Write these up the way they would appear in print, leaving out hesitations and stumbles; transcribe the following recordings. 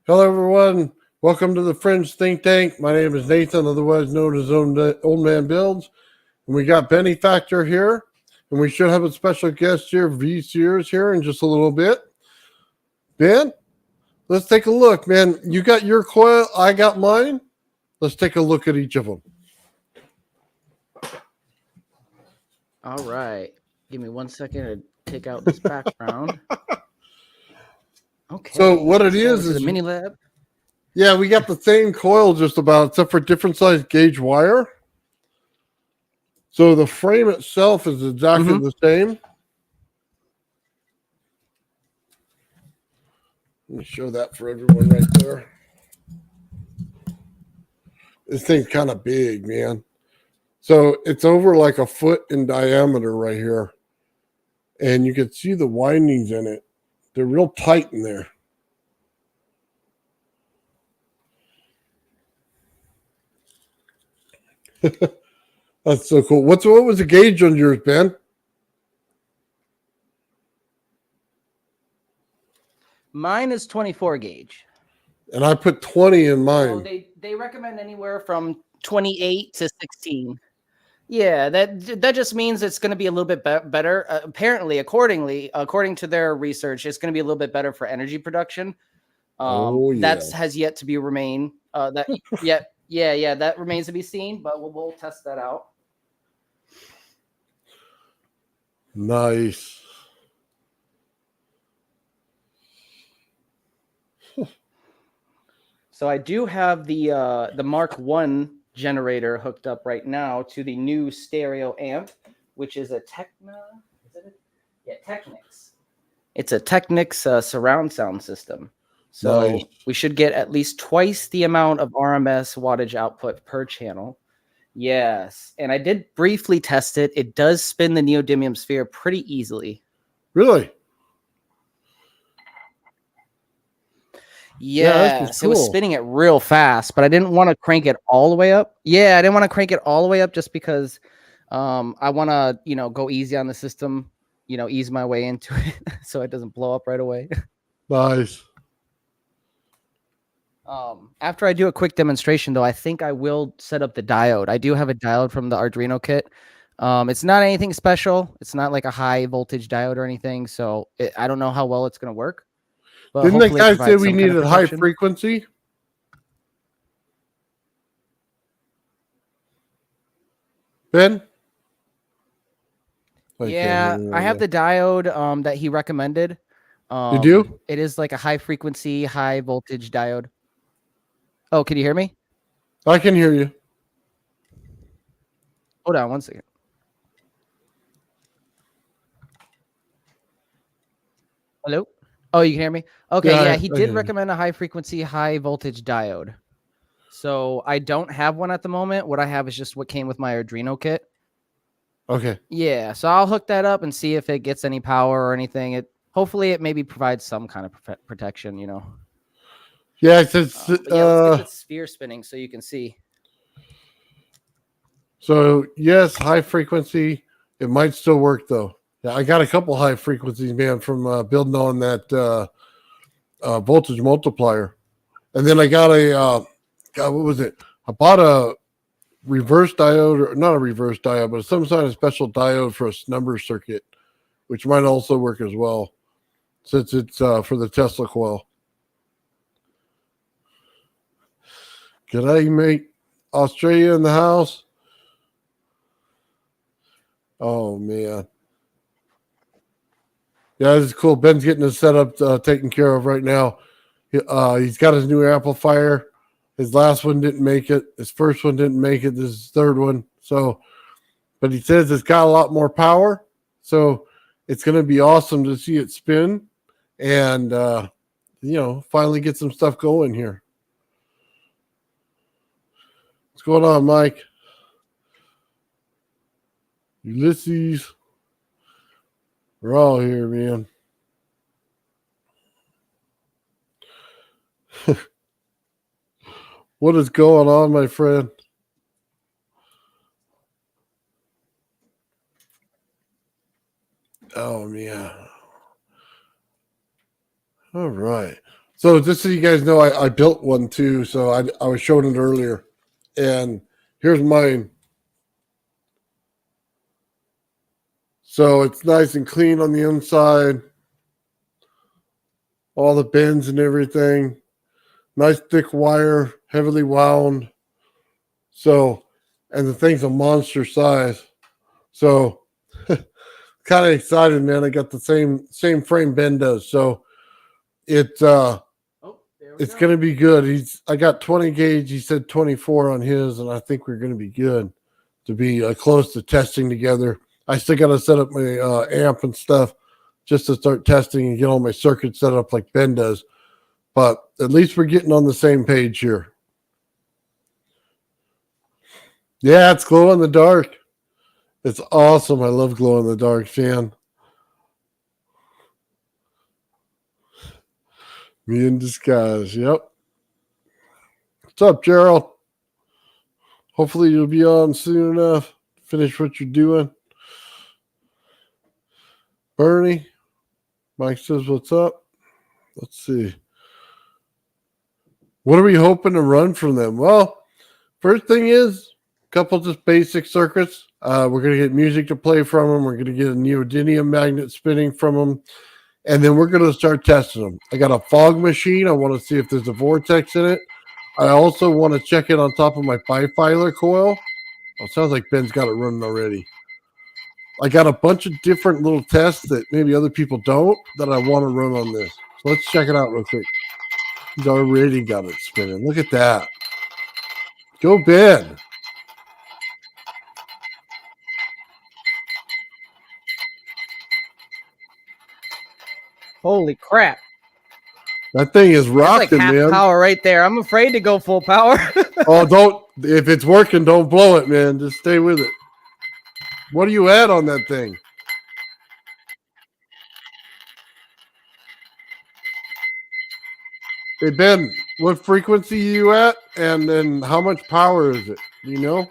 Hello, everyone. Welcome to the Fringe Think Tank. My name is Nathan, otherwise known as Old Man Builds. And we got Benny Factor here. And we should have a special guest here, Sears, here in just a little bit. Ben, let's take a look, man. You got your coil, I got mine. Let's take a look at each of them. All right. Give me 1 second to take out this background. Okay. So what it is the mini lab. Yeah, we got the same coil just about, except for different size gauge wire. So the frame itself is exactly the same. Let me show that for everyone right there. This thing's kind of big, man. So it's over like a foot in diameter right here. And you can see the windings in it. They're real tight in there. That's so cool. What was the gauge on yours, Ben? Mine is 24 gauge. And I put 20 in mine. So they recommend anywhere from 28 to 16. Yeah, that just means it's going to be a little bit better. Apparently, according to their research, it's going to be a little bit better for energy production. That has yet to be remain. That remains to be seen, but we'll test that out. Nice. So I do have the Mark I generator hooked up right now to the new stereo amp, which is a Technics. It's a Technics surround sound system. So we should get at least twice the amount of RMS wattage output per channel. Yes. And I did briefly test it. It does spin the neodymium sphere pretty easily. Really? Yes, cool. It was spinning it real fast, but I didn't want to crank it all the way up. Yeah, I didn't want to crank it all the way up just because I want to, go easy on the system, ease my way into it so it doesn't blow up right away. Nice. After I do a quick demonstration, though, I think I will set up the diode. I do have a diode from the Arduino kit. It's not anything special. It's not like a high voltage diode or anything, so I don't know how well it's going to work. But didn't the guy say we needed high frequency? Ben? Yeah, I have the diode that he recommended. You do? It is like a high frequency, high voltage diode. Oh, can you hear me? I can hear you. Hold on 1 second. Hello? Oh, you can hear me? Okay, yeah, he did recommend a high frequency, high voltage diode. So I don't have one at the moment. What I have is just what came with my Arduino kit. Okay. Yeah, so I'll hook that up and see if it gets any power or anything. Hopefully it maybe provides some kind of protection, Yeah, it says, let's get the sphere spinning so you can see. So yes, high frequency. It might still work though. Yeah, I got a couple high frequencies, man, from building on that voltage multiplier, and then I got what was it? I bought a reverse diode, or not a reverse diode, but some kind of special diode for a number circuit, which might also work as well, since it's for the Tesla coil. G'day, mate. Australia in the house. Oh, man. Yeah, this is cool. Ben's getting his setup taken care of right now. He's got his new amplifier. His last one didn't make it. His first one didn't make it. This is his third one. So, but he says it's got a lot more power. So it's going to be awesome to see it spin and, finally get some stuff going here. What's going on, Mike? Ulysses. We're all here, man. What is going on, my friend? Oh, man. All right. So just so you guys know, I built one too. So I was showing it earlier, and here's mine. So it's nice and clean on the inside, all the bends and everything. Nice thick wire, heavily wound. So, and the thing's a monster size. So, kind of excited, man. I got the same frame Ben does. So it it's gonna be good. I got 20 gauge. He said 24 on his, and I think we're gonna be good to be close to testing together. I still got to set up my amp and stuff just to start testing and get all my circuits set up like Ben does. But at least we're getting on the same page here. Yeah, it's glow in the dark. It's awesome. I love glow in the dark, fan. Me in disguise. Yep. What's up, Gerald? Hopefully you'll be on soon enough. Finish what you're doing. Bernie. Mike says, what's up? Let's see. What are we hoping to run from them? Well, first thing is a couple just basic circuits. We're going to get music to play from them. We're going to get a neodymium magnet spinning from them. And then we're going to start testing them. I got a fog machine. I want to see if there's a vortex in it. I also want to check it on top of my bifilar coil. Oh, it sounds like Ben's got it running already. I got a bunch of different little tests that maybe other people don't that I want to run on this. So let's check it out real quick. He's already got it spinning. Look at that. Go, Ben. Holy crap. That thing is rocking, That's like half man. power right there. I'm afraid to go full power. Oh, don't. If it's working, don't blow it, man. Just stay with it. What are you at on that thing? Hey, Ben, what frequency are you at? And then how much power is it? Do you know?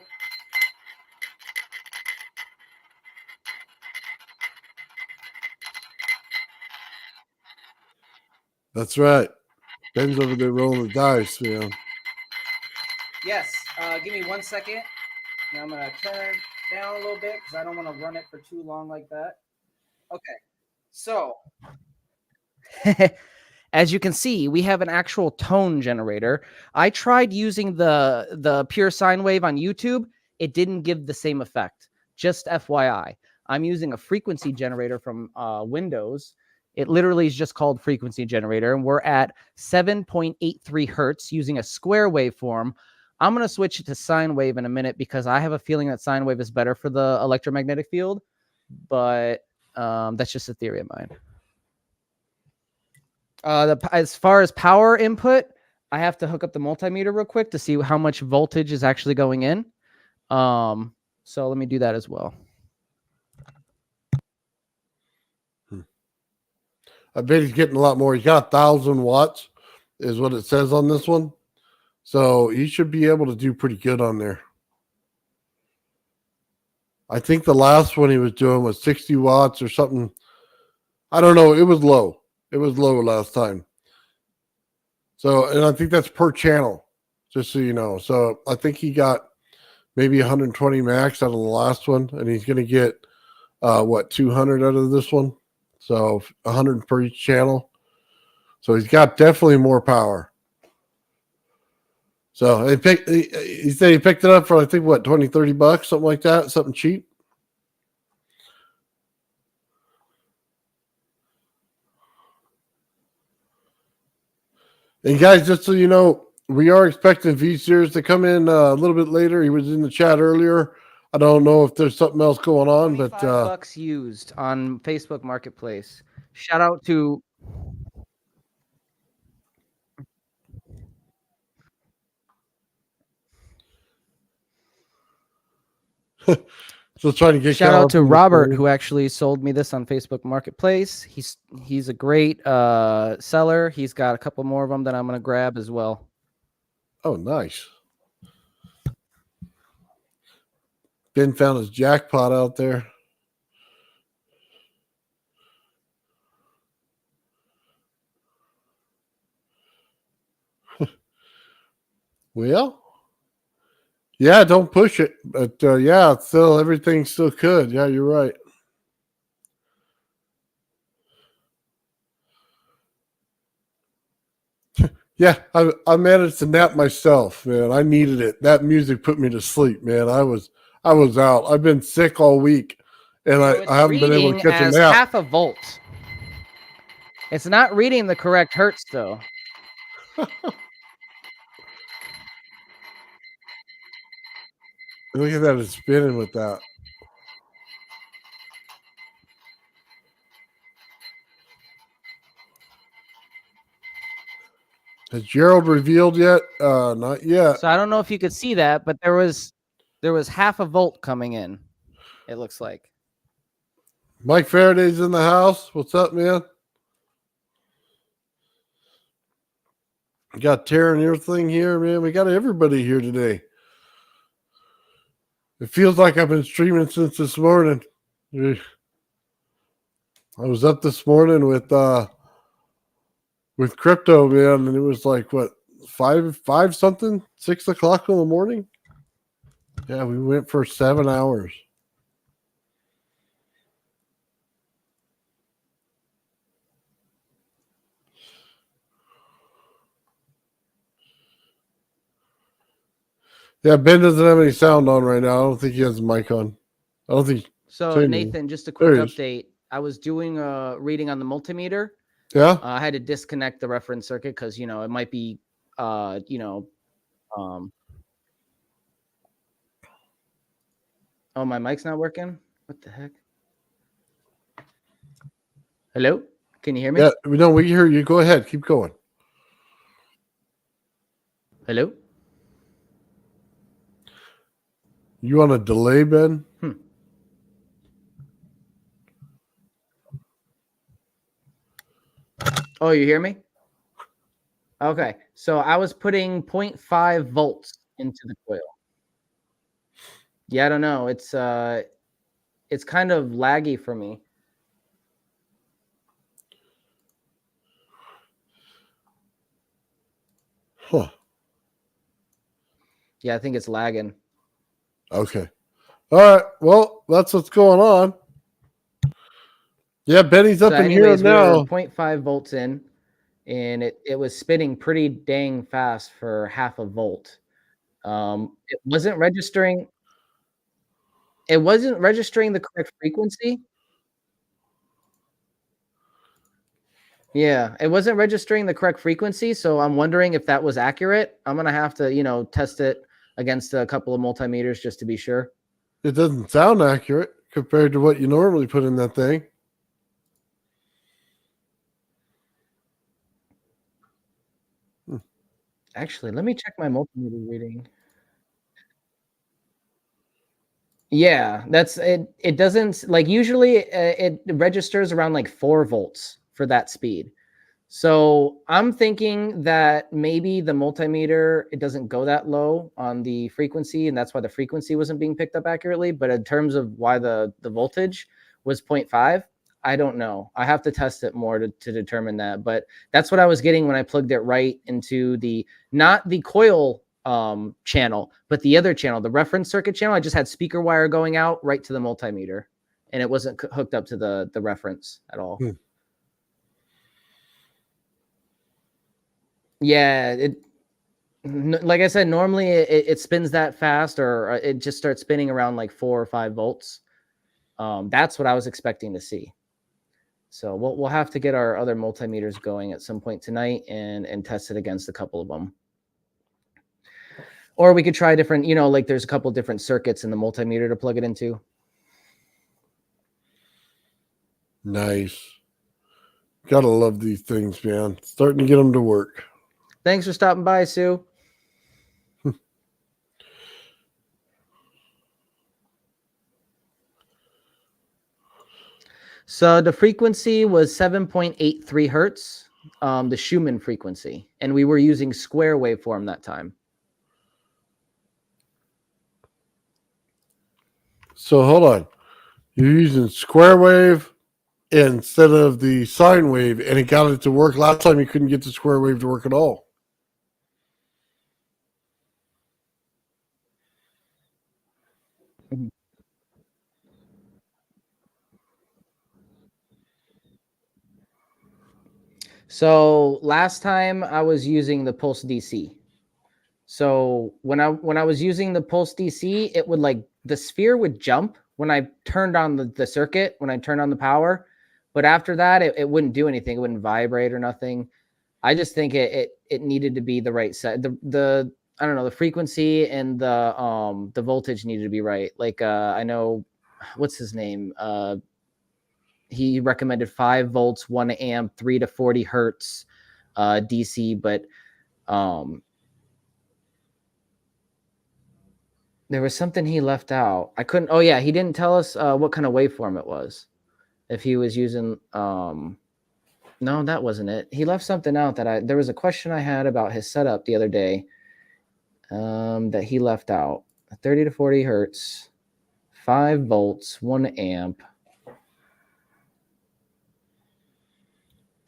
That's right. Ben's over there rolling the dice, man. Yes. Give me 1 second. Now I'm going to turn down a little bit because I don't want to run it for too long like that. Okay. So, as you can see, we have an actual tone generator. I tried using the pure sine wave on YouTube. It didn't give the same effect. Just FYI. I'm using a frequency generator from Windows. It literally is just called frequency generator, and we're at 7.83 hertz using a square waveform. I'm going to switch it to sine wave in a minute because I have a feeling that sine wave is better for the electromagnetic field, but that's just a theory of mine. As far as power input, I have to hook up the multimeter real quick to see how much voltage is actually going in. So let me do that as well. I bet he's getting a lot more. He's got 1,000 watts is what it says on this one. So he should be able to do pretty good on there. I think the last one he was doing was 60 watts or something. I don't know. It was low. It was low last time. So, and I think that's per channel, just so you know. So I think he got maybe 120 max out of the last one, and he's going to get, 200 out of this one. So 100 per each channel. So he's got definitely more power. So he said he picked it up for, I think, what, 20, 30 bucks, something like that, something cheap. And guys, just so you know, we are expecting V-Sears to come in a little bit later. He was in the chat earlier. I don't know if there's something else going on, but $5 used on Facebook Marketplace. Shout out to still trying to get shout out to Robert, who actually sold me this on Facebook Marketplace. He's a great seller. He's got a couple more of them that I'm going to grab as well. Oh, nice. Ben found his jackpot out there. Well, yeah, don't push it. But yeah, it's still everything still could. Yeah, you're right. Yeah, I managed to nap myself, man. I needed it. That music put me to sleep, man. I was out. I've been sick all week, and So I it's haven't been able to reading catch a as nap. half a volt. It's not reading the correct hertz though. Look at that, it's spinning with that. Has Gerald revealed yet? Not yet. So I don't know if you could see that, but there was half a volt coming in. It looks like. Mike Faraday's in the house. What's up, man? We got Tara and everything here, man. We got everybody here today. It feels like I've been streaming since this morning. I was up this morning with crypto, man, and it was like what, five something, 6 o'clock in the morning. Yeah, we went for 7 hours. Yeah, Ben doesn't have any sound on right now. I don't think he has a mic on. I don't think. So Nathan, just a quick There he is. update. I was doing a reading on the multimeter. Yeah. I had to disconnect the reference circuit because it might be oh, my mic's not working. What the heck? Hello? Can you hear me? Yeah, no, we hear you. Go ahead. Keep going. Hello? You on a delay, Ben? Oh, you hear me? Okay. So I was putting 0.5 volts into the coil. Yeah, I don't know. It's kind of laggy for me. Huh. Yeah, I think it's lagging. Okay. All right. Well, that's what's going on. Yeah, Benny's up So in here anyways, we now. were 0.5 volts in, and it was spinning pretty dang fast for half a volt. It wasn't registering. It wasn't registering the correct frequency. Yeah, it wasn't registering the correct frequency, so I'm wondering if that was accurate. I'm gonna have to, test it against a couple of multimeters just to be sure. It doesn't sound accurate compared to what you normally put in that thing. Actually, let me check my multimeter reading. Yeah, that's it. It doesn't like usually it registers around like 4 volts for that speed. So I'm thinking that maybe the multimeter, it doesn't go that low on the frequency, and that's why the frequency wasn't being picked up accurately. But in terms of why the voltage was 0.5, I don't know. I have to test it more to determine that. But that's what I was getting when I plugged it right into not the coil channel, but the other channel, the reference circuit channel. I just had speaker wire going out right to the multimeter, and it wasn't hooked up to the reference at all. Yeah, like I said, normally it spins that fast, or it just starts spinning around like 4 or 5 volts. That's what I was expecting to see. So we'll have to get our other multimeters going at some point tonight and test it against a couple of them. Or we could try different, like there's a couple different circuits in the multimeter to plug it into. Nice. Gotta love these things, man. Starting to get them to work. Thanks for stopping by, Sue. So the frequency was 7.83 hertz, the Schumann frequency, and we were using square waveform that time. So hold on. You're using square wave instead of the sine wave, and it got it to work. Last time you couldn't get the square wave to work at all. So last time I was using the Pulse DC. So when I was using the Pulse DC, it would like the sphere would jump when I turned on the circuit, when I turned on the power. But after that, it wouldn't do anything. It wouldn't vibrate or nothing. I just think it needed to be the right set. The I don't know, the frequency and the voltage needed to be right. Like I know what's his name? He recommended 5 volts, 1 amp, 3 to 40 hertz DC, but there was something he left out. I couldn't. Oh yeah, he didn't tell us what kind of waveform it was. If he was using no, that wasn't it. He left something out that there was a question I had about his setup the other day that he left out. 30 to 40 hertz, 5 volts, 1 amp.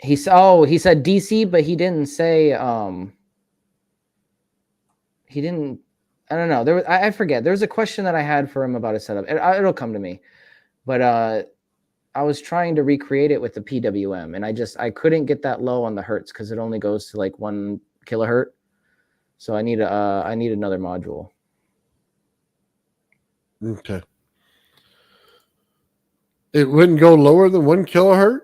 He said DC, but he didn't say he didn't. I don't know. I forget. There was a question that I had for him about his setup. It'll come to me, but I was trying to recreate it with the PWM, and I couldn't get that low on the hertz because it only goes to like 1 kilohertz. So I need another module. Okay. It wouldn't go lower than 1 kilohertz?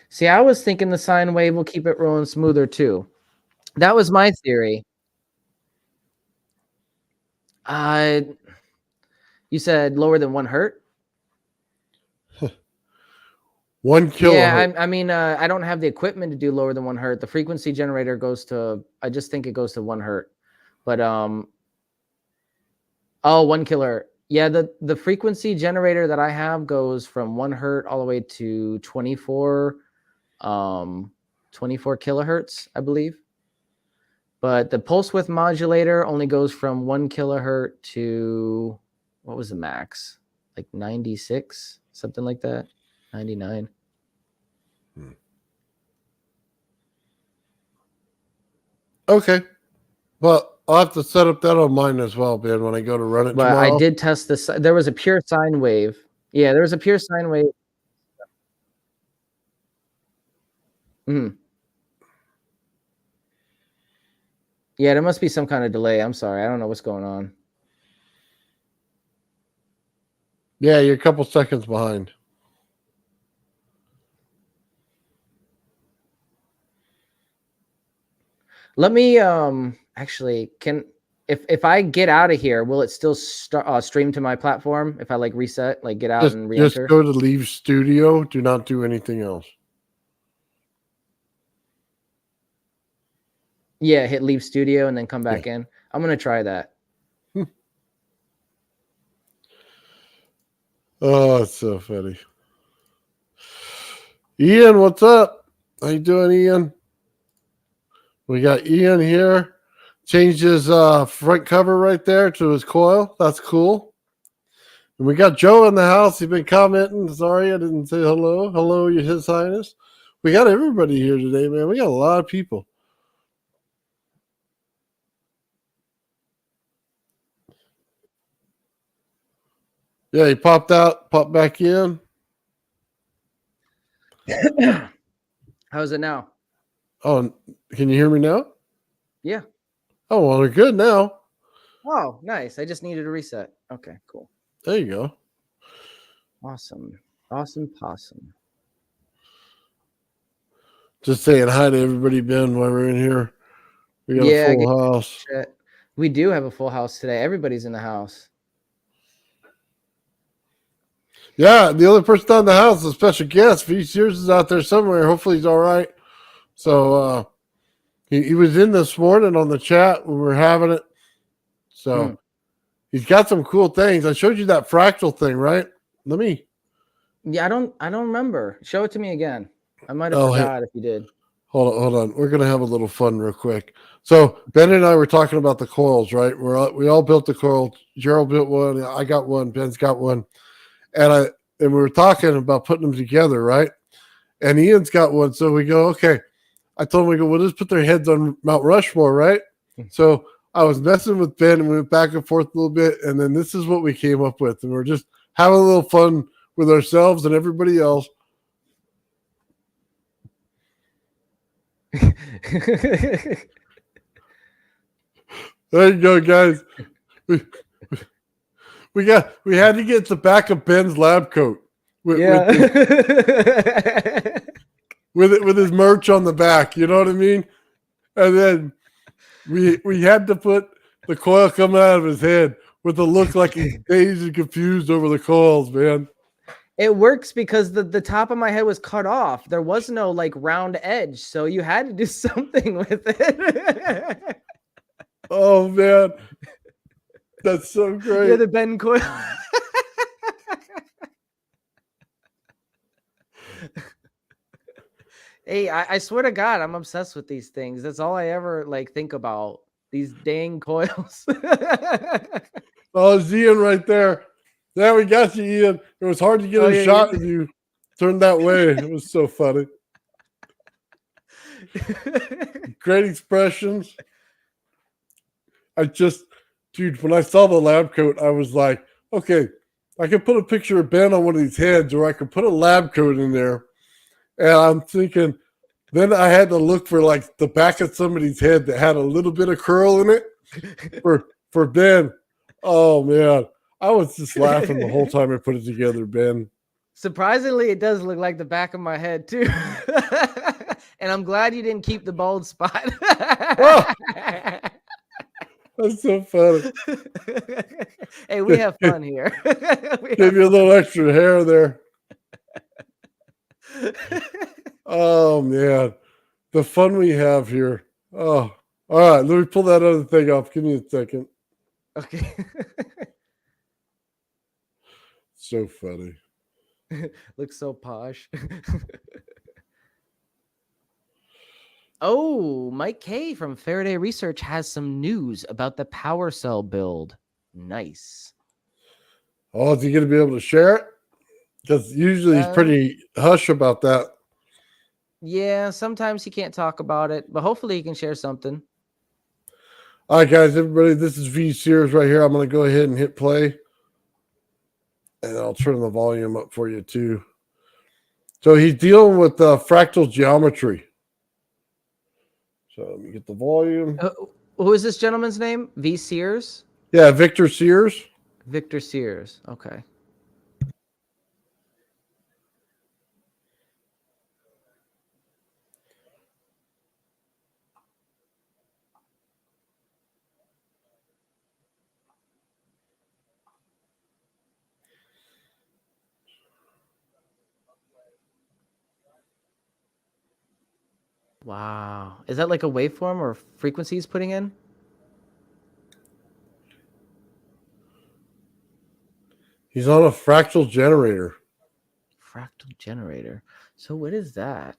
See, I was thinking the sine wave will keep it rolling smoother too. That was my theory. You said lower than 1 hertz? 1 kilohertz. Yeah, I mean, I don't have the equipment to do lower than 1 hertz. The frequency generator goes to, I just think it goes to 1 hertz. But 1 kilohertz. Yeah, the frequency generator that I have goes from 1 hertz all the way to 24 kilohertz, I believe. But the pulse width modulator only goes from 1 kilohertz to, what was the max? Like 96, something like that. 99. Okay. Well, I'll have to set up that on mine as well, Ben, when I go to run it tomorrow. I did test this. There was a pure sine wave. Yeah, there was a pure sine wave. Yeah, there must be some kind of delay. I'm sorry. I don't know what's going on. Yeah, you're a couple seconds behind. Let me actually if I get out of here, will it still stream to my platform if I like reset, like get out and re-enter? Just go to leave studio. Do not do anything else. Yeah, hit leave studio and then come back in. I'm gonna try that. Oh, it's so funny. Ian, what's up? How you doing, Ian? We got Ian here. Changed his front cover right there to his coil. That's cool. And we got Joe in the house. He's been commenting. Sorry, I didn't say hello. Hello, His Highness. We got everybody here today, man. We got a lot of people. Yeah, he popped out, popped back in. How's it now? Oh, can you hear me now? Yeah. Oh, well, we're good now. Oh, nice. I just needed a reset. Okay, cool. There you go. Awesome. Awesome possum. Just saying hi to everybody, Ben, while we're in here. We got a full house. Shit. We do have a full house today. Everybody's in the house. Yeah, the other person on the house is a special guest. Sears is out there somewhere. Hopefully he's all right. So he was in this morning on the chat when we were having it. So he's got some cool things. I showed you that fractal thing, right? Yeah, I don't remember. Show it to me again. I might have forgot if you did. Hold on. We're gonna have a little fun real quick. So Ben and I were talking about the coils, right? We all built the coil. Gerald built one. I got one. Ben's got one. And we were talking about putting them together, right? And Ian's got one. So we go, okay. I told him, we'll just put their heads on Mount Rushmore, right? So I was messing with Ben and we went back and forth a little bit. And then this is what we came up with. And we're just having a little fun with ourselves and everybody else. There you go, guys. We had to get the back of Ben's lab coat with his merch on the back. You know what I mean? And then we had to put the coil coming out of his head with a look like he's dazed and confused over the coils, man. It works because the top of my head was cut off. There was no like round edge, so you had to do something with it. Oh man, that's so great. You're the Ben coil. Hey, I swear to God, I'm obsessed with these things. That's all I ever like think about. These dang coils. Oh, it's Ian right there. There we got you, Ian. It was hard to get a shot of you turned that way. It was so funny. Great expressions. Dude, when I saw the lab coat, I was like, okay, I can put a picture of Ben on one of these heads, or I could put a lab coat in there. And I'm thinking, then I had to look for like the back of somebody's head that had a little bit of curl in it for Ben. Oh man, I was just laughing the whole time I put it together, Ben. Surprisingly, it does look like the back of my head too. And I'm glad you didn't keep the bald spot. Oh, that's so funny. Hey, we have fun here. Give you a little extra hair there. Oh man, the fun we have here. Oh, all right. Let me pull that other thing off. Give me a second. Okay. So funny. Looks so posh. Oh, Mike K from Faraday Research has some news about the power cell build. Nice. Oh, is he going to be able to share it? Because usually he's pretty hush about that. Yeah, sometimes he can't talk about it, but hopefully he can share something. All right, guys, everybody, this is V Sears right here. I'm going to go ahead and hit play. And I'll turn the volume up for you, too. So he's dealing with fractal geometry. So let me get the volume. Who is this gentleman's name? V Sears? Yeah, Victor Sears. Victor Sears. Okay. Wow. Is that like a waveform or frequency he's putting in? He's on a fractal generator. Fractal generator. So what is that?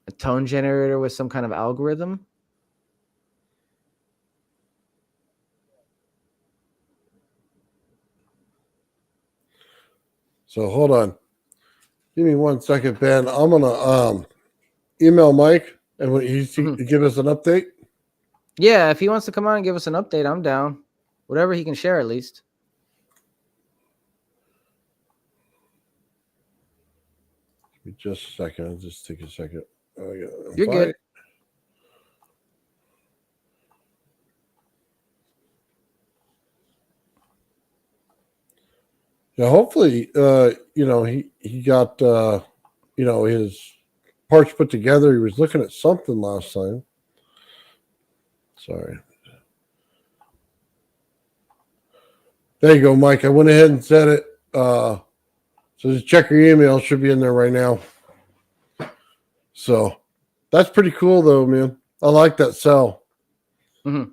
A tone generator with some kind of algorithm? So hold on. Give me 1 second, Ben. I'm gonna email Mike and when he give us an update. Yeah, if he wants to come on and give us an update, I'm down. Whatever he can share, at least. Give me just a second. I'll just take a second. You're good. Yeah, hopefully, he got his parts put together. He was looking at something last time. Sorry. There you go, Mike. I went ahead and said it. So just check your email. It should be in there right now. So that's pretty cool, though, man. I like that cell. Mm-hmm.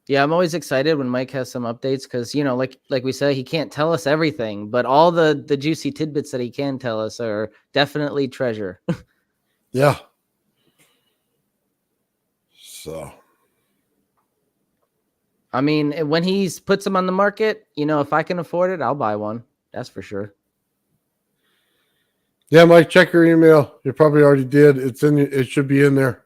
Yeah, I'm always excited when Mike has some updates because, like we said, he can't tell us everything, but all the juicy tidbits that he can tell us are definitely treasure. Yeah. So. I mean, when he puts them on the market, if I can afford it, I'll buy one. That's for sure. Yeah, Mike, check your email. You probably already did. It should be in there.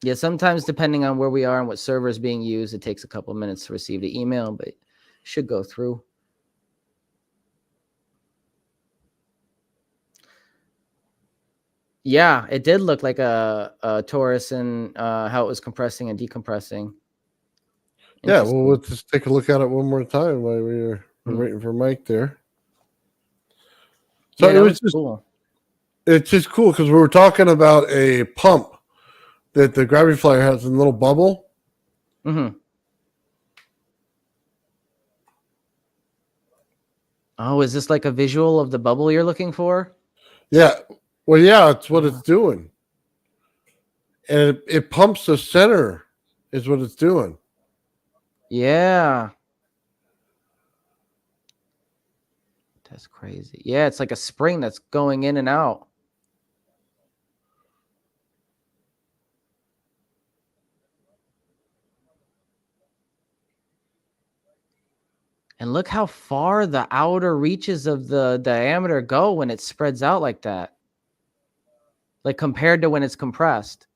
Yeah, sometimes depending on where we are and what server is being used, it takes a couple minutes to receive the email, but it should go through. Yeah, it did look like a torus and how it was compressing and decompressing. Yeah, well, let's just take a look at it one more time while we're waiting for Mike there. So yeah, it was just cool. It's just cool because we were talking about a pump that the Gravity Flyer has in a little bubble. Mm-hmm. Oh, is this like a visual of the bubble you're looking for? Yeah. Well, yeah, it's what it's doing. And it pumps the center is what it's doing. Yeah. That's crazy. Yeah, it's like a spring that's going in and out. And look how far the outer reaches of the diameter go when it spreads out like that. Like compared to when it's compressed.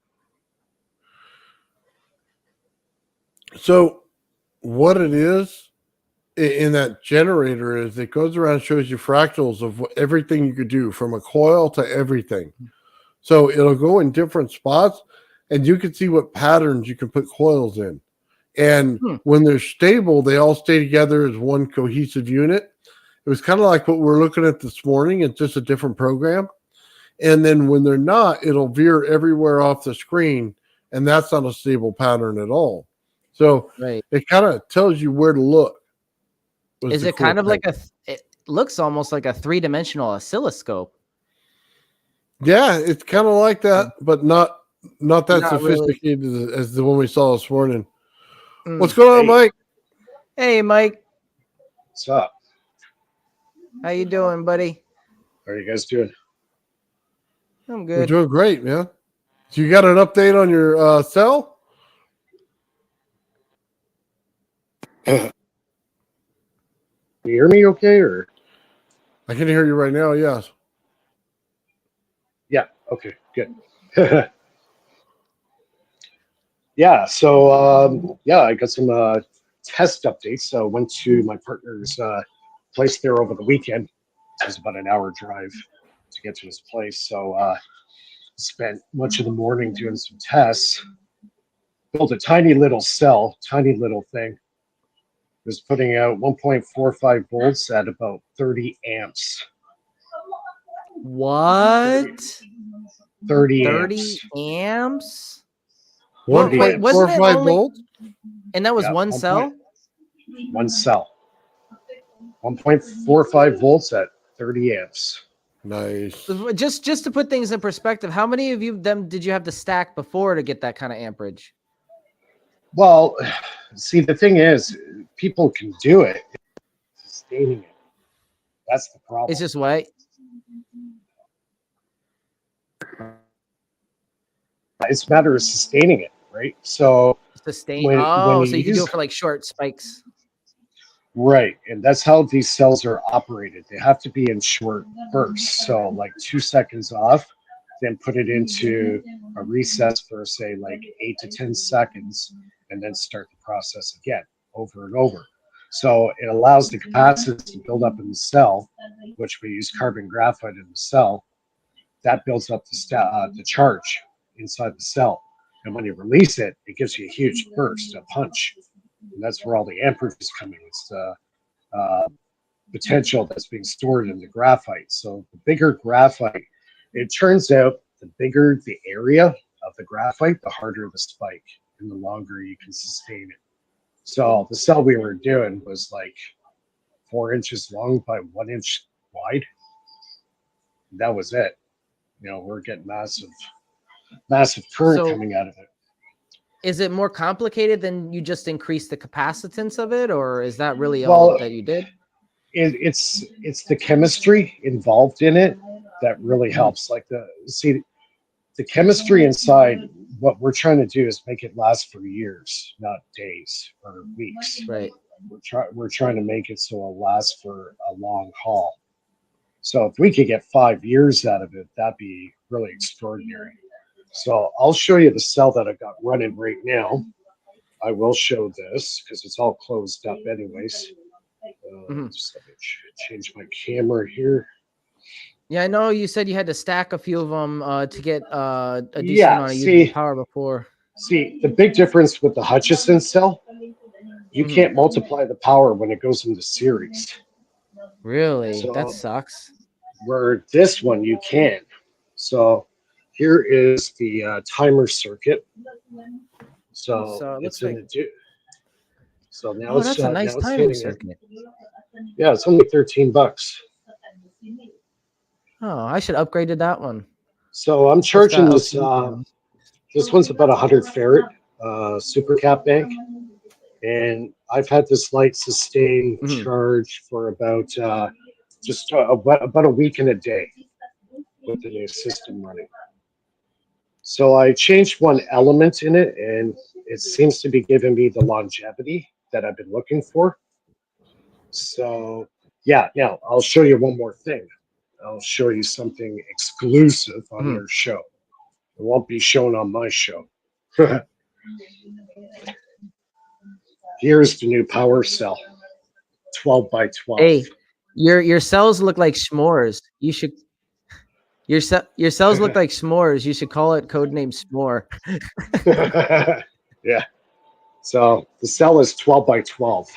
So what it is in that generator is it goes around and shows you fractals of everything you could do from a coil to everything. So it'll go in different spots and you can see what patterns you can put coils in. And when they're stable, they all stay together as one cohesive unit. It was kind of like what we're looking at this morning. It's just a different program. And then when they're not, it'll veer everywhere off the screen. And that's not a stable pattern at all. So it kind of tells you where to look. Is it kind of like it looks almost like a 3-dimensional oscilloscope. Yeah, it's kind of like that, but not that sophisticated really as the one we saw this morning. What's going on, Mike? Hey, Mike. What's up? How you doing, buddy? How are you guys doing? I'm good. We're doing great, man. So you got an update on your cell? Can you hear me okay, or? I can hear you right now, yes. Yeah, okay, good. Yeah, so, I got some test updates. So I went to my partner's place there over the weekend. It was about an hour drive to get to his place. So spent much of the morning doing some tests. Built a tiny little cell, tiny little thing. Was putting out 1.45 volts at about 30 amps. What? 30 amps? 1.45 volts? And that was one cell? One cell. 1.45 volts at 30 amps. Nice. Just to put things in perspective, how many of them did you have to stack before to get that kind of amperage? Well, see, the thing is, people can do it. Sustaining it. That's the problem. It's just what? It's a matter of sustaining it, right? So so you can do it for like short spikes. Right, and that's how these cells are operated. They have to be in short bursts. So like 2 seconds off, then put it into a recess for say like 8 to 10 seconds, and then start the process again over and over. So it allows the capacitance to build up in the cell, which we use carbon graphite in the cell. That builds up the charge inside the cell. And when you release it, it gives you a huge burst, a punch. And that's where all the amperage is coming. It's the potential that's being stored in the graphite. So the bigger graphite, it turns out the bigger the area of the graphite, the harder the spike and the longer you can sustain it. So the cell we were doing was like 4 inches long by 1 inch wide. That was it. You know, we're getting massive current coming out of it. Is it more complicated than you just increase the capacitance of it, or is that really all that you did? It's the chemistry involved in it that really helps. Like the chemistry inside, what we're trying to do is make it last for years, not days or weeks. Right. We're trying to make it so it'll last for a long haul. So if we could get 5 years out of it, that'd be really extraordinary. So I'll show you the cell that I got running right now. I will show this because it's all closed up anyways. Just let me change my camera here. Yeah, I know you said you had to stack a few of them to get a decent Yeah, amount of usable power before. See, the big difference with the Hutchison cell, you can't multiply the power when it goes into series. Really? That So sucks. where this one you can. So here is the timer circuit. So it looks it's in like the so now oh, it's that's a nice now it's timing hitting it. circuit. Yeah, it's only $13. Oh, I should upgrade to that one. So I'm What's charging that this. LCD panel? This one's about 100 farad super cap bank, and I've had this light sustain charge for about about a week and a day with the new system running. So I changed one element in it, and it seems to be giving me the longevity that I've been looking for. So yeah, now I'll show you one more thing. I'll show you something exclusive on their show. It won't be shown on my show. Here's the new power cell, 12 by 12. Hey, your cells look like s'mores. You should your cells look like s'mores. You should call it codename S'more. Yeah. So the cell is 12 by 12.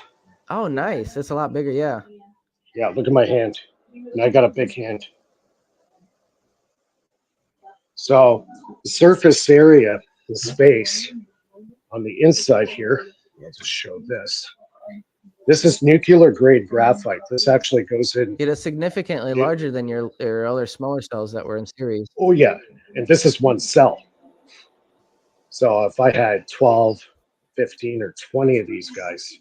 Oh, nice. That's a lot bigger. Yeah. Yeah, look at my hand. And I got a big hand. So the surface area, the space on the inside here, I'll just show this. This is nuclear grade graphite. This actually goes in. It is significantly larger than your other smaller cells that were in series. Oh, yeah. And this is one cell. So if I had 12, 15, or 20 of these guys.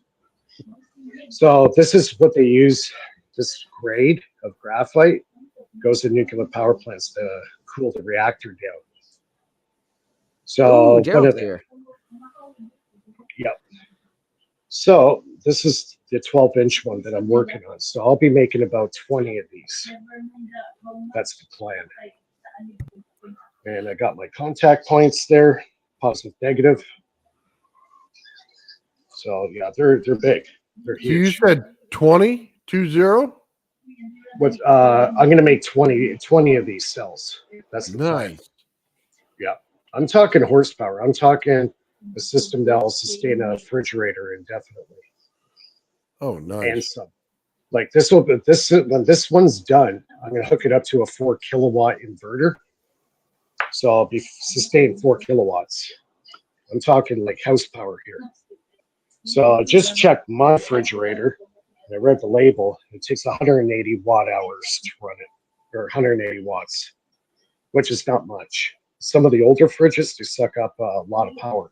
So this is what they use. This grade of graphite goes to nuclear power plants to cool the reactor down. So Gerald's here. Yep. So this is the 12-inch one that I'm working on. So I'll be making about 20 of these. That's the plan. And I got my contact points there, positive, negative. So yeah, they're big. They're huge. So you said 20? 20? What I'm gonna make 20 of these cells. That's the plan. Nice. Yeah. I'm talking horsepower. I'm talking a system that will sustain a refrigerator indefinitely. Oh, nice. And some. Like this will when this one's done, I'm gonna hook it up to a 4 kilowatt inverter. So I'll be sustained 4 kilowatts. I'm talking like house power here. So just check my refrigerator. I read the label. It takes 180 watt hours to run it, or 180 watts, which is not much. Some of the older fridges, they suck up a lot of power.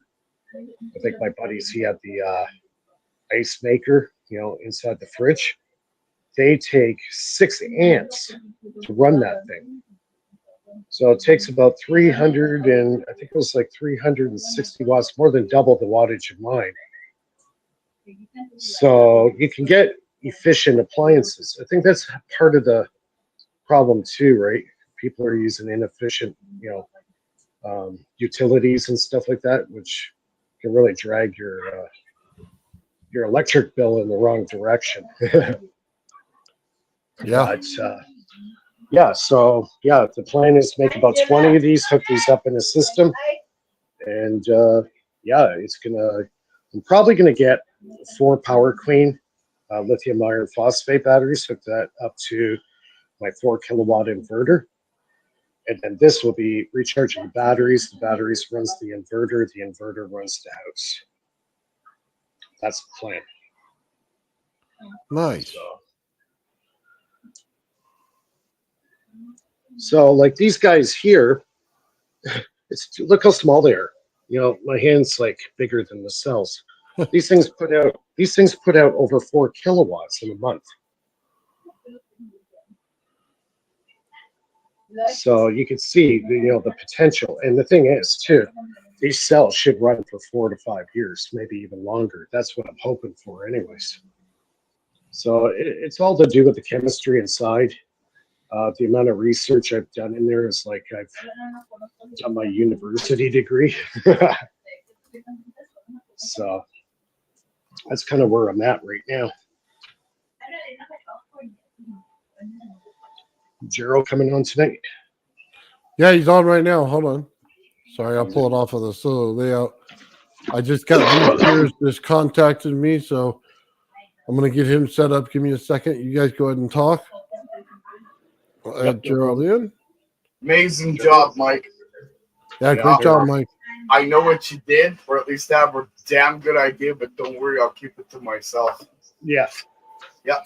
I think my buddies, he had the ice maker, inside the fridge. They take 6 amps to run that thing. So it takes about 300 and I think it was like 360 watts, more than double the wattage of mine. So you can get efficient appliances. I think that's part of the problem too, right? People are using inefficient, utilities and stuff like that, which can really drag your electric bill in the wrong direction. Yeah. But, so the plan is to make about 20 of these, hook these up in a system, and I'm probably gonna get 4 Power Queen lithium iron phosphate batteries, hook that up to my 4 kilowatt inverter, and then this will be recharging the batteries. The batteries runs the inverter runs the house. That's the plan. Nice. So like these guys here, look how small they are. My hand's like bigger than the cells. These things put out over 4 kilowatts in a month. So you can see the potential. And the thing is too, these cells should run for 4 to 5 years, maybe even longer. That's what I'm hoping for anyways. So it's all to do with the chemistry inside. The amount of research I've done in there is like I've done my university degree. So that's kind of where I'm at right now. Gerald coming on tonight. Yeah, he's on right now. Hold on. Sorry, I'll pull it off of the solo layout. I just got Sears just contacted me, so I'm gonna get him set up. Give me a second. You guys go ahead and talk. I'll add Gerald in. Amazing job, Mike. Yeah, great job, Mike. I know what you did, or at least I have a damn good idea, but don't worry, I'll keep it to myself. Yeah. Yep.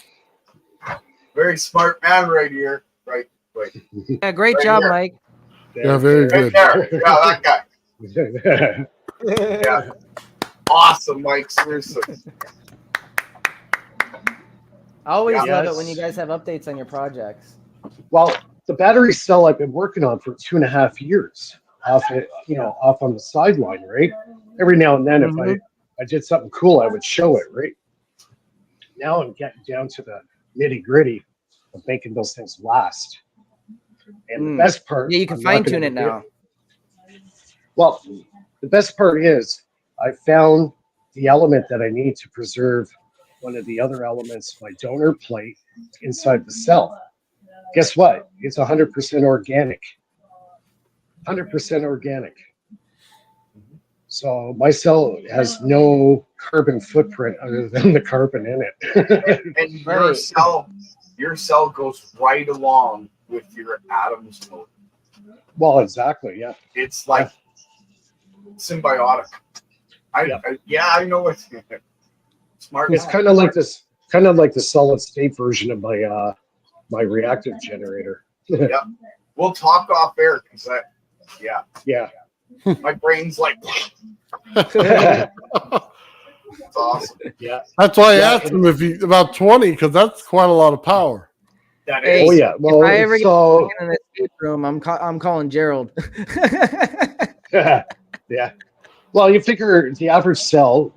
Very smart man right here. Right. Yeah, great Right job, here. Mike. Yeah, very Right good. there. Yeah, that guy. Yeah. Awesome, Mike. Seriously. I always Yeah. love it Yes. when you guys have updates on your projects. Well, the battery cell I've been working on for 2.5 years, off on the sideline, right? Every now and then, if I did something cool, I would show it, right? Now I'm getting down to the nitty gritty of making those things last. And the best part, Yeah, you can I'm not fine gonna tune it reveal- now. Well, the best part is I found the element that I need to preserve one of the other elements, my donor plate, inside the cell. Guess what? It's 100% organic. 100% organic. So my cell has no carbon footprint other than the carbon in it. And your cell goes right along with your atoms mode. Well, exactly. Yeah. It's like symbiotic. I know it's smart. It's kind of like this, kind of like the solid state version of my reactive generator. Yeah. We'll talk off air because Yeah. my brain's like it's awesome. Yeah. That's why I asked him if he about 20, because that's quite a lot of power. That Hey, is. Oh yeah. Well, if I ever so get in the escape room, I'm calling Gerald. yeah. Well, you figure the average cell,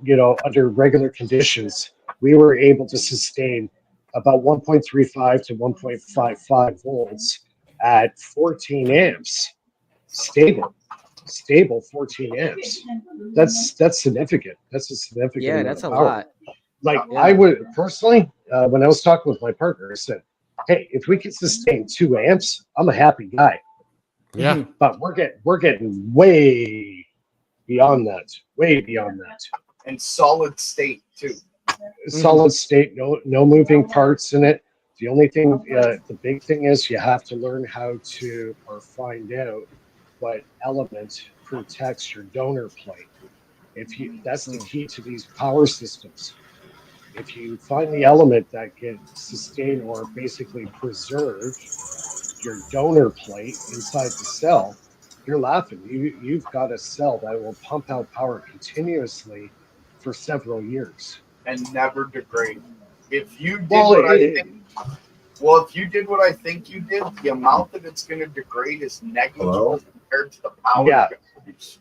under regular conditions, we were able to sustain about 1.35 to 1.55 volts at 14 amps. Stable 14 amps. That's significant. That's a significant Yeah, amount that's a of power. lot. Like Yeah. I would personally, when I was talking with my partner, I said, hey, if we can sustain 2 amps, I'm a happy guy. Yeah. But we're getting way beyond that. Way beyond that. And solid state too. Solid state, no moving parts in it. The only thing, the big thing is you have to learn how to or find out what element protects your donor plate. That's the key to these power systems. If you find the element that can sustain or basically preserve your donor plate inside the cell, you're laughing. You've got a cell that will pump out power continuously for several years. And never degrade. If you did if you did what I think you did, the amount that it's going to degrade is negligible compared to the power. Yeah. you produce.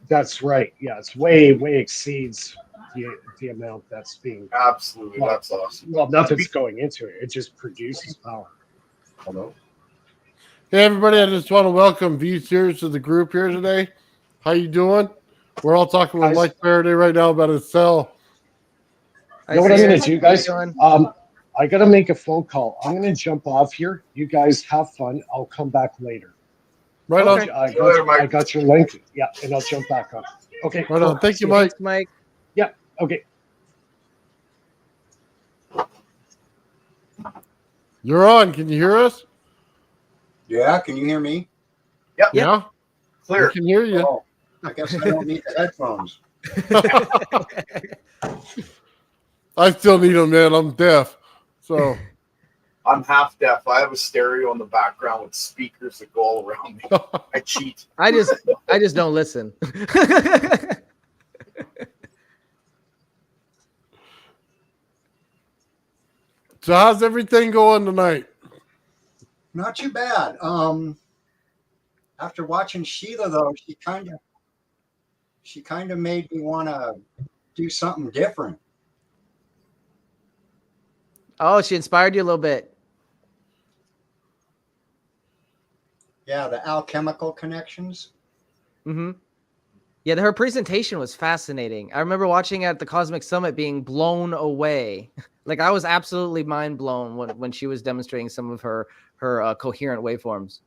That's right. Yeah, it's way exceeds the amount that's being. Absolutely, Well, that's awesome. Well, nothing's going into it. It just produces power. Hello. Hey everybody, I just want to welcome V Sears to the group here today. How you doing? We're all talking with Mike Faraday right now about his cell. You know what I'm going to do, guys? How you doing? I got to make a phone call. I'm going to jump off here. You guys have fun. I'll come back later. Right Okay. on. I got your link. Yeah, and I'll jump back on. Okay. Right on. Thank you, Mike. Thanks, Mike. Yeah. Okay. You're on. Can you hear us? Yeah, can you hear me? Yep. Yeah. Clear. I can hear you. Oh, I guess I don't need the headphones. I still need them, man. I'm deaf. So I'm half deaf. I have a stereo in the background with speakers that go all around me. I cheat. I just don't listen. So how's everything going tonight? Not too bad. After watching Sheila though, she kind of made me want to do something different. Oh, she inspired you a little bit. Yeah, the alchemical connections. Mm-hmm. Yeah, her presentation was fascinating. I remember watching at the Cosmic Summit being blown away. Like I was absolutely mind blown when she was demonstrating some of her coherent waveforms.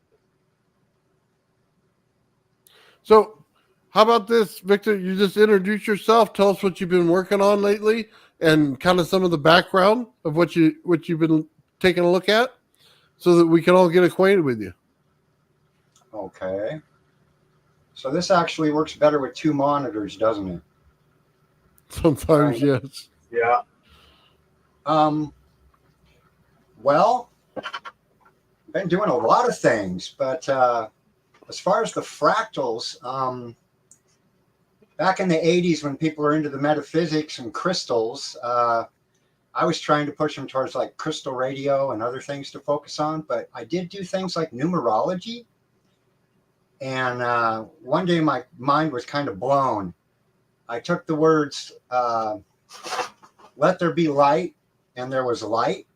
So, how about this, Victor? You just introduce yourself. Tell us what you've been working on lately, and kind of some of the background of what you've been taking a look at, so that we can all get acquainted with you. Okay. So this actually works better with two monitors, doesn't it? Sometimes, yes. Yeah. Well, I've been doing a lot of things, but as far as the fractals, back in the 80s when people were into the metaphysics and crystals, I was trying to push them towards like crystal radio and other things to focus on, but I did do things like numerology. And one day my mind was kind of blown. I took the words, let there be light, and there was light,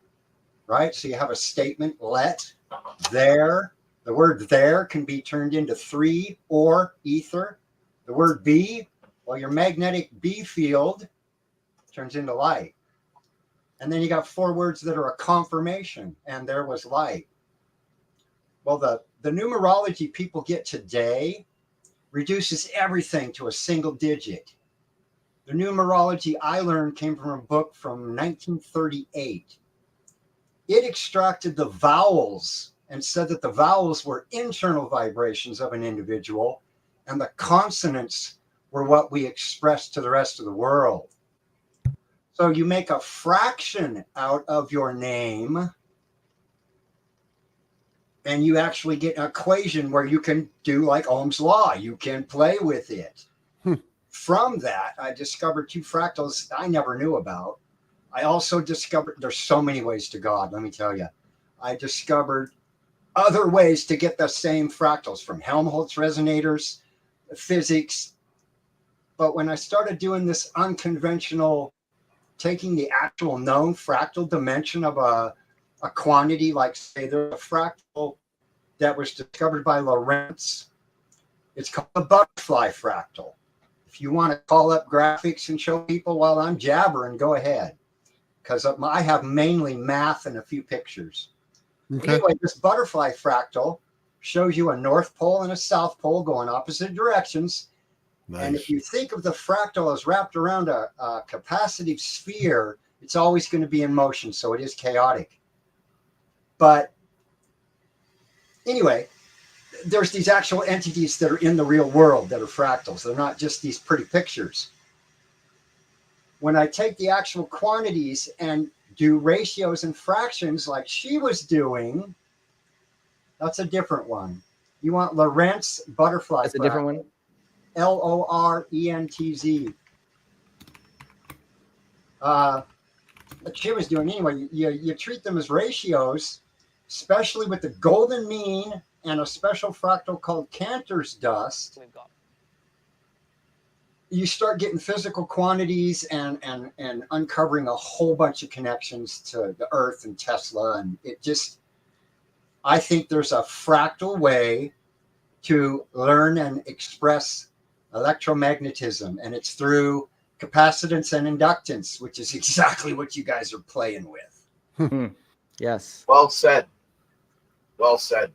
right? So you have a statement, let there. The word there can be turned into three or ether. The word be, well, your magnetic B field turns into light. And then you got four words that are a confirmation, and there was light. Well, the numerology people get today reduces everything to a single digit. The numerology I learned came from a book from 1938. It extracted the vowels and said that the vowels were internal vibrations of an individual, and the consonants were what we expressed to the rest of the world. So you make a fraction out of your name, and you actually get an equation where you can do like Ohm's law. You can play with it. From that, I discovered two fractals I never knew about. I also discovered there's so many ways to God, let me tell you. I discovered other ways to get the same fractals from Helmholtz resonators, physics. But when I started doing this unconventional, taking the actual known fractal dimension of a quantity, like say there's a fractal that was discovered by Lorentz. It's called the butterfly fractal. If you want to call up graphics and show people while I'm jabbering, go ahead. Because I have mainly math and a few pictures. Okay. Anyway, this butterfly fractal shows you a north pole and a south pole going opposite directions. Nice. And if you think of the fractal as wrapped around a capacitive sphere, it's always going to be in motion, so it is chaotic. But anyway, there's these actual entities that are in the real world that are fractals. They're not just these pretty pictures. When I take the actual quantities and do ratios and fractions like she was doing, that's a different one. You want Lorentz butterfly. That's a different one. Lorentz. Like she was doing anyway. You treat them as ratios, especially with the golden mean and a special fractal called Cantor's dust. You start getting physical quantities and uncovering a whole bunch of connections to the Earth and Tesla. And it just, I think there's a fractal way to learn and express electromagnetism. And it's through capacitance and inductance, which is exactly what you guys are playing with. Yes. Well said. Well said.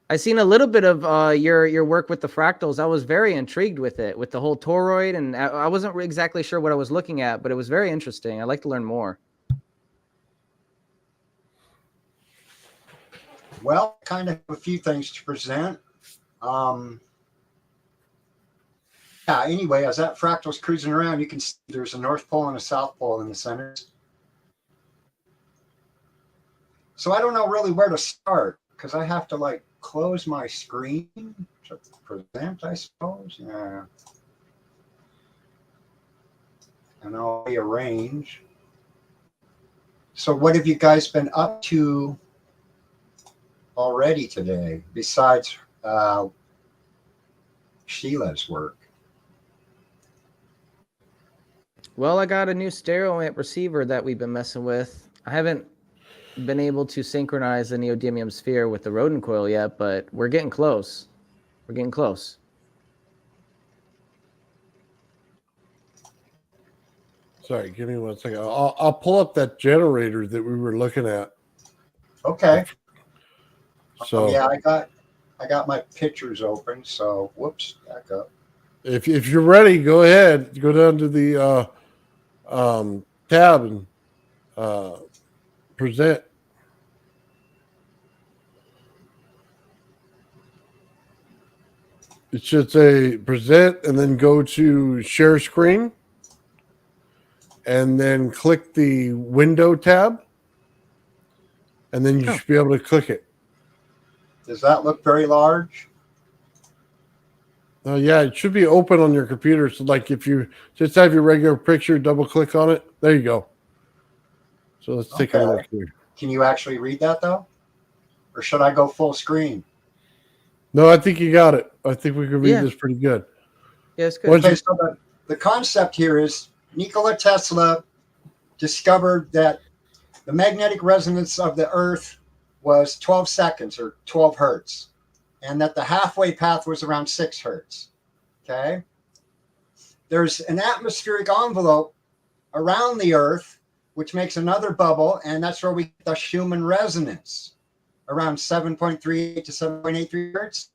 I seen a little bit of your work with the fractals. I was very intrigued with it, with the whole toroid, and I wasn't exactly sure what I was looking at, but it was very interesting. I'd like to learn more. Well, kind of a few things to present. Yeah, anyway, as that fractal's cruising around, you can see there's a North Pole and a South Pole in the center. So I don't know really where to start, because I have to like close my screen to present, I suppose. Yeah. And I'll rearrange. So what have you guys been up to already today, besides Sheila's work? Well, I got a new stereo amp receiver that we've been messing with. I haven't been able to synchronize the neodymium sphere with the rodent coil yet, but we're getting close. We're getting close. Sorry, give me 1 second. I'll pull up that generator that we were looking at. Okay. So Yeah, I got my pictures open. So whoops, back up. if you're ready, go ahead. Go down to the tab and present. It should say present and then go to share screen and then click the window tab. And then you should be able to click it. Does that look very large? Yeah, it should be open on your computer. So like if you just have your regular picture, double click on it. There you go. So let's take a look here. Can you actually read that though? Or should I go full screen? No, I think you got it. I think we can read this pretty good. Yeah, it's good. Okay, so the concept here is Nikola Tesla discovered that the magnetic resonance of the Earth was 12 seconds or 12 hertz, and that the halfway path was around 6 hertz. Okay. There's an atmospheric envelope around the Earth, which makes another bubble, and that's where we get the Schumann resonance around 7.38 to 7.83 hertz.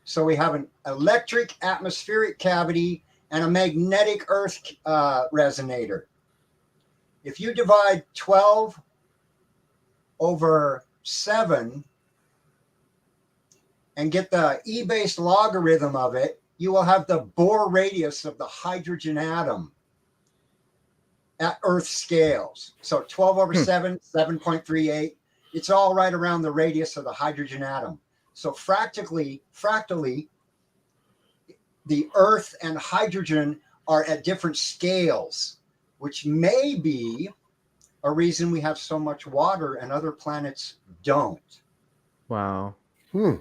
So we have an electric atmospheric cavity and a magnetic Earth resonator. If you divide 12 over 7 and get the E-based logarithm of it, you will have the Bohr radius of the hydrogen atom at Earth scales. So 12 over 7, 7.38. It's all right around the radius of the hydrogen atom. So fractally, the Earth and hydrogen are at different scales, which may be a reason we have so much water and other planets don't. Wow. And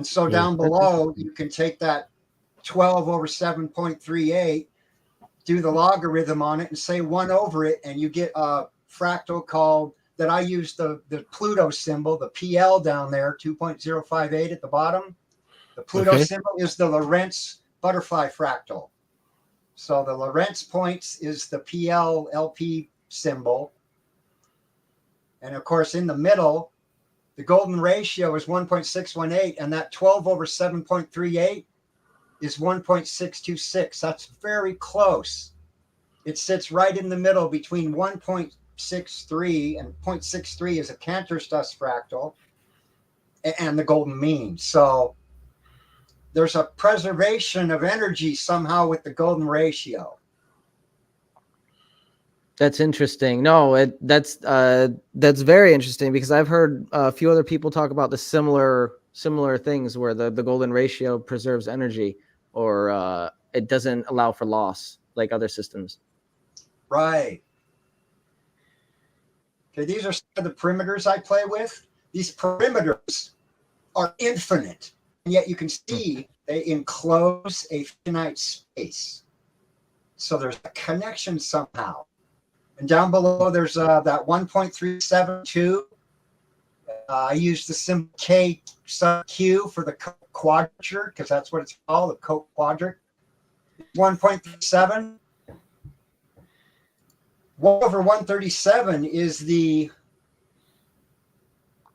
so down below, you can take that 12 over 7.38, do the logarithm on it and say 1 over it, and you get a fractal called, that I use the Pluto symbol, the PL down there, 2.058 at the bottom. The Pluto symbol is the Lorentz butterfly fractal. So the Lorentz points is the PL LP symbol. And of course, in the middle, the golden ratio is 1.618, and that 12 over 7.38 is 1.626. That's very close. It sits right in the middle between 1.63, and 0.63 is a Cantor's dust fractal, and the golden mean. So there's a preservation of energy somehow with the golden ratio. That's interesting. No, that's very interesting, because I've heard a few other people talk about the similar things where the golden ratio preserves energy, or it doesn't allow for loss like other systems. Right. Okay, these are some of the perimeters I play with. These perimeters are infinite, and yet you can see they enclose a finite space. So there's a connection somehow. And down below, there's that 1.372. I use the symbol K sub Q for the quadrature, because that's what it's called, the co-quadrant. 1.37. 1 over 137 is the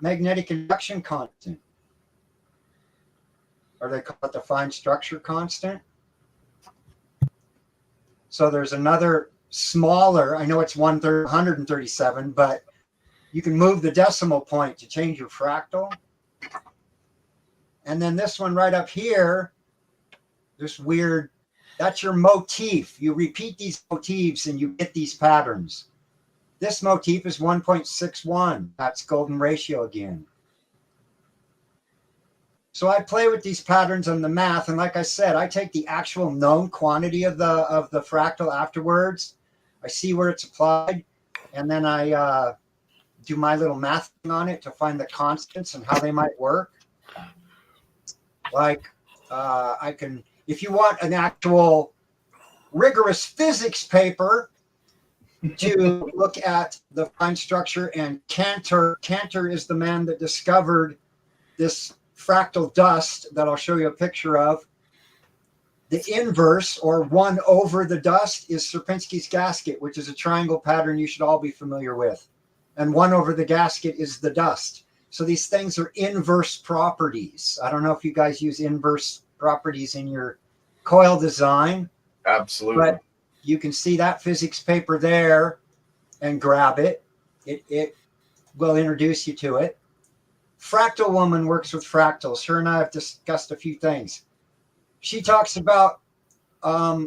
magnetic induction constant. Or they call it the fine structure constant. So there's another smaller, I know it's 137, but you can move the decimal point to change your fractal. And then this one right up here, this weird, that's your motif. You repeat these motifs and you get these patterns. This motif is 1.61. That's golden ratio again. So I play with these patterns on the math, and like I said, I take the actual known quantity of the fractal afterwards. I see where it's applied, and then I do my little math on it to find the constants and how they might work. Like I can, if you want an actual rigorous physics paper, to look at the fine structure. And Cantor is the man that discovered this fractal dust that I'll show you a picture of. The inverse, or 1 over the dust, is Sierpinski's gasket, which is a triangle pattern you should all be familiar with. And 1 over the gasket is the dust. So these things are inverse properties. I don't know if you guys use inverse properties in your coil design. Absolutely. But you can see that physics paper there and grab it. It will introduce you to it. Fractal Woman works with fractals. Her and I have discussed a few things. She talks about,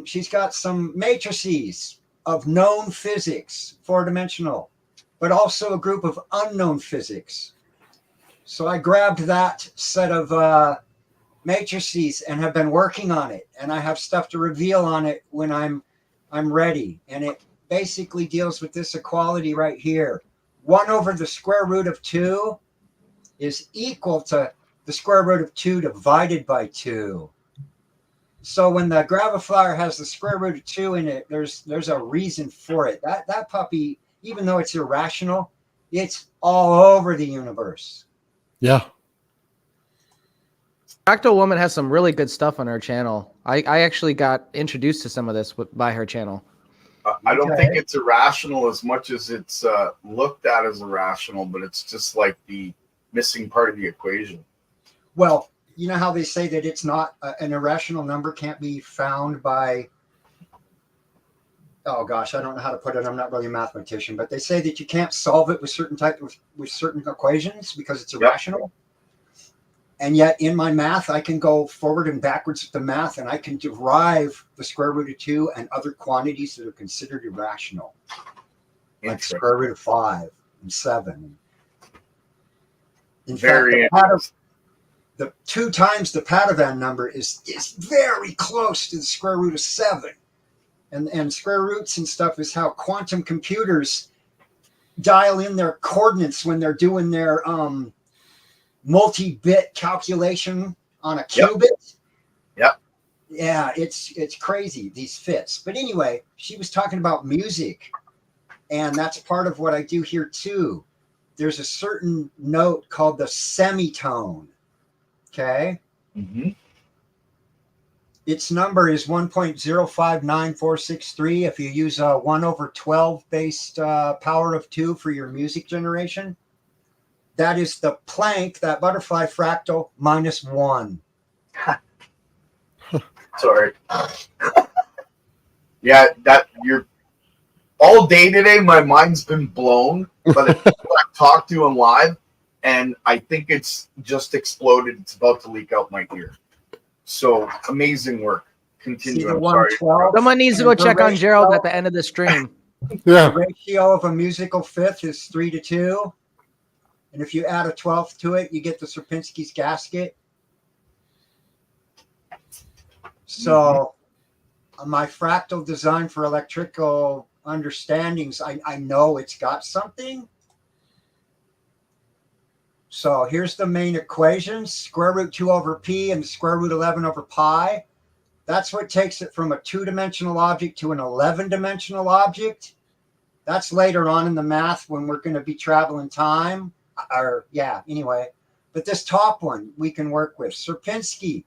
she's got some matrices of known physics, 4-dimensional, but also a group of unknown physics. So I grabbed that set of matrices and have been working on it. And I have stuff to reveal on it when I'm ready. And it basically deals with this equality right here. 1 over the square root of 2 is equal to the square root of 2 divided by 2. So when the graviflower has the square root of 2 in it, there's a reason for it. That puppy, even though it's irrational, it's all over the universe. Yeah. Fractal Woman has some really good stuff on her channel. I actually got introduced to some of this by her channel. I don't think it's irrational as much as it's looked at as irrational, but it's just like the missing part of the equation. Well, you know how they say that it's not an irrational number can't be found by, oh gosh, I don't know how to put it. I'm not really a mathematician, but they say that you can't solve it with certain equations because it's irrational. Yep. And yet in my math, I can go forward and backwards with the math, and I can derive the square root of 2 and other quantities that are considered irrational, like square root of 5 and 7. In Very fact, the 2 times the Padovan number is very close to the square root of 7. And square roots and stuff is how quantum computers dial in their coordinates when they're doing their multi-bit calculation on a qubit. Yep. Yeah, it's crazy, these fits. But anyway, she was talking about music, and that's part of what I do here too. There's a certain note called the semitone. Okay. Mm-hmm. Its number is 1.059463. If you use a 1 over 12 based power of 2 for your music generation, that is the Planck, that butterfly fractal, minus 1. Sorry. Yeah, that you're all day today. My mind's been blown by the people I've talked to on live. And I think it's just exploded. It's about to leak out my ear. So amazing work. Continue. I'm sorry. Someone needs to go check on Gerald at the end of the stream. Yeah. The ratio of a musical fifth is 3:2. And if you add a 12th to it, you get the Sierpinski's gasket. So my fractal design for electrical understandings, I know it's got something. So here's the main equations, square root 2 over p and the square root 11 over pi. That's what takes it from a 2-dimensional object to an 11-dimensional object. That's later on in the math when we're going to be traveling time. Anyway. But this top one we can work with. Sierpinski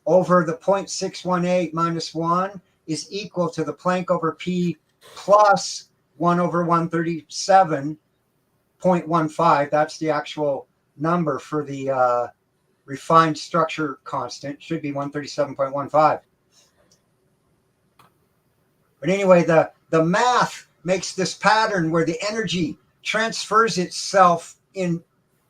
over the 0.618 minus 1 is equal to the Planck over p plus 1 over 137.15. That's the actual number for the refined structure constant. Should be 137.15. But anyway, the math makes this pattern where the energy transfers itself in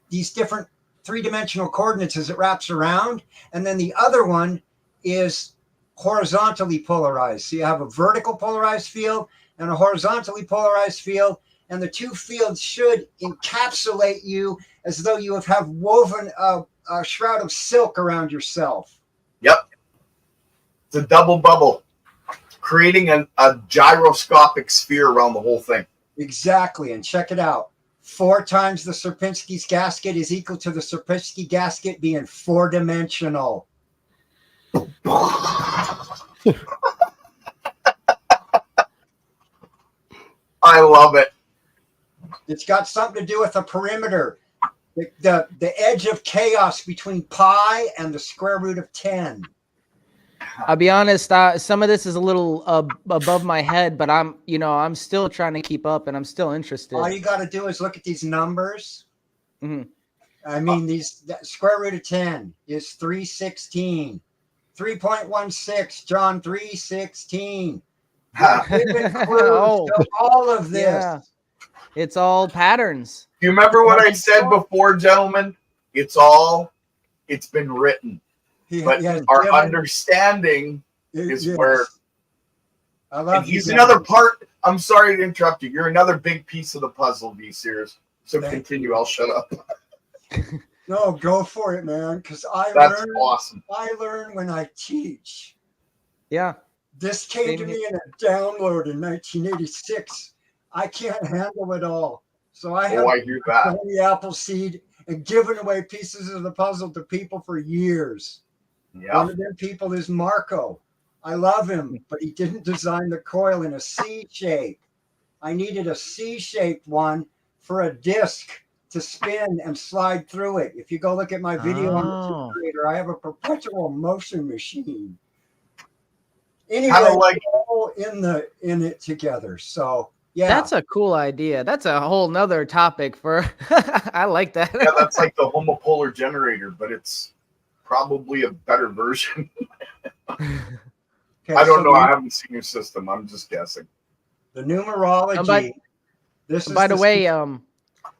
these different 3-dimensional coordinates as it wraps around. And then the other one is horizontally polarized. So you have a vertical polarized field and a horizontally polarized field. And the two fields should encapsulate you as though you have woven a shroud of silk around yourself. Yep. It's a double bubble, creating a gyroscopic sphere around the whole thing. Exactly. And check it out. 4 times the Sierpinski's gasket is equal to the Sierpinski gasket being 4-dimensional. I love it. It's got something to do with the perimeter. The edge of chaos between pi and the square root of 10. I'll be honest. Some of this is a little above my head, but I'm still trying to keep up, and I'm still interested. All you got to do is look at these numbers. Mhm. I mean, the square root of 10 is 316. 3.16, John, 316. Oh, all of this. yeah. It's all patterns. Do you remember what I said before, gentlemen? It's been written. But our understanding is where. I love And he's you another guys. part. I'm sorry to interrupt you. You're another big piece of the puzzle, V Sears. So Thank continue. I'll shut up. No, go for it, man. Because That's awesome. I learn when I teach. Yeah. This came Same to here. me in a download in 1986. I can't handle it all. So I have I hear that. the Appleseed and given away pieces of the puzzle to people for years. Yeah. One of them people is Marco. I love him, but he didn't design the coil in a C shape. I needed a C-shaped one for a disc to spin and slide through it. If you go look at my video on the generator, I have a perpetual motion machine. Anyway, like all in it together. So yeah, That's a cool idea. That's a whole nother topic for. I like that. yeah, that's like the homopolar generator, but it's probably a better version. okay, I don't so know. I haven't seen your system. I'm just guessing. The numerology. This is By the way,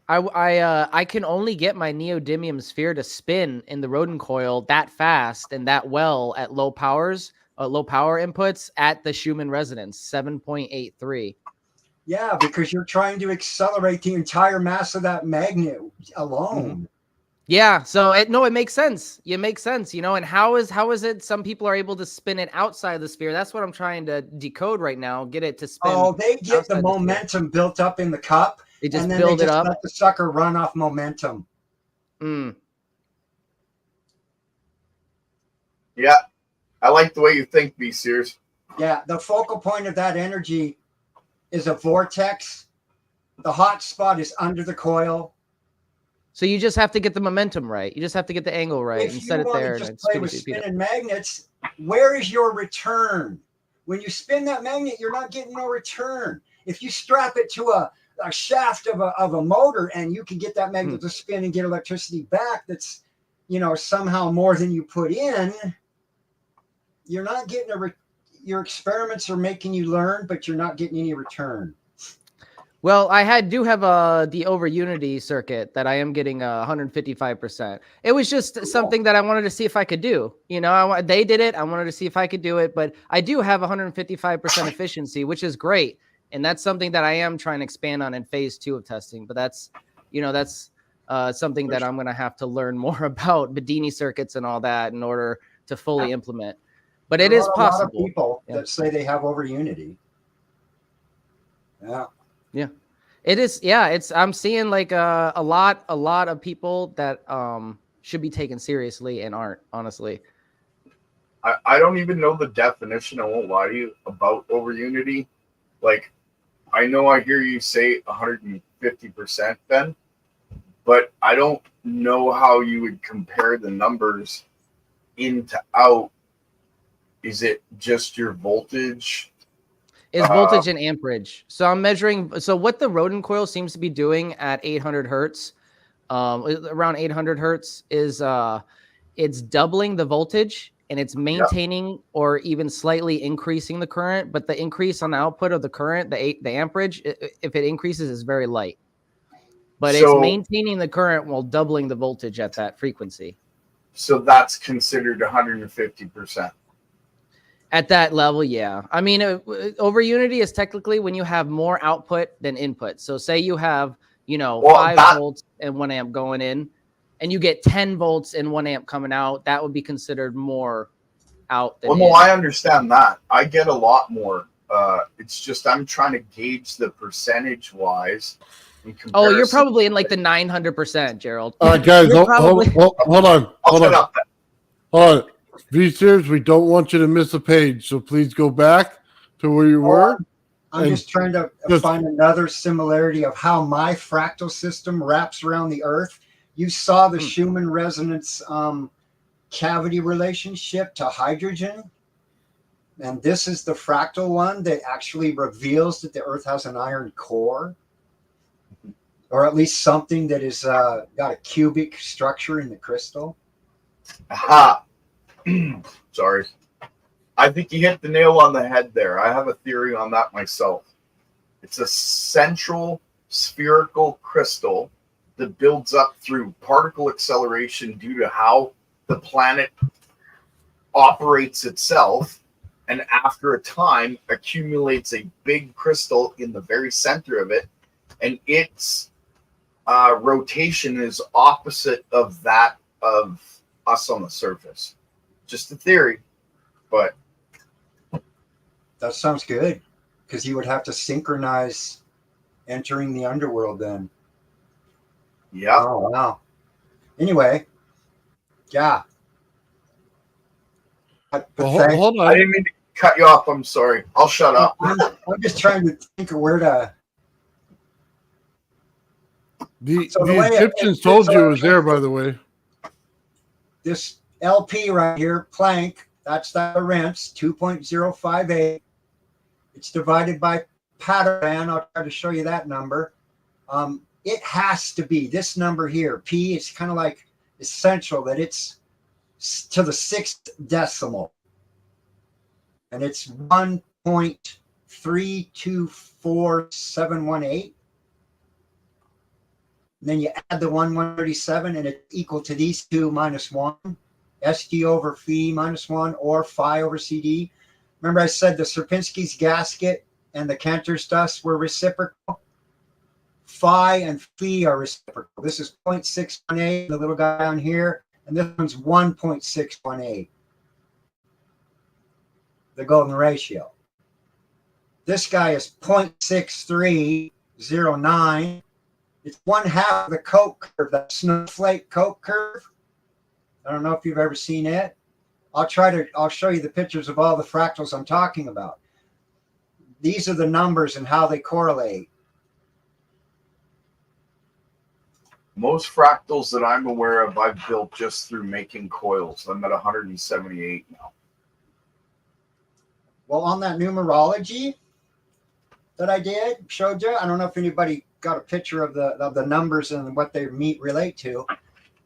I can only get my neodymium sphere to spin in the Rodin coil that fast and that well at low power inputs at the Schumann resonance 7.83. Yeah, because you're trying to accelerate the entire mass of that magnet alone. Yeah, so it makes sense. It makes sense, And how is it some people are able to spin it outside of the sphere? That's what I'm trying to decode right now. Get it to spin. Oh, they get the outside momentum built up in the cup. They just and then build they it just up. let the sucker run off momentum. Yeah, I like the way you think, B. Sears. Yeah, the focal point of that energy is a vortex. The hot spot is under the coil. So you just have to get the momentum right. You just have to get the angle right If and you set it want there. to And just play with spinning magnets, where is your return? When you spin that magnet, you're not getting no return. If you strap it to a shaft of a motor and you can get that magnet to spin and get electricity back, that's somehow more than you put in. You're not getting your experiments are making you learn, but you're not getting any return. Well, I do have the over unity circuit that I am getting 155%. It was just something that I wanted to see if I could do. They did it. I wanted to see if I could do it, but I do have 155% efficiency, which is great. And that's something that I am trying to expand on in phase 2 of testing. But that's something that I'm going to have to learn more about Bedini circuits and all that in order to fully implement. But it is possible. A lot of people that say they have over unity. Yeah. Yeah, it is. Yeah, I'm seeing like a lot of people that should be taken seriously and aren't, honestly. I don't even know the definition, I won't lie to you, about over unity. Like, I know I hear you say 150%, Ben, but I don't know how you would compare the numbers in to out. Is it just your voltage? It's voltage and amperage. So I'm measuring. So what the Rodin coil seems to be doing at 800 hertz, around 800 hertz, is it's doubling the voltage and it's maintaining or even slightly increasing the current. But the increase on the output of the current, the amperage, if it increases, is very light. But it's maintaining the current while doubling the voltage at that frequency. So that's considered 150%. At that level, yeah. I mean, over unity is technically when you have more output than input. So say you have, 5 volts and 1 amp going in, and you get 10 volts and 1 amp coming out. That would be considered more out than in. I understand that. I get a lot more. It's just I'm trying to gauge the percentage-wise. Oh, you're probably in like the 900%, Gerald. All right, guys, hold on. V-Sears, we don't want you to miss a page, so please go back to where you were. I'm And just trying to just- find another similarity of how my fractal system wraps around the Earth. You saw the Schumann resonance cavity relationship to hydrogen. And this is the fractal one that actually reveals that the Earth has an iron core, or at least something that is got a cubic structure in the crystal. Aha. Sorry. I think you hit the nail on the head there. I have a theory on that myself. It's a central spherical crystal that builds up through particle acceleration due to how the planet operates itself, and after a time accumulates a big crystal in the very center of it, and its rotation is opposite of that of us on the surface. Just a theory, but That sounds good, because you would have to synchronize entering the underworld then. yeah. Oh, wow. Anyway, yeah. But hold I on. didn't mean to cut you off. I'm sorry. I'll shut up. I'm just trying to think of where to. The So the way Egyptians told you it was there, by the way. This LP right here, Planck, that's the rents, 2.058. It's divided by Padovan. I'll try to show you that number. It has to be this number here, P. It's kind of like essential that it's to the 6th decimal. And it's 1.324718. And then you add the 137, and it's equal to these two minus 1. SG over phi minus 1, or phi over CD. Remember I said the Sierpinski's gasket and the Cantor's dust were reciprocal? Phi and phi are reciprocal. This is 0.618, the little guy down here, and this one's 1.618. The golden ratio. This guy is 0.6309. It's 1/2 of the Koch curve, that snowflake Koch curve. I don't know if you've ever seen it. I'll show you the pictures of all the fractals I'm talking about. These are the numbers and how they correlate. Most fractals that I'm aware of, I've built just through making coils. I'm at 178 now. Well, on that numerology that I showed you, I don't know if anybody got a picture of the numbers and what they relate to.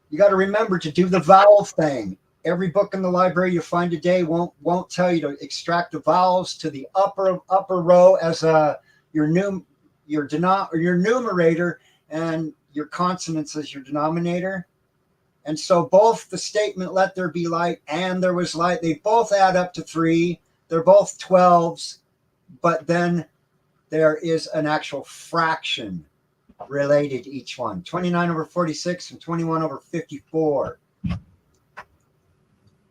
You got to remember to do the vowel thing. Every book in the library you find today won't tell you to extract the vowels to the upper row as your numerator, and your consonants as your denominator. And so both the statement "let there be light" and "there was light," they both add up to 3. They're both 12s, but then there is an actual fraction related to each one. 29 over 46 and 21 over 54.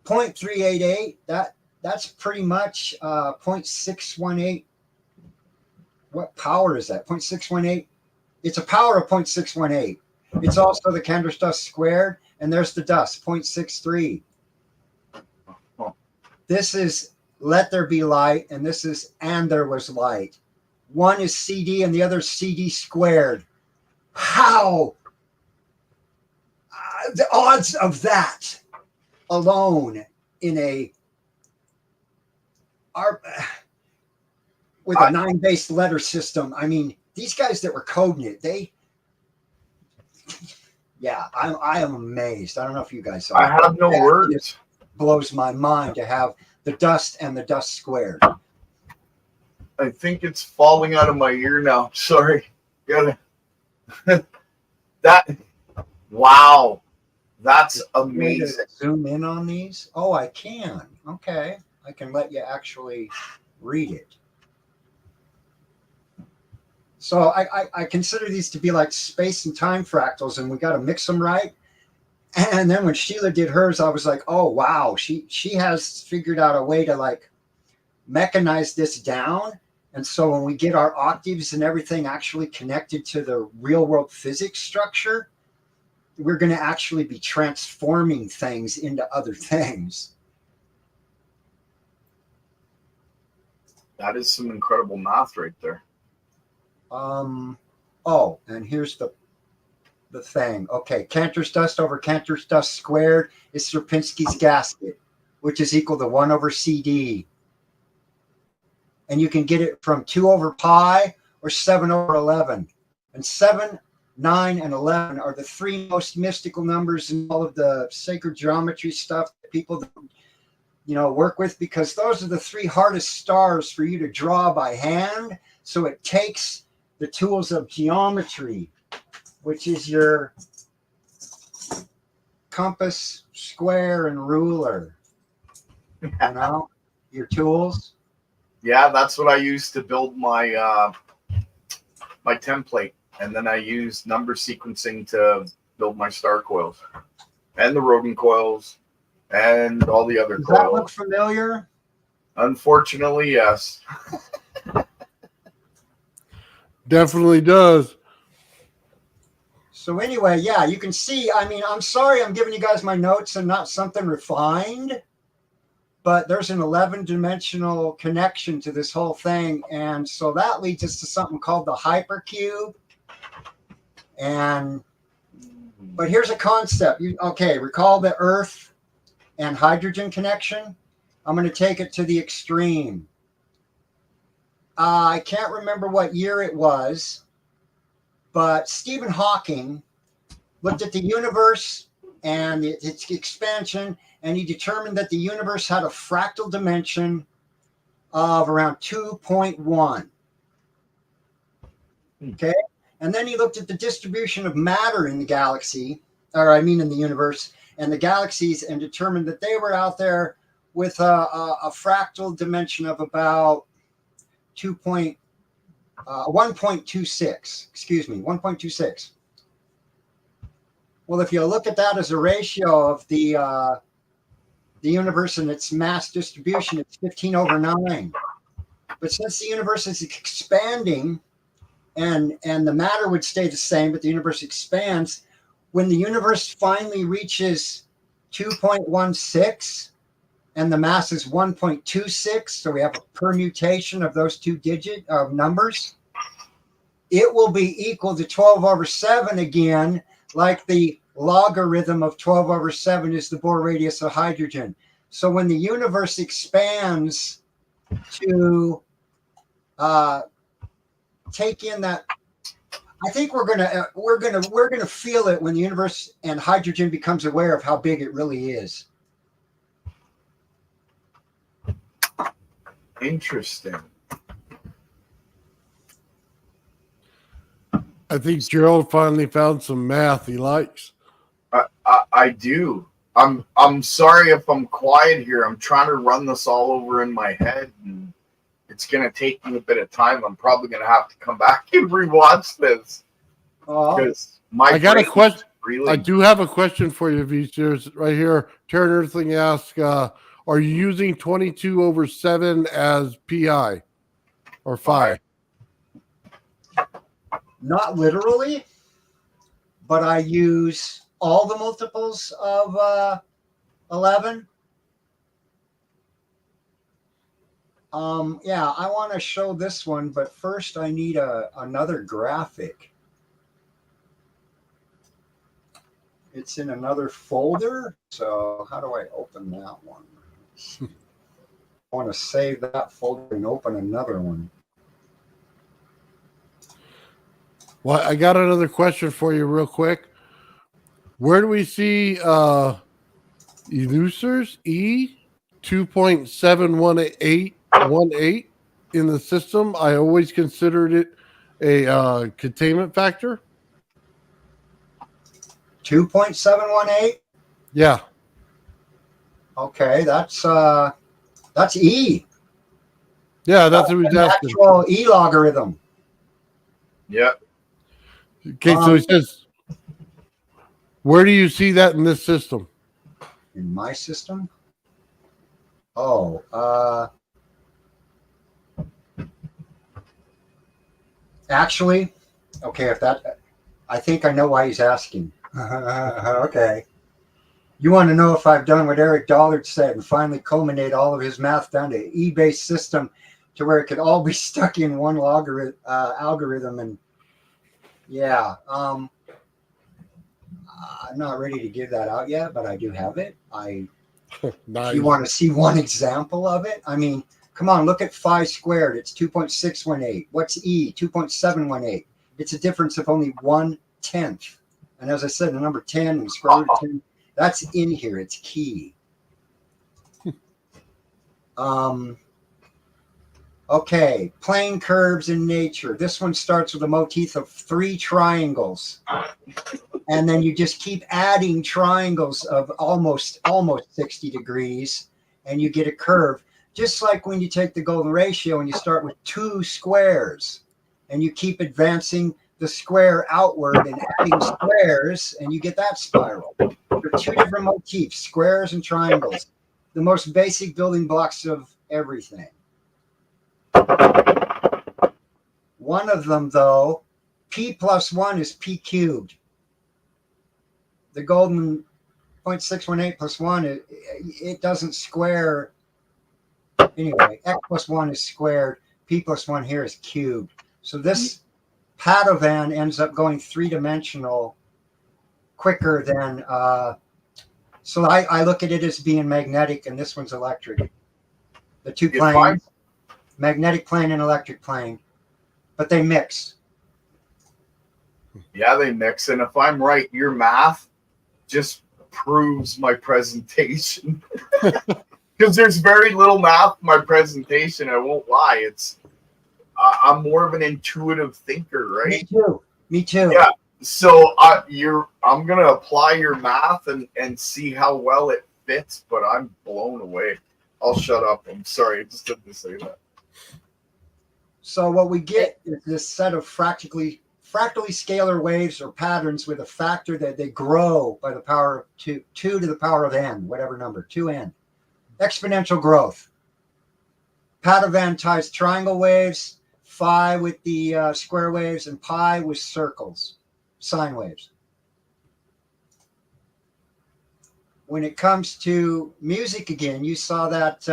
0.388, that's pretty much 0.618. What power is that? 0.618. It's a power of 0.618. It's also the Cantor's dust squared, and there's the dust, 0.63. This is "let there be light," and this is "and there was light." One is CD and the other is CD squared. How? The odds of that alone in with a 9-based letter system. I mean, these guys that were coding it, I am amazed. I don't know if you guys saw it. I have no words. It blows my mind to have the dust and the dust squared. I think it's falling out of my ear now. Sorry. Gotta. Wow. That's amazing. Zoom in on these. Oh, I can. Okay. I can let you actually read it. So I consider these to be like space and time fractals, and we got to mix them right. And then when Sheila did hers, I was like, oh, wow, she has figured out a way to like mechanize this down. And so when we get our octaves and everything actually connected to the real world physics structure, we're going to actually be transforming things into other things. That is some incredible math right there. Oh, and here's the thing. Okay, Cantor's dust over Cantor's dust squared is Sierpinski's gasket, which is equal to 1 over CD. And you can get it from 2 over pi or 7 over 11. And 7, 9, and 11 are the 3 most mystical numbers in all of the sacred geometry stuff that people, work with, because those are the 3 hardest stars for you to draw by hand. So it takes the tools of geometry, which is your compass, square, and ruler. Your tools. Yeah, that's what I use to build my my template, and then I use number sequencing to build my star coils and the Rodin coils and all the other Does coils. that look familiar? Unfortunately, yes. Definitely does. So anyway, yeah, you can see, I'm sorry I'm giving you guys my notes and not something refined, but there's an 11-dimensional connection to this whole thing. And so that leads us to something called the hypercube. But here's a concept. Recall the Earth and hydrogen connection. I'm going to take it to the extreme. I can't remember what year it was, but Stephen Hawking looked at the universe and its expansion, and he determined that the universe had a fractal dimension of around 2.1. Okay. And then he looked at the distribution of matter in the galaxy, in the universe and the galaxies, and determined that they were out there with a fractal dimension of about 1.26. Excuse me, 1.26. Well, if you look at that as a ratio of the universe and its mass distribution, it's 15 over 9. But since the universe is expanding, and the matter would stay the same, but the universe expands, when the universe finally reaches 2.16 and the mass is 1.26, so we have a permutation of those 2 digit numbers, it will be equal to 12 over 7 again, like the logarithm of 12 over 7 is the Bohr radius of hydrogen. So when the universe expands to take in that, I think we're gonna feel it when the universe and hydrogen becomes aware of how big it really is. Interesting. I think Gerald finally found some math he likes. I do. I'm sorry if I'm quiet here. I'm trying to run this all over in my head, and it's going to take me a bit of time. I'm probably going to have to come back and rewatch this. Because I got a question. Really... I do have a question for you, Sears, right here. Terran Earthling asks, are you using 22 over 7 as PI or phi? Not literally, but I use all the multiples of 11. Yeah, I want to show this one, but first I need another graphic. It's in another folder, so how do I open that one? I want to save that folder and open another one. Well, I got another question for you real quick. Where do we see elucers E 2.71818 in the system? I always considered it a containment factor. 2.718? Yeah. Okay, that's E. Yeah, that's what he's asking. Actual E logarithm. Yep. Okay, so he says, where do you see that in this system? In my system? Oh, actually, okay, I think I know why he's asking. Okay. You want to know if I've done what Eric Dollard said and finally culminate all of his math down to E-based system to where it could all be stuck in one algorithm. And yeah, I'm not ready to give that out yet, but I do have it. Nice. If you want to see one example of it, I mean, come on, look at 5 squared. It's 2.618. What's E? 2.718. It's a difference of only 1/10. And as I said, the number 10 and square root of 10, that's in here. It's key. Okay, plane curves in nature. This one starts with a motif of 3 triangles. And then you just keep adding triangles of almost 60 degrees, and you get a curve. Just like when you take the golden ratio and you start with 2 squares, and you keep advancing the square outward and adding squares, and you get that spiral. There are 2 different motifs, squares and triangles, the most basic building blocks of everything. One of them, though, P plus 1 is P cubed. The golden 0.618 plus 1, it doesn't square. Anyway, X plus 1 is squared. P plus 1 here is cubed. So this Padovan ends up going 3-dimensional quicker than, so I look at it as being magnetic, and this one's electric. The 2 planes, magnetic plane and electric plane, but they mix. Yeah, they mix. And if I'm right, your math just proves my presentation. Because there's very little math in my presentation. I won't lie. I'm more of an intuitive thinker, right? Me too. Yeah. So I'm gonna apply your math and see how well it fits, but I'm blown away. I'll shut up. I'm sorry. I just had to say that. So what we get is this set of fractally scalar waves or patterns with a factor that they grow by the power of 2 to the power of n, whatever number, 2n. Exponential growth. Padovan ties triangle waves, phi with the square waves, and pi with circles, sine waves. When it comes to music again, you saw that,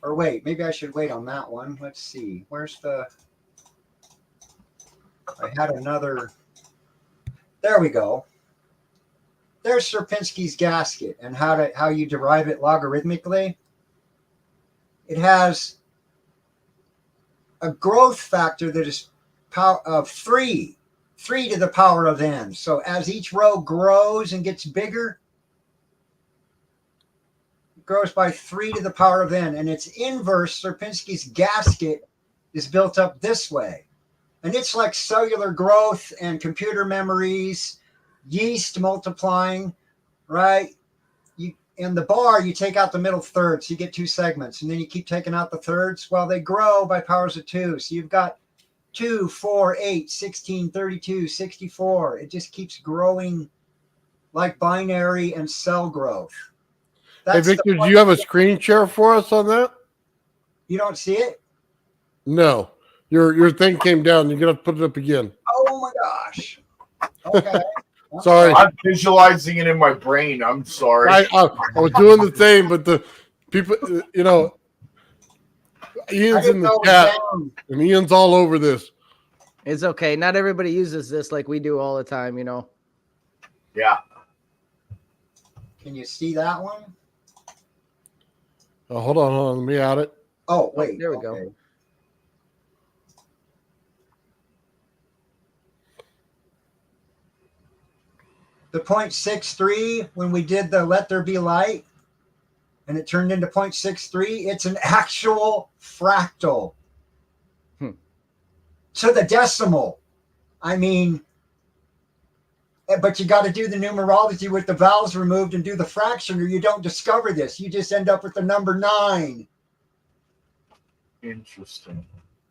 or wait, maybe I should wait on that one. Let's see. Where's I had another. There we go. There's Sierpinski's gasket and how you derive it logarithmically. It has a growth factor that is power of 3 to the power of n. So as each row grows and gets bigger, it grows by 3 to the power of n. And its inverse, Sierpinski's gasket, is built up this way. And it's like cellular growth and computer memories, yeast multiplying, right? In the bar, you take out the middle third, so you get 2 segments, and then you keep taking out the thirds. Well, they grow by powers of 2. So you've got 2, 4, 8, 16, 32, 64. It just keeps growing like binary and cell growth. Hey, Victor, do you have a screen share for us on that? You don't see it? No. Your thing came down. You're going to put it up again. Oh, my gosh. Okay. Sorry. I'm visualizing it in my brain. I'm sorry. I was doing the same, but the people, Ian's in the chat, and Ian's all over this. It's okay. Not everybody uses this like we do all the time, Yeah. Can you see that one? Oh, hold on. Let me add it. Oh, wait. There we go. The 0.63, when we did the Let There Be Light, and it turned into 0.63, it's an actual fractal to the decimal. I mean, but you got to do the numerology with the vowels removed and do the fraction, or you don't discover this. You just end up with the number 9. Interesting.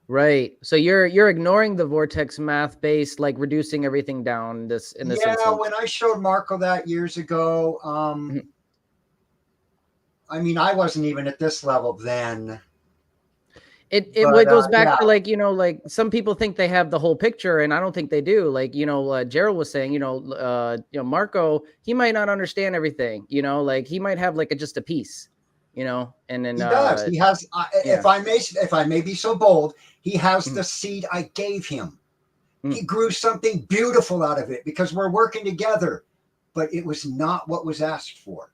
Right. So you're ignoring the vortex math based, like reducing everything down in this instance. When I showed Marco that years ago, I mean, I wasn't even at this level then. It goes back to like some people think they have the whole picture, and I don't think they do. Like Gerald was saying, Marco, he might not understand everything. Like he might have just a piece. you know, and then He does. He has. yeah. If I may be so bold, he has Mm. the seed I gave him. Mm. He grew something beautiful out of it because we're working together. But it was not what was asked for.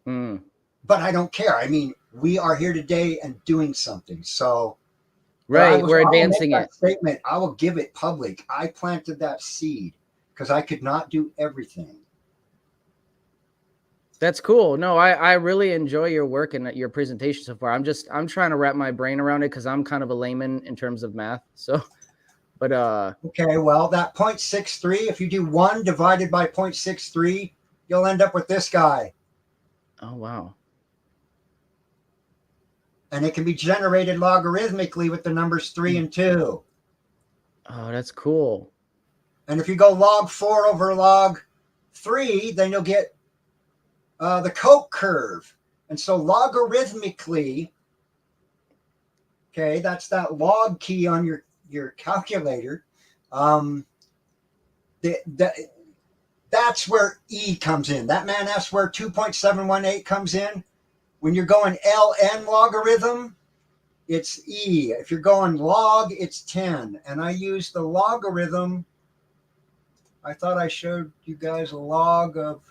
Mm. But I don't care. I mean, we are here today and doing something. So, Right, we're advancing it. Statement. I will give it public. I planted that seed because I could not do everything. That's cool. No, I really enjoy your work and your presentation so far. I'm trying to wrap my brain around it because I'm kind of a layman in terms of math. So, but okay, well, that 0.63, if you do 1 divided by 0.63, you'll end up with this guy. oh wow. And it can be generated logarithmically with the numbers 3 and 2. Oh, that's cool. And if you go log 4 over log 3, then you'll get the Koch curve. And so logarithmically, okay, that's that log key on your calculator. That's where E comes in. That man, that's where 2.718 comes in. When you're going ln logarithm, it's E. If you're going log, it's 10. And I use the logarithm. I thought I showed you guys a log of,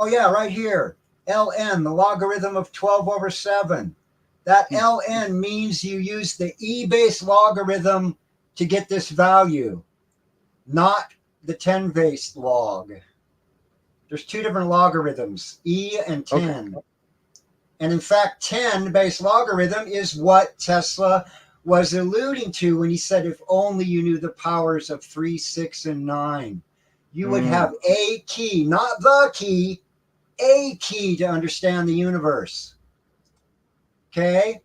oh yeah, right here. ln, the logarithm of 12 over 7. That ln means you use the E-based logarithm to get this value, not the 10-based log. There's 2 different logarithms, E and 10. Okay. And in fact, 10-based logarithm is what Tesla was alluding to when he said, if only you knew the powers of 3, 6, and 9, you would have a key, not the key, a key to understand the universe. Okay?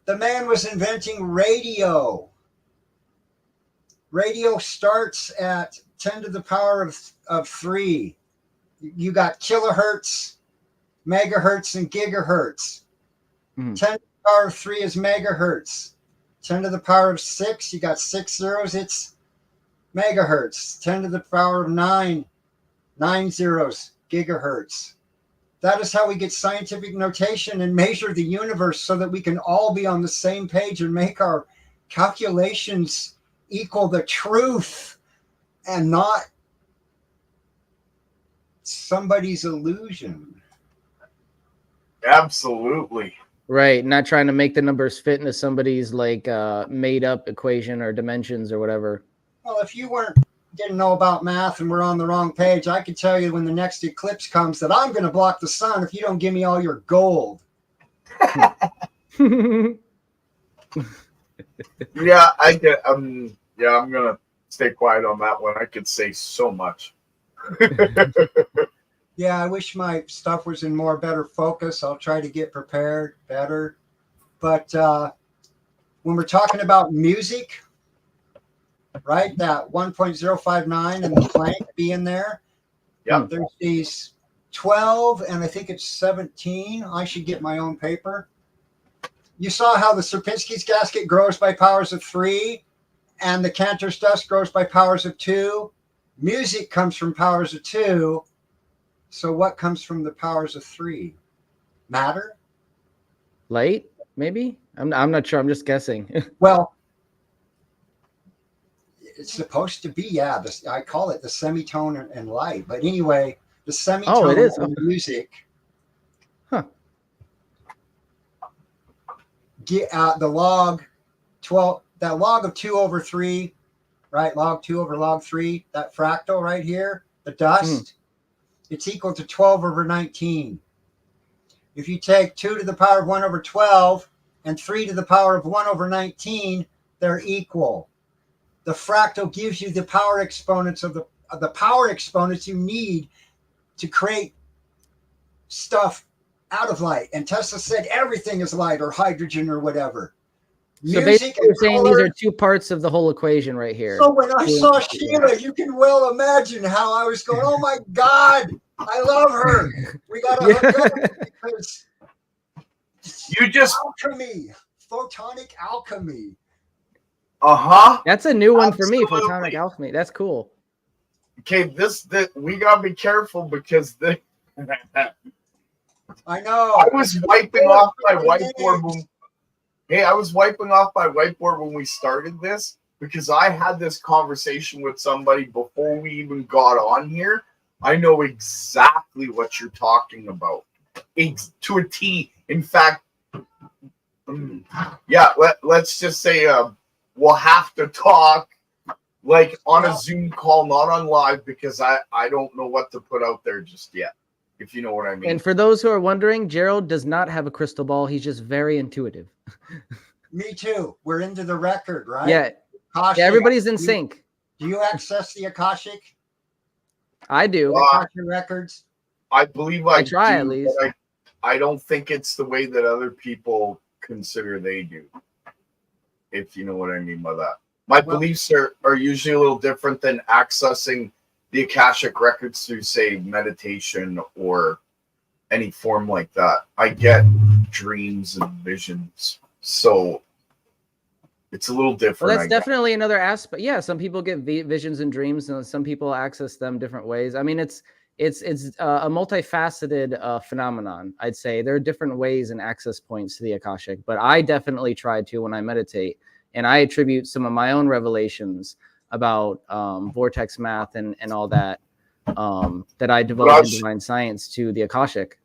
The man was inventing radio. Radio starts at 10 to the power of 3. You got kilohertz, megahertz, and gigahertz. 10 to the power of 3 is megahertz. 10 to the power of 6, you got 6 zeros, it's megahertz. 10 to the power of 9, 9 zeros, gigahertz. That is how we get scientific notation and measure the universe so that we can all be on the same page and make our calculations equal the truth and not somebody's illusion. Absolutely. Right. Not trying to make the numbers fit into somebody's like made up equation or dimensions or whatever. Well, if you didn't know about math and we're on the wrong page, I could tell you when the next eclipse comes that I'm going to block the sun if you don't give me all your gold. Yeah, I get. Yeah, I'm gonna stay quiet on that one. I could say so much. Yeah, I wish my stuff was in better focus. I'll try to get prepared better. But when we're talking about music, right, that 1.059 and the Planck being there, yeah, there's these 12 and I think it's 17. I should get my own paper. You saw how the Sierpinski's gasket grows by powers of 3 and the Cantor's dust grows by powers of 2. Music comes from powers of 2. So what comes from the powers of 3? Matter? Light, maybe? I'm not sure. I'm just guessing. Well, it's supposed to be, yeah. I call it the semitone and light. But anyway, the semitone of music. Huh. The log 12, that log of 2 over 3, right? Log 2 over log 3, that fractal right here, the dust, it's equal to 12 over 19. If you take 2 to the power of 1 over 12 and 3 to the power of 1 over 19, they're equal. The fractal gives you the power exponents of the power exponents you need to create stuff out of light. And Tesla said everything is light or hydrogen or whatever. So basically you're saying these are 2 parts of the whole equation right here. So when I saw Sheila, you can well imagine how I was going, oh my God, I love her. We got to hook up because you just alchemy, photonic alchemy. That's a new one for me, photonic alchemy. That's cool. Okay, this we gotta be careful because I know. I was wiping off my whiteboard when, hey, I was wiping off my whiteboard when we started this because I had this conversation with somebody before we even got on here. I know exactly what you're talking about. It's to a T. In fact, yeah, let's just say we'll have to talk like on a Zoom call, not on live, because I don't know what to put out there just yet, if you know what I mean. And for those who are wondering, Gerald does not have a crystal ball. He's just very intuitive. Me too. We're into the record, right? Yeah. Akashic. Yeah, everybody's in sync. Do you access the Akashic? I do. Akashic records? I believe I try do, at least. But I don't think it's the way that other people consider they do, if you know what I mean by that. My beliefs are usually a little different than accessing the Akashic records through, say, meditation or any form like that. I get dreams and visions, so it's a little different. Well, that's definitely another aspect. Yeah, some people get visions and dreams, and some people access them different ways. I mean, it's a multifaceted phenomenon. I'd say there are different ways and access points to the Akashic, but I definitely try to when I meditate, and I attribute some of my own revelations about vortex math and all that that I developed in divine science to the Akashic.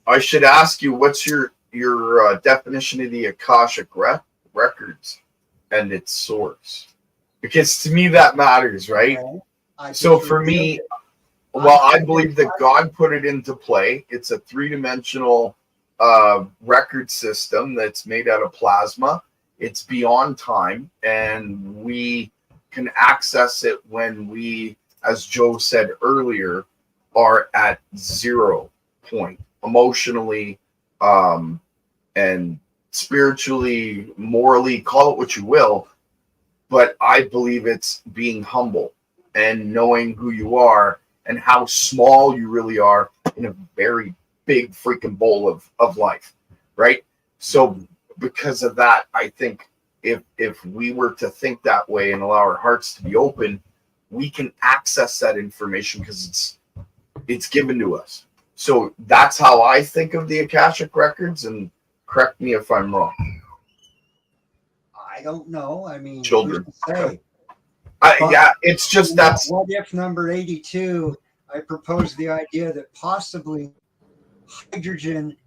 I should ask you, what's your definition of the Akashic records and its source? Because to me that matters, right? Okay. So for me, well, I believe that God put it into play. It's a three-dimensional record system that's made out of plasma. It's beyond time, and we can access it when we, as Joe said earlier, are at 0 point emotionally, and spiritually, morally, call it what you will. But I believe it's being humble and knowing who you are and how small you really are in a very big freaking bowl of life, right? So because of that, I think if we were to think that way and allow our hearts to be open, we can access that information because it's given to us. So that's how I think of the Akashic records, and correct me if I'm wrong. I don't know. I mean, Children. Say. Yeah, it's just that's what if number 82, I propose the idea that possibly hydrogen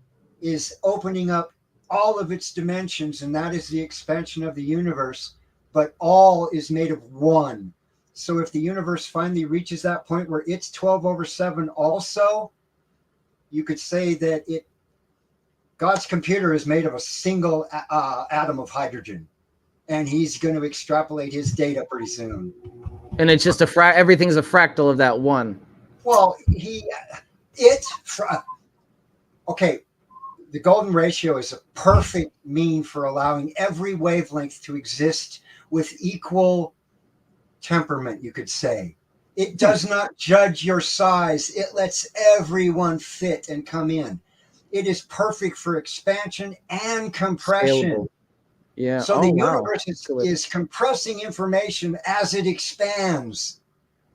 is opening up all of its dimensions, and that is the expansion of the universe, but all is made of one. So if the universe finally reaches that point where it's 12/7 also, you could say that God's computer is made of a single atom of hydrogen, and he's going to extrapolate his data pretty soon. And it's just everything's a fractal of that one. Well, okay. The golden ratio is a perfect mean for allowing every wavelength to exist with equal temperament, you could say. It does not judge your size. It lets everyone fit and come in. It is perfect for expansion and compression. Scalable. Yeah. So the universe is compressing information as it expands.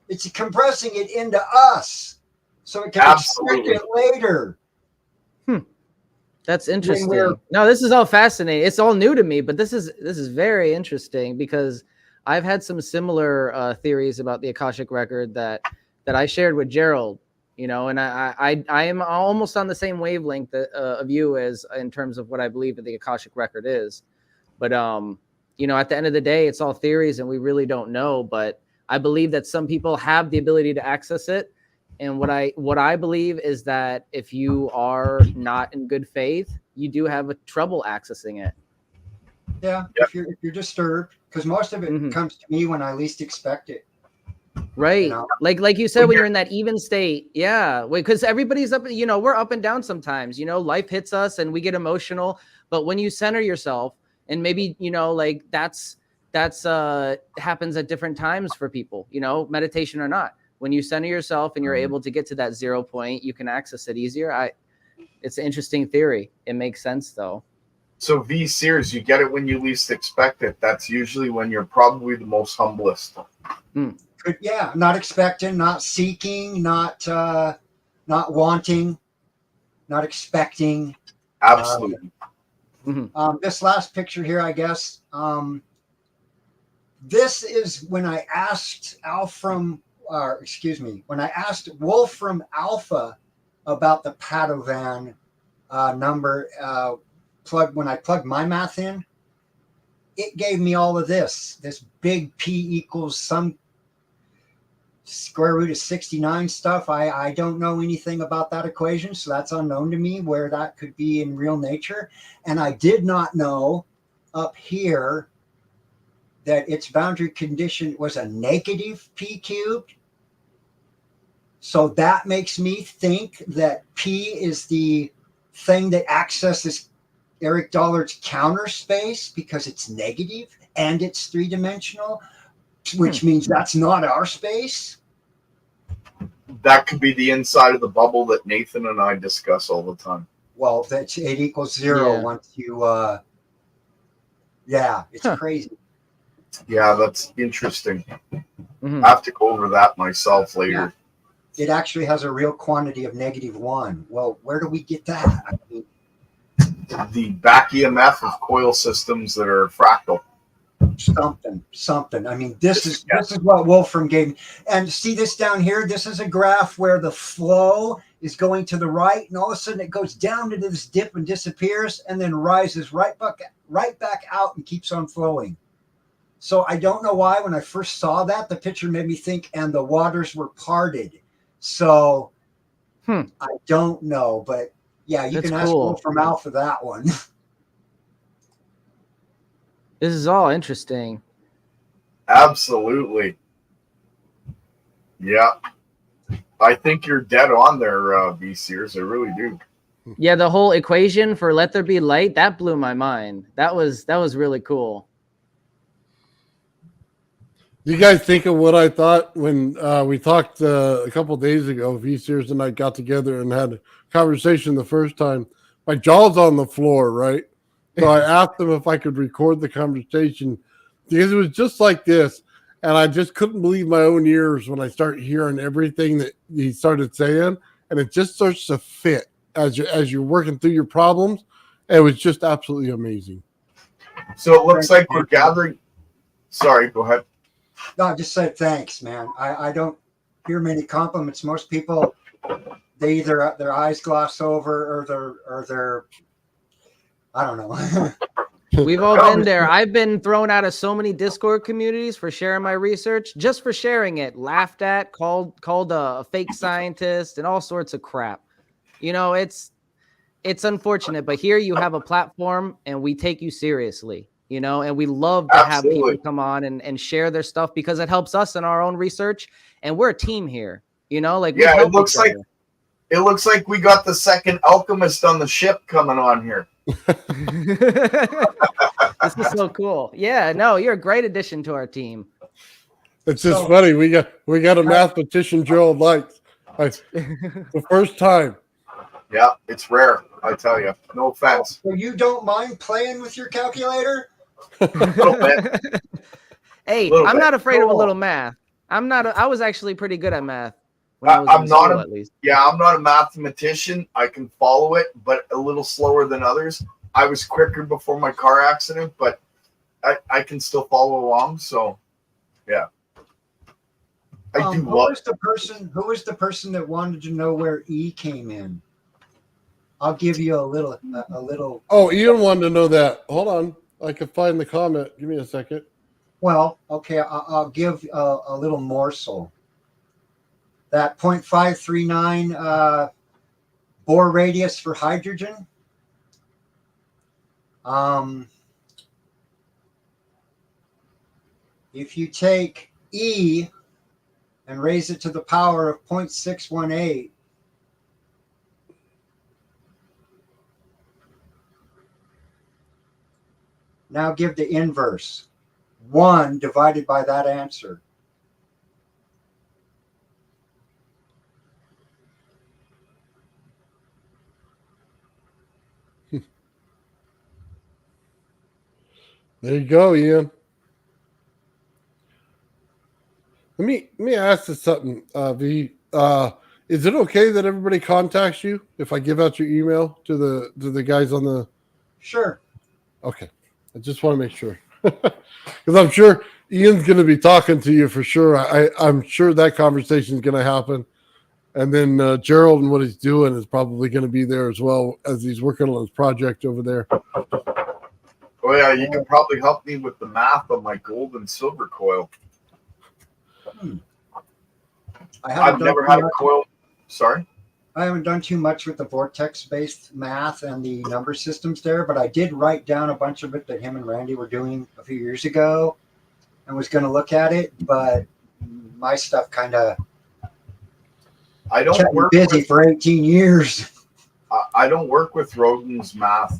It's compressing it into us so it can expect it later. That's interesting. No, this is all fascinating. It's all new to me, but this is very interesting because I've had some similar theories about the Akashic record that I shared with Gerald, and I am almost on the same wavelength of you as in terms of what I believe that the Akashic record is. But at the end of the day, it's all theories and we really don't know. But I believe that some people have the ability to access it. And what I believe is that if you are not in good faith, you do have a trouble accessing it. Yeah, yep. If you're disturbed, because most of it comes to me when I least expect it. Right, like you said, when you're in that even state, yeah. Because everybody's up, we're up and down sometimes. Life hits us and we get emotional. But when you center yourself, and maybe that's happens at different times for people, meditation or not. When you center yourself and you're able to get to that 0 point, you can access it easier. It's an interesting theory. It makes sense though. So Sears, you get it when you least expect it. That's usually when you're probably the most humblest. Yeah, not expecting, not seeking, not wanting. not expecting. Absolutely. This last picture here, I guess. This is when I asked when I asked Wolfram Alpha about the Padovan number when I plugged my math in. It gave me all of this big P equals some square root of 69 stuff. I don't know anything about that equation, so that's unknown to me where that could be in real nature. And I did not know up here that its boundary condition was a negative P cubed. So that makes me think that P is the thing that accesses Eric Dollard's counter space because it's negative and it's three-dimensional, which means that's not our space. That could be the inside of the bubble that Nathan and I discuss all the time. Well, it equals zero Yeah. once you it's crazy. Yeah, that's interesting. Mhm. I have to go over that myself later. It actually has a real quantity of -1. Well, where do we get that? I mean, The back EMF of coil systems that are fractal. something. I mean, this is what Wolfram gave me. And see this down here? This is a graph where the flow is going to the right, and all of a sudden it goes down into this dip and disappears, and then rises right back out and keeps on flowing. So I don't know why when I first saw that, the picture made me think, and the waters were parted. So I don't know, but yeah, you That's can ask cool. Wolfram Alpha that one. This is all interesting. Absolutely. Yeah. I think you're dead on there, V Sears. I really do. Yeah, the whole equation for let there be light, that blew my mind. That was really cool. You guys think of what I thought when we talked a couple of days ago? V Sears and I got together and had a conversation the first time. My jaw's on the floor, right? So I asked him if I could record the conversation because it was just like this. And I just couldn't believe my own ears when I start hearing everything that he started saying. And it just starts to fit as you're working through your problems. It was just absolutely amazing. So it looks like we're gathering. Sorry, go ahead. No, I just said thanks, man. I don't hear many compliments. Most people, they either their eyes gloss over or they're I don't know. We've all been there. I've been thrown out of so many Discord communities for sharing my research, just for sharing it, laughed at, called a fake scientist, and all sorts of crap. You know, it's unfortunate, but here you have a platform and we take you seriously, you know, and we love to have people come on and share their stuff because it helps us in our own research. And we're a team here, you know, like, yeah, it looks like we got the second alchemist on the ship coming on here. This is so cool. Yeah, no, you're a great addition to our team. It's just funny. We got a mathematician Gerald likes. The first time. Yeah, it's rare, I tell you. No offense. So you don't mind playing with your calculator? A little bit. Hey, Little I'm bit. not afraid of a little math. I was actually pretty good at math when I was in school, at least. Yeah, I'm not a mathematician. I can follow it, but a little slower than others. I was quicker before my car accident, but I can still follow along. So, yeah. Who was the person that wanted to know where E came in? I'll give you a little. Oh, Ian wanted to know that. Hold on. I can find the comment. Give me a second. Well, okay, I'll give a little morsel. That 0.539 Bohr radius for hydrogen. If you take E and raise it to the power of 0.618, now give the inverse. 1 divided by that answer. There you go, Ian. Let me ask you something, V. Is it okay that everybody contacts you if I give out your email to the guys on the? Sure. Okay, I just want to make sure because I'm sure Ian's going to be talking to you for sure. I'm sure that conversation is going to happen, and then Gerald and what he's doing is probably going to be there as well as he's working on his project over there. Oh yeah, you can probably help me with the math on my gold and silver coil. I've never had a coil. Sorry? I haven't done too much with the vortex-based math and the number systems there, but I did write down a bunch of it that him and Randy were doing a few years ago and was going to look at it, but my stuff kind of kept me busy for 18 years. I don't work with Rodin's math.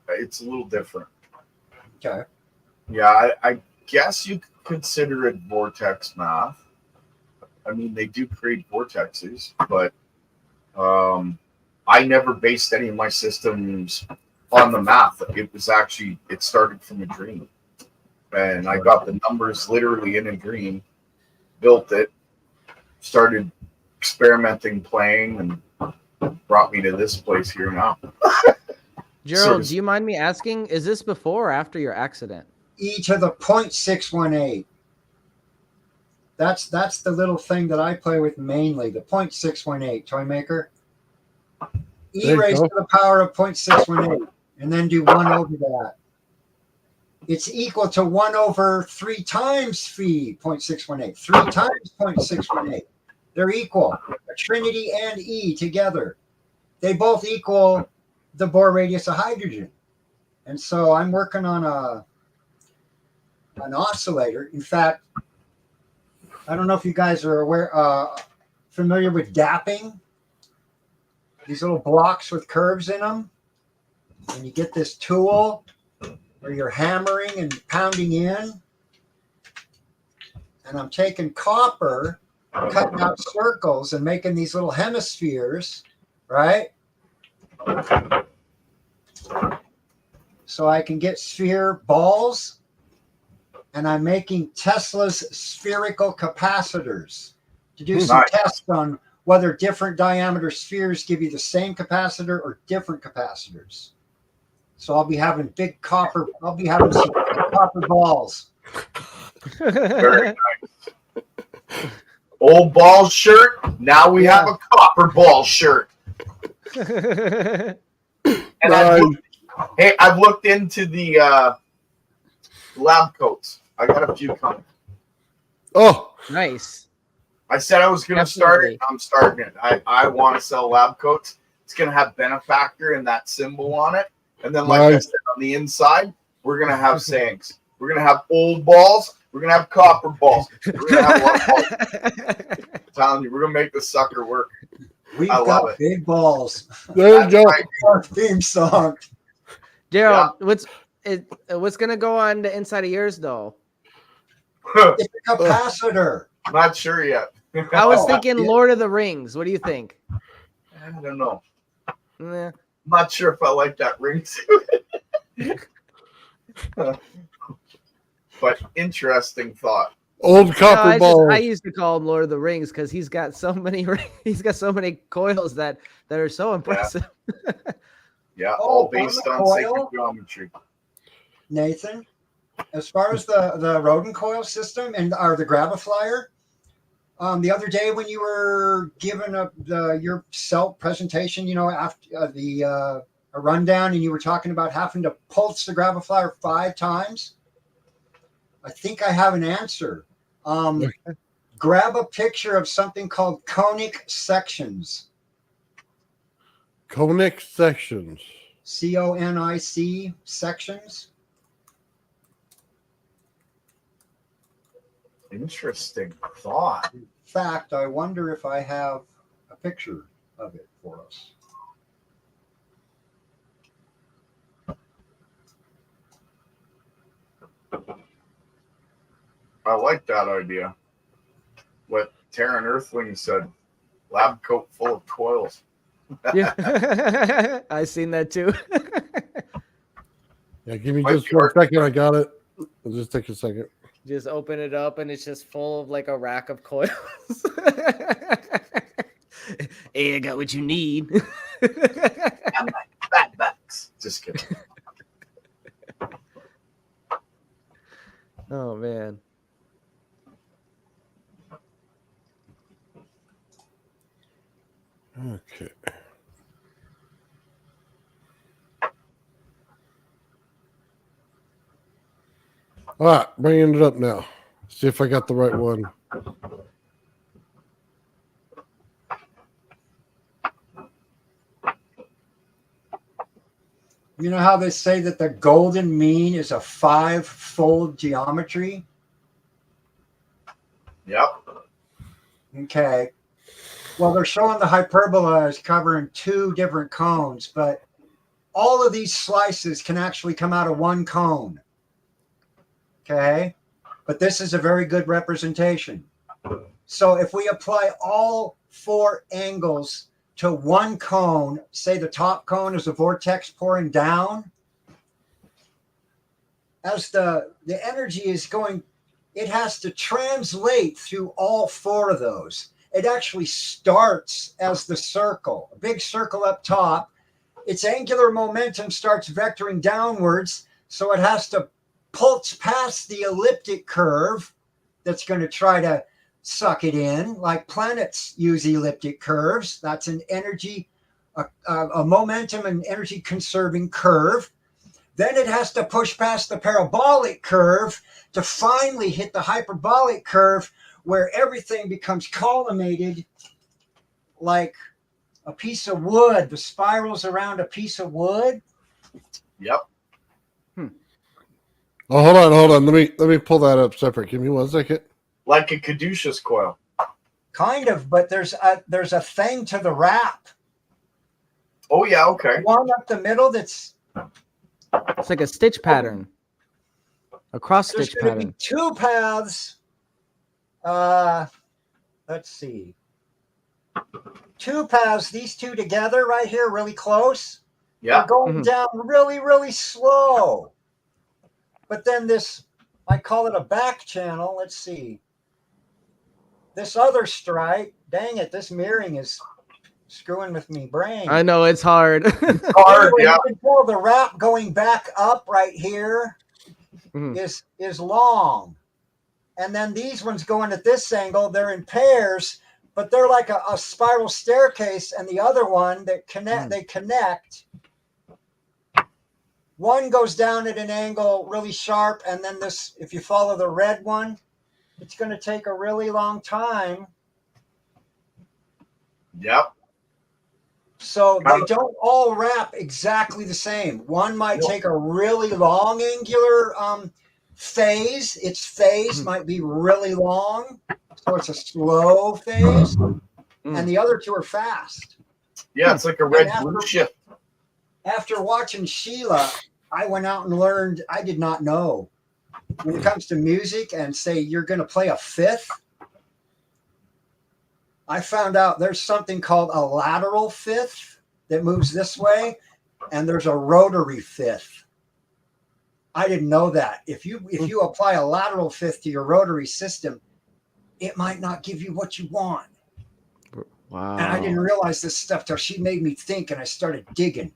It's a little different. Okay. Yeah, I guess you could consider it vortex math. I mean, they do create vortexes, but I never based any of my systems on the math. It started from a dream. And I got the numbers literally in a dream, built it, started experimenting, playing, and brought me to this place here now. Gerald, do you mind me asking, is this before or after your accident? E to the 0.618. That's the little thing that I play with mainly, the 0.618 toy maker. E raised to the power of 0.618, and then do 1 over that. It's equal to 1 over 3 times phi 0.618. 3 times 0.618. They're equal. A trinity and E together. They both equal the Bohr radius of hydrogen. And so I'm working on an oscillator. In fact, I don't know if you guys are familiar with dapping. These little blocks with curves in them. And you get this tool where you're hammering and pounding in. And I'm taking copper, cutting out circles and making these little hemispheres, right? So I can get sphere balls. And I'm making Tesla's spherical capacitors to do some tests on whether different diameter spheres give you the same capacitor or different capacitors. So I'll be having some copper balls. Very nice. Old ball shirt. Now we have a copper ball shirt. And I've looked into the lab coats. I got a few coming. Oh, nice. I said I was going to start it. I'm starting it. I want to sell lab coats. It's going to have benefactor and that symbol on it. And then, like I said, on the inside, we're going to have sayings. We're going to have old balls. We're going to have copper balls. We're going to have one ball. I'm telling you, we're going to make the sucker work. We've got big balls. There you go. Our theme song. Gerald, what's going to go on the inside of yours, though? It's a capacitor. I'm not sure yet. I was thinking Lord of the Rings. What do you think? I don't know. I'm not sure if I like that ring to it. But interesting thought. Old copper balls. I used to call him Lord of the Rings because he's got so many coils that are so impressive. Yeah, all based on sacred geometry. Nathan, as far as the Rodin coil system and the Graviflyer, the other day when you were giving your self presentation, after a rundown, and you were talking about having to pulse the Graviflyer 5 times, I think I have an answer. Grab a picture of something called conic sections. Conic sections. CONIC sections. Interesting thought. In fact, I wonder if I have a picture of it for us. I like that idea. What Terran Earthling said, lab coat full of coils. Yeah, I seen that too. Yeah, give me just 1 second. I got it. It'll just take a second. Just open it up and it's just full of like a rack of coils. Hey, I got what you need. Fat backs. Just kidding. Oh man. Okay. All right, bringing it up now. See if I got the right one. You know how they say that the golden mean is a 5-fold geometry? Yep. Okay. Well, they're showing the hyperbola as covering 2 different cones, but all of these slices can actually come out of one cone. Okay. But this is a very good representation. So if we apply all 4 angles to one cone, say the top cone is a vortex pouring down, as the energy is going, it has to translate through all 4 of those. It actually starts as the circle, a big circle up top. Its angular momentum starts vectoring downwards, so it has to pulse past the elliptic curve that's going to try to suck it in, like planets use elliptic curves. That's an energy, a momentum and energy conserving curve. Then it has to push past the parabolic curve to finally hit the hyperbolic curve, where everything becomes collimated like a piece of wood. The spirals around a piece of wood. Yep. Oh, hold on. Let me pull that up separate. Give me 1 second. Like a caduceus coil. Kind of, but there's a thing to the wrap. Oh yeah, okay. One up the middle that's It's like a stitch pattern. A cross there's stitch going to pattern. be 2 paths. Let's see. 2 paths, these 2 together right here, really close. Yeah. They're going down really, really slow. But then this, I call it a back channel. Let's see. This other stripe, dang it, this mirroring is screwing with me brain. I know it's hard. Hard, Anyway, yeah. you can tell the wrap going back up right here Mhm. is long. And then these ones going at this angle, they're in pairs, but they're like a spiral staircase, and the other one that they connect. One goes down at an angle really sharp, and then this, if you follow the red one, it's going to take a really long time. Yep. So they don't all wrap exactly the same. One might take a really long angular phase. Its phase might be really long, so it's a slow phase, and the other 2 are fast. Yeah, it's like a red blue shift. After watching Sheila, I went out and learned. I did not know. When it comes to music and say you're going to play a fifth, I found out there's something called a lateral fifth that moves this way, and there's a rotary fifth. I didn't know that. If you apply a lateral fifth to your rotary system, it might not give you what you want. Wow. And I didn't realize this stuff till she made me think, and I started digging.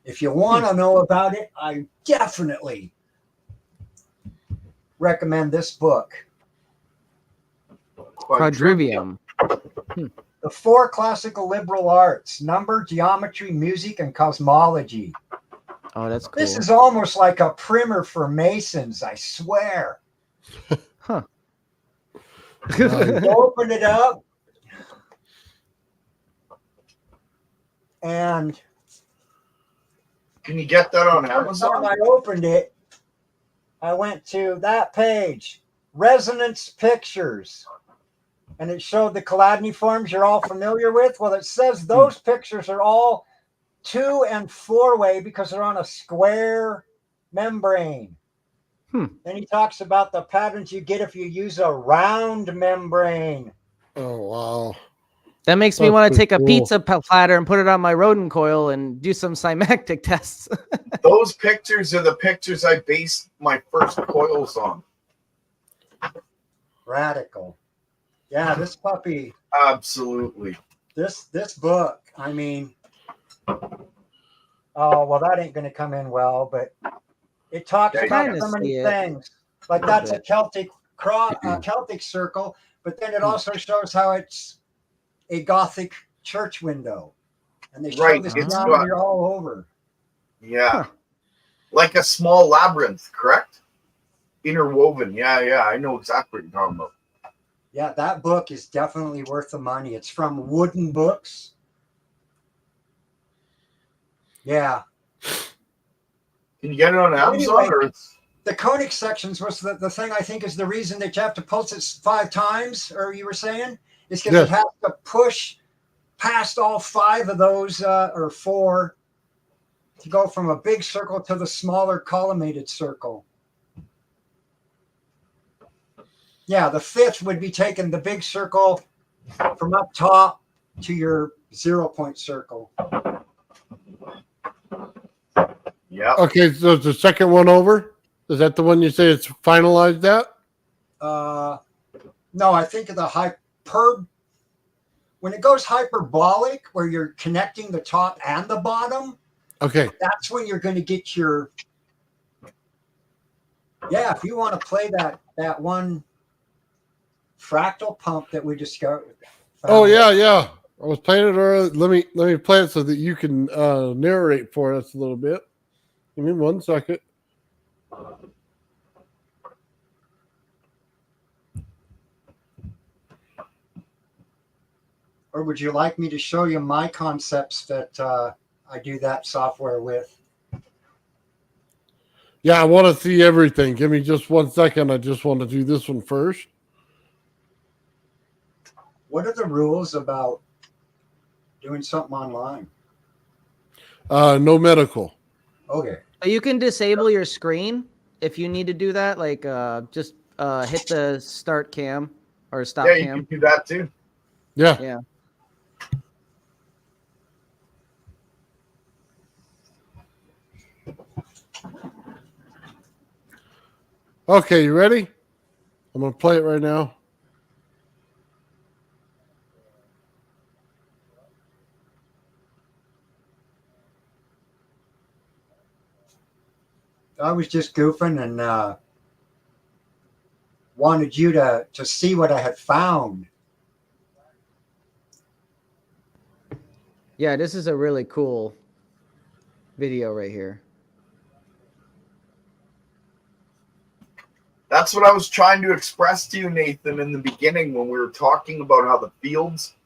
If you want to know about it, I definitely recommend this book. Quadrivium. The 4 Classical Liberal Arts: Number, Geometry, Music, and Cosmology. Oh, that's cool. This is almost like a primer for Masons, I swear. Huh. You open it up, and Can you get that on the time Amazon? I opened it, I went to that page, Resonance Pictures, and it showed the Chladni forms you're all familiar with. Well, it says those pictures are all 2- and 4-way because they're on a square membrane. Then he talks about the patterns you get if you use a round membrane. Oh wow. That makes me That's want to pretty take a cool. pizza platter and put it on my rodent coil and do some cymactic tests. Those pictures are the pictures I based my first coils on. Radical. Yeah, this puppy. Absolutely. This book, I mean, oh well, that ain't going to come in well, but it talks Yeah, about kinda so many see it. things. Like A little that's a bit. Celtic circle, but then it also shows how it's a Gothic church window, and they show Right, this it's geometry all over. Yeah. Huh. Like a small labyrinth, correct? Interwoven. Yeah, I know exactly what you're talking about. Yeah, that book is definitely worth the money. It's from Wooden Books. Yeah. Can you get it on Amazon Anyway, or it's the Koenig sections was the thing I think is the reason that you have to pulse it 5 times, or you were saying, is because it Yes. has to push past all 5 of those or 4 to go from a big circle to the smaller collimated circle. Yeah, the 5th would be taking the big circle from up top to your 0-point circle. yeah? Okay, so is the second one over? Is that the one you say it's finalized at? No, I think of the when it goes hyperbolic, where you're connecting the top and the bottom, Okay. that's when you're going to get your. Yeah, if you want to play that one fractal pump that we discovered. Oh yeah. I was playing it earlier. Let me play it so that you can narrate for us a little bit. Give me 1 second. Or would you like me to show you my concepts that I do that software with? Yeah, I want to see everything. Give me just 1 second. I just want to do this one first. What are the rules about doing something online? No medical. Okay. You can disable your screen if you need to do that. Like just hit the start cam or stop Yeah, you cam. can do that too. Yeah. Yeah. Okay, you ready? I'm gonna play it right now. I was just goofing and wanted you to see what I had found. Yeah, this is a really cool video right here. That's what I was trying to express to you, Nathan, in the beginning when we were talking about how the fields,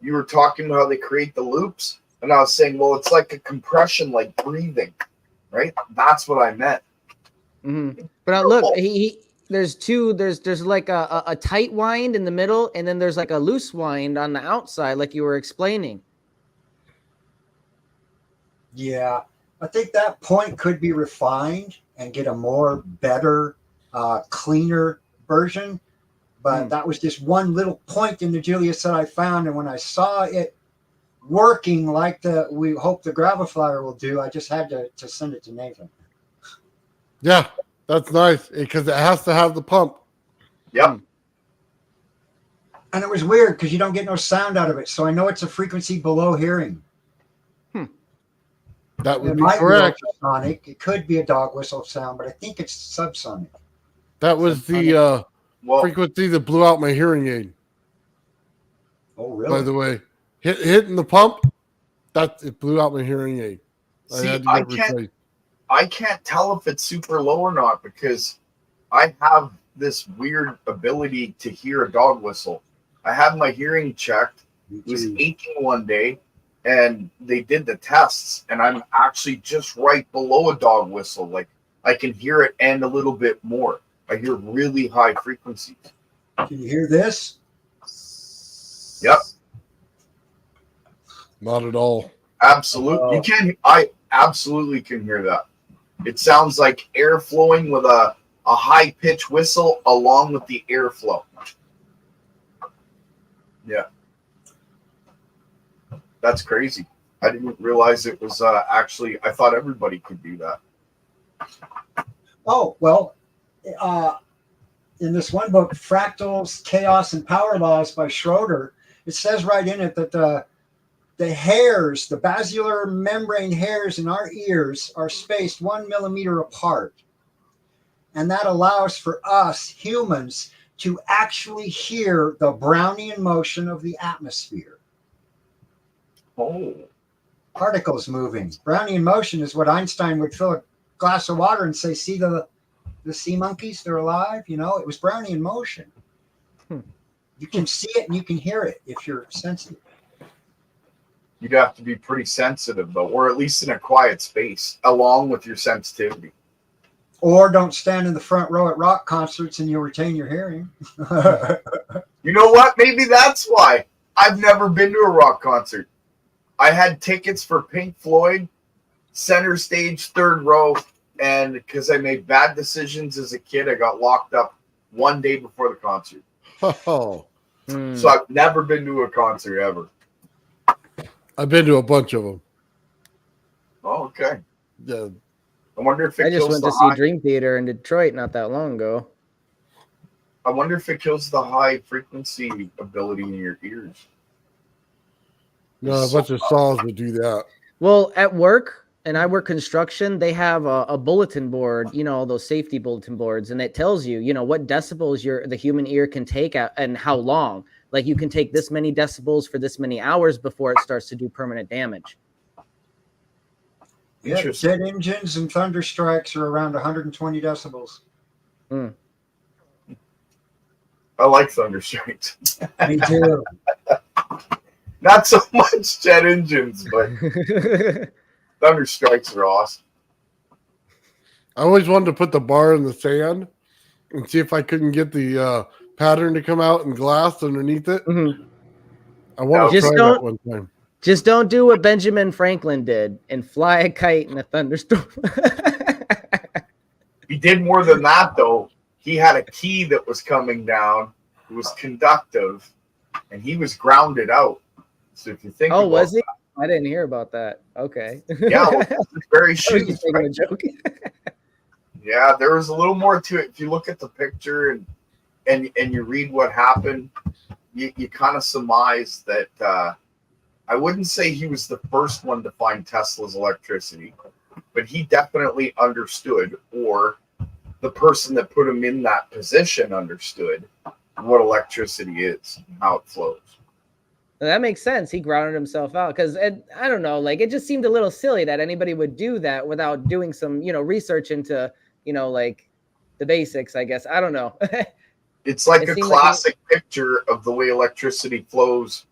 you were talking about how they create the loops. And I was saying, well, it's like a compression, like breathing, right? That's what I meant. Mm-hmm. But look, there's like a tight wind in the middle, and then there's like a loose wind on the outside, like you were explaining. Yeah, I think that point could be refined and get a more better, cleaner version. But that was just one little point in the Julius that I found, and when I saw it working like we hope the Graviflyer will do, I just had to send it to Nathan. Yeah, that's nice because it has to have the pump. Yep. And it was weird because you don't get no sound out of it, so I know it's a frequency below hearing. That would It be might correct. be ultrasonic. It could be a dog whistle sound, but I think it's subsonic. That was the frequency that blew out my hearing aid. Oh, really? By the way, hitting the pump, it blew out my hearing aid. See, I can't tell if it's super low or not because I have this weird ability to hear a dog whistle. I had my hearing checked. It was aching one day, and they did the tests, and I'm actually just right below a dog whistle. Like I can hear it and a little bit more. I hear really high frequencies. Can you hear this? Yep. Not at all. Absolutely. You can. I absolutely can hear that. It sounds like air flowing with a high pitch whistle along with the airflow. Yeah. That's crazy. I didn't realize it was actually, I thought everybody could do that. Oh, well, in this one book, Fractals, Chaos, and Power Laws by Schroeder, It says right in it that the hairs, the basilar membrane hairs in our ears are spaced 1 millimeter apart. And that allows for us humans to actually hear the Brownian motion of the atmosphere. Oh. Particles moving. Brownian motion is what Einstein would fill a glass of water and say, see the sea monkeys, they're alive. You know, it was Brownian motion. You can see it and you can hear it if you're sensitive. You'd have to be pretty sensitive, though, or at least in a quiet space, along with your sensitivity. Or don't stand in the front row at rock concerts and you'll retain your hearing. You know what? Maybe that's why I've never been to a rock concert. I had tickets for Pink Floyd, center stage, third row, and because I made bad decisions as a kid, I got locked up one day before the concert. Oh, So I've never been to a concert ever. I've been to a bunch of them. Oh, okay. Yeah. I wonder if it I just kills went the to see high. Dream Theater in Detroit not that long ago. I wonder if it kills the high frequency ability in your ears. No, a bunch of saws would do that. Well, at work, and I work construction, they have a bulletin board, you know, those safety bulletin boards, and it tells you, you know, what decibels the human ear can take and how long. Like you can take this many decibels for this many hours before it starts to do permanent damage. Yeah, jet engines and thunder strikes are around 120 decibels. I like thunder strikes. Me too. Not so much jet engines, but thunder strikes are awesome. I always wanted to put the bar in the sand and see if I couldn't get the pattern to come out in glass underneath it. I want to Just try that one time. Just don't do what Benjamin Franklin did and fly a kite in a thunderstorm. He did more than that, though. He had a key that was coming down. It was conductive, and he was grounded out. So if you think, Oh, about was he? that, I didn't hear about that. Okay. yeah, well, very I was shoes. just making a joke. Yeah, there was a little more to it. If you look at the picture and you read what happened, you kind of surmise that I wouldn't say he was the first one to find Tesla's electricity, but he definitely understood, or the person that put him in that position understood what electricity is and how it flows. That makes sense. He grounded himself out because I don't know, like it just seemed a little silly that anybody would do that without doing some, you know, research into, you know, like the basics, I guess. I don't know. It's like It a seemed like classic picture of the way electricity flows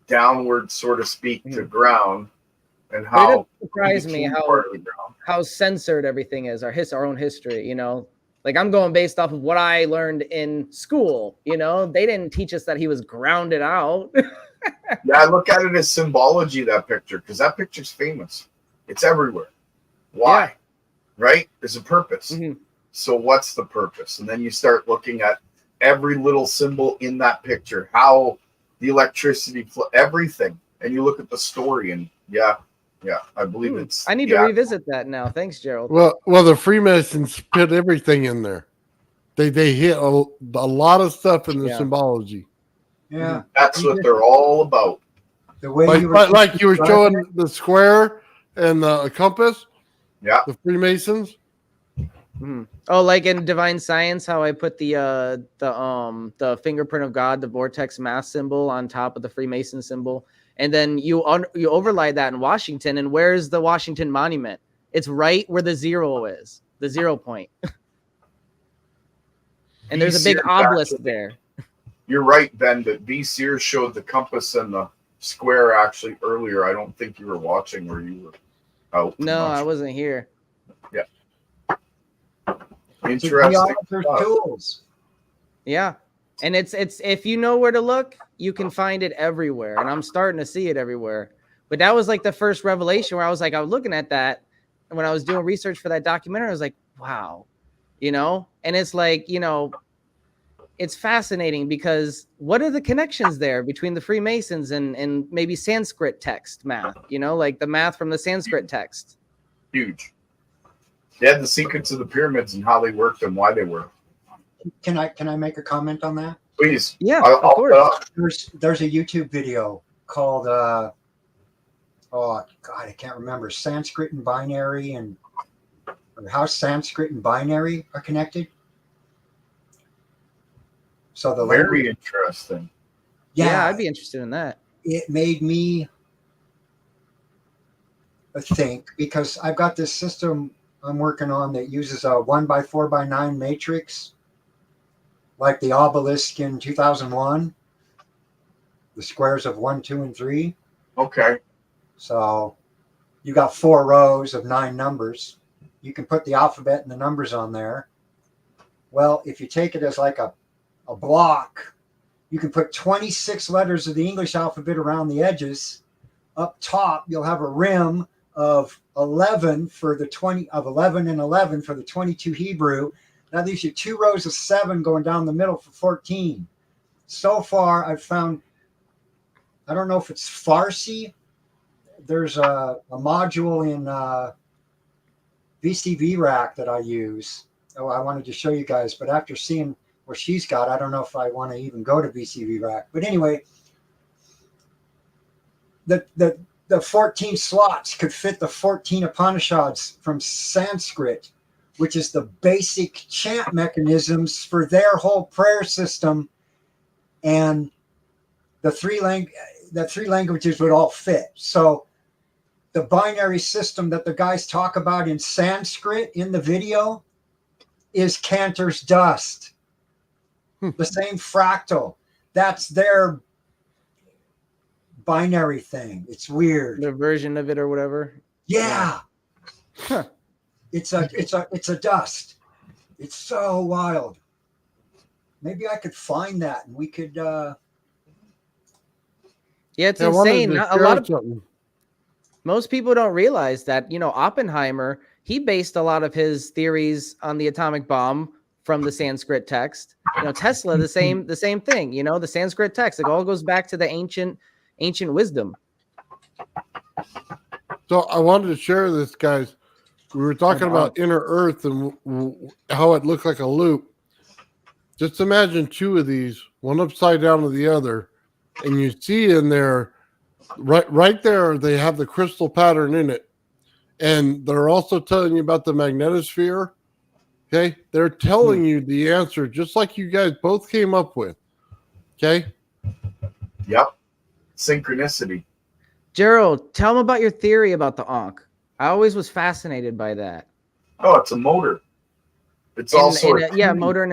downward, so to speak, to ground, and But it how doesn't surprise the me key part of the ground. how censored everything is, our own history, you know. Like I'm going based off of what I learned in school, you know. They didn't teach us that he was grounded out. Yeah, I look at it as symbology, that picture, because that picture's famous. It's everywhere. Why? Yeah. Right? There's a purpose. Mhm. So what's the purpose? And then you start looking at every little symbol in that picture, how the electricity flow, everything. And you look at the story, and yeah, I believe it's. I need to revisit that now. Thanks, Gerald. Well, the Freemasons put everything in there. They hit a lot of stuff in the symbology. Yeah. That's what they're all about. The way Like you were showing the square and the compass. Yeah. The Freemasons. Oh, like in Divine Science, how I put the fingerprint of God, the vortex mass symbol on top of the Freemason symbol, and then you overlay that in Washington. And where's the Washington Monument? It's right where the 0 is, the 0 point. And there's a big obelisk there. You're right, Ben, but B. Sears showed the compass and the square actually earlier. I don't think you were watching where you were out. No, I wasn't here. Yeah. Interesting. Tools. Yeah. And it's if you know where to look, you can find it everywhere. And I'm starting to see it everywhere. But that was like the first revelation where I was looking at that. And when I was doing research for that documentary, I was like, wow, you know, and it's like, you know, it's fascinating because what are the connections there between the Freemasons and maybe Sanskrit text math, you know, like the math from the Sanskrit text? Huge. They had the secrets of the pyramids and how they worked and why they worked. Can I make a comment on that? Please. Yeah, I'll of course. There's a YouTube video called oh God, I can't remember, Sanskrit and binary, and or how Sanskrit and binary are connected. So the Very language, interesting. Yeah, I'd be interested in that. it made me think, because I've got this system I'm working on that uses a 1x4x9 matrix, like the obelisk in 2001, the squares of 1, 2, and 3. Okay. So you got 4 rows of 9 numbers. You can put the alphabet and the numbers on there. Well, if you take it as like a block, you can put 26 letters of the English alphabet around the edges. Up top, you'll have a rim of 11 for the 20 of 11 and 11 for the 22 Hebrew. That leaves you 2 rows of 7 going down the middle for 14. So far, I've found, I don't know if it's Farsi. There's a module in VCV Rack that I use. Oh, I wanted to show you guys, but after seeing what she's got, I don't know if I want to even go to VCV Rack. But anyway, the 14 slots could fit the 14 Upanishads from Sanskrit, which is the basic chant mechanisms for their whole prayer system, and the three languages would all fit. So the binary system that the guys talk about in Sanskrit in the video is Cantor's dust. The same fractal. That's their binary thing. It's weird. The version of it or whatever. Yeah. Huh. It's a dust. It's so wild. Maybe I could find that and we could Yeah, it's I wanted insane. to A lot share of something. most people don't realize that, Oppenheimer, he based a lot of his theories on the atomic bomb from the Sanskrit text. Tesla, the same thing, the Sanskrit text. It all goes back to the ancient wisdom. So I wanted to share this, guys. We were talking about inner Earth and how it looked like a loop. Just imagine 2 of these, one upside down to the other, and you see in there, right there, they have the crystal pattern in it, and they're also telling you about the magnetosphere. Okay, they're telling you the answer, just like you guys both came up with. Okay. Yep. Synchronicity. Gerald, tell them about your theory about the Ankh. I always was fascinated by that. Oh, it's a motor. It's also a motor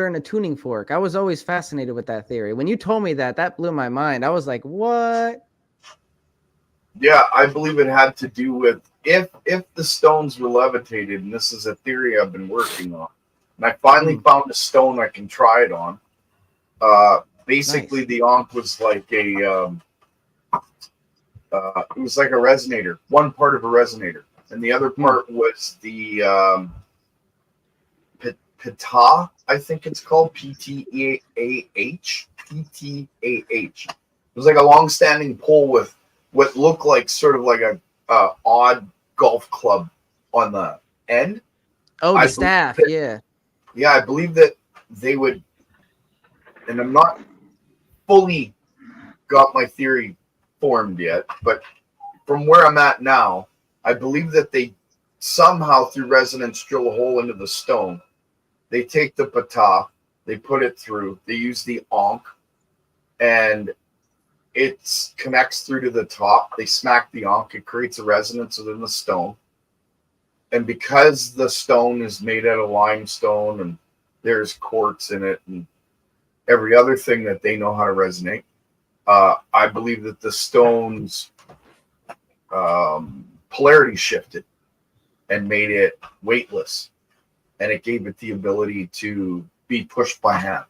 and a tuning fork. I was always fascinated with that theory. When you told me that blew my mind. I was like, what? Yeah, I believe it had to do with if the stones were levitated, and this is a theory I've been working on, and I finally found a stone I can try it on. Basically, Nice. the Ankh was like it was like a resonator, one part of a resonator, and the other part was the Ptah, I think it's called, P-T-A-H. P-T-A-H. It was like a long-standing pole with what looked like sort of like a odd golf club on the end. Oh, the staff, yeah. Yeah, I believe that they would, and I'm not fully got my theory formed yet, but from where I'm at now, I believe that they somehow through resonance drill a hole into the stone. They take the Ptah, they put it through, they use the Ankh, and it connects through to the top. They smack the Ankh, it creates a resonance within the stone. And because the stone is made out of limestone and there's quartz in it and every other thing that they know how to resonate, I believe that the stone's polarity shifted and made it weightless. And it gave it the ability to be pushed by hand.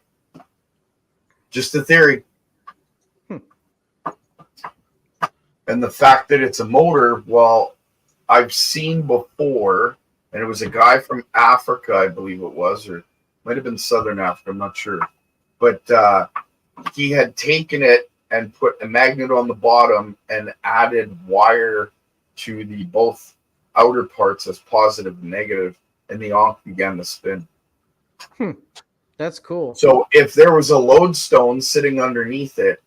Just a theory. And the fact that it's a motor, well, I've seen before, and it was a guy from Africa, I believe it was, or it might have been Southern Africa, I'm not sure. But he had taken it and put a magnet on the bottom and added wire to the both outer parts as positive and negative, and the Ankh began to spin. That's That's cool. So if there was a lodestone sitting underneath it,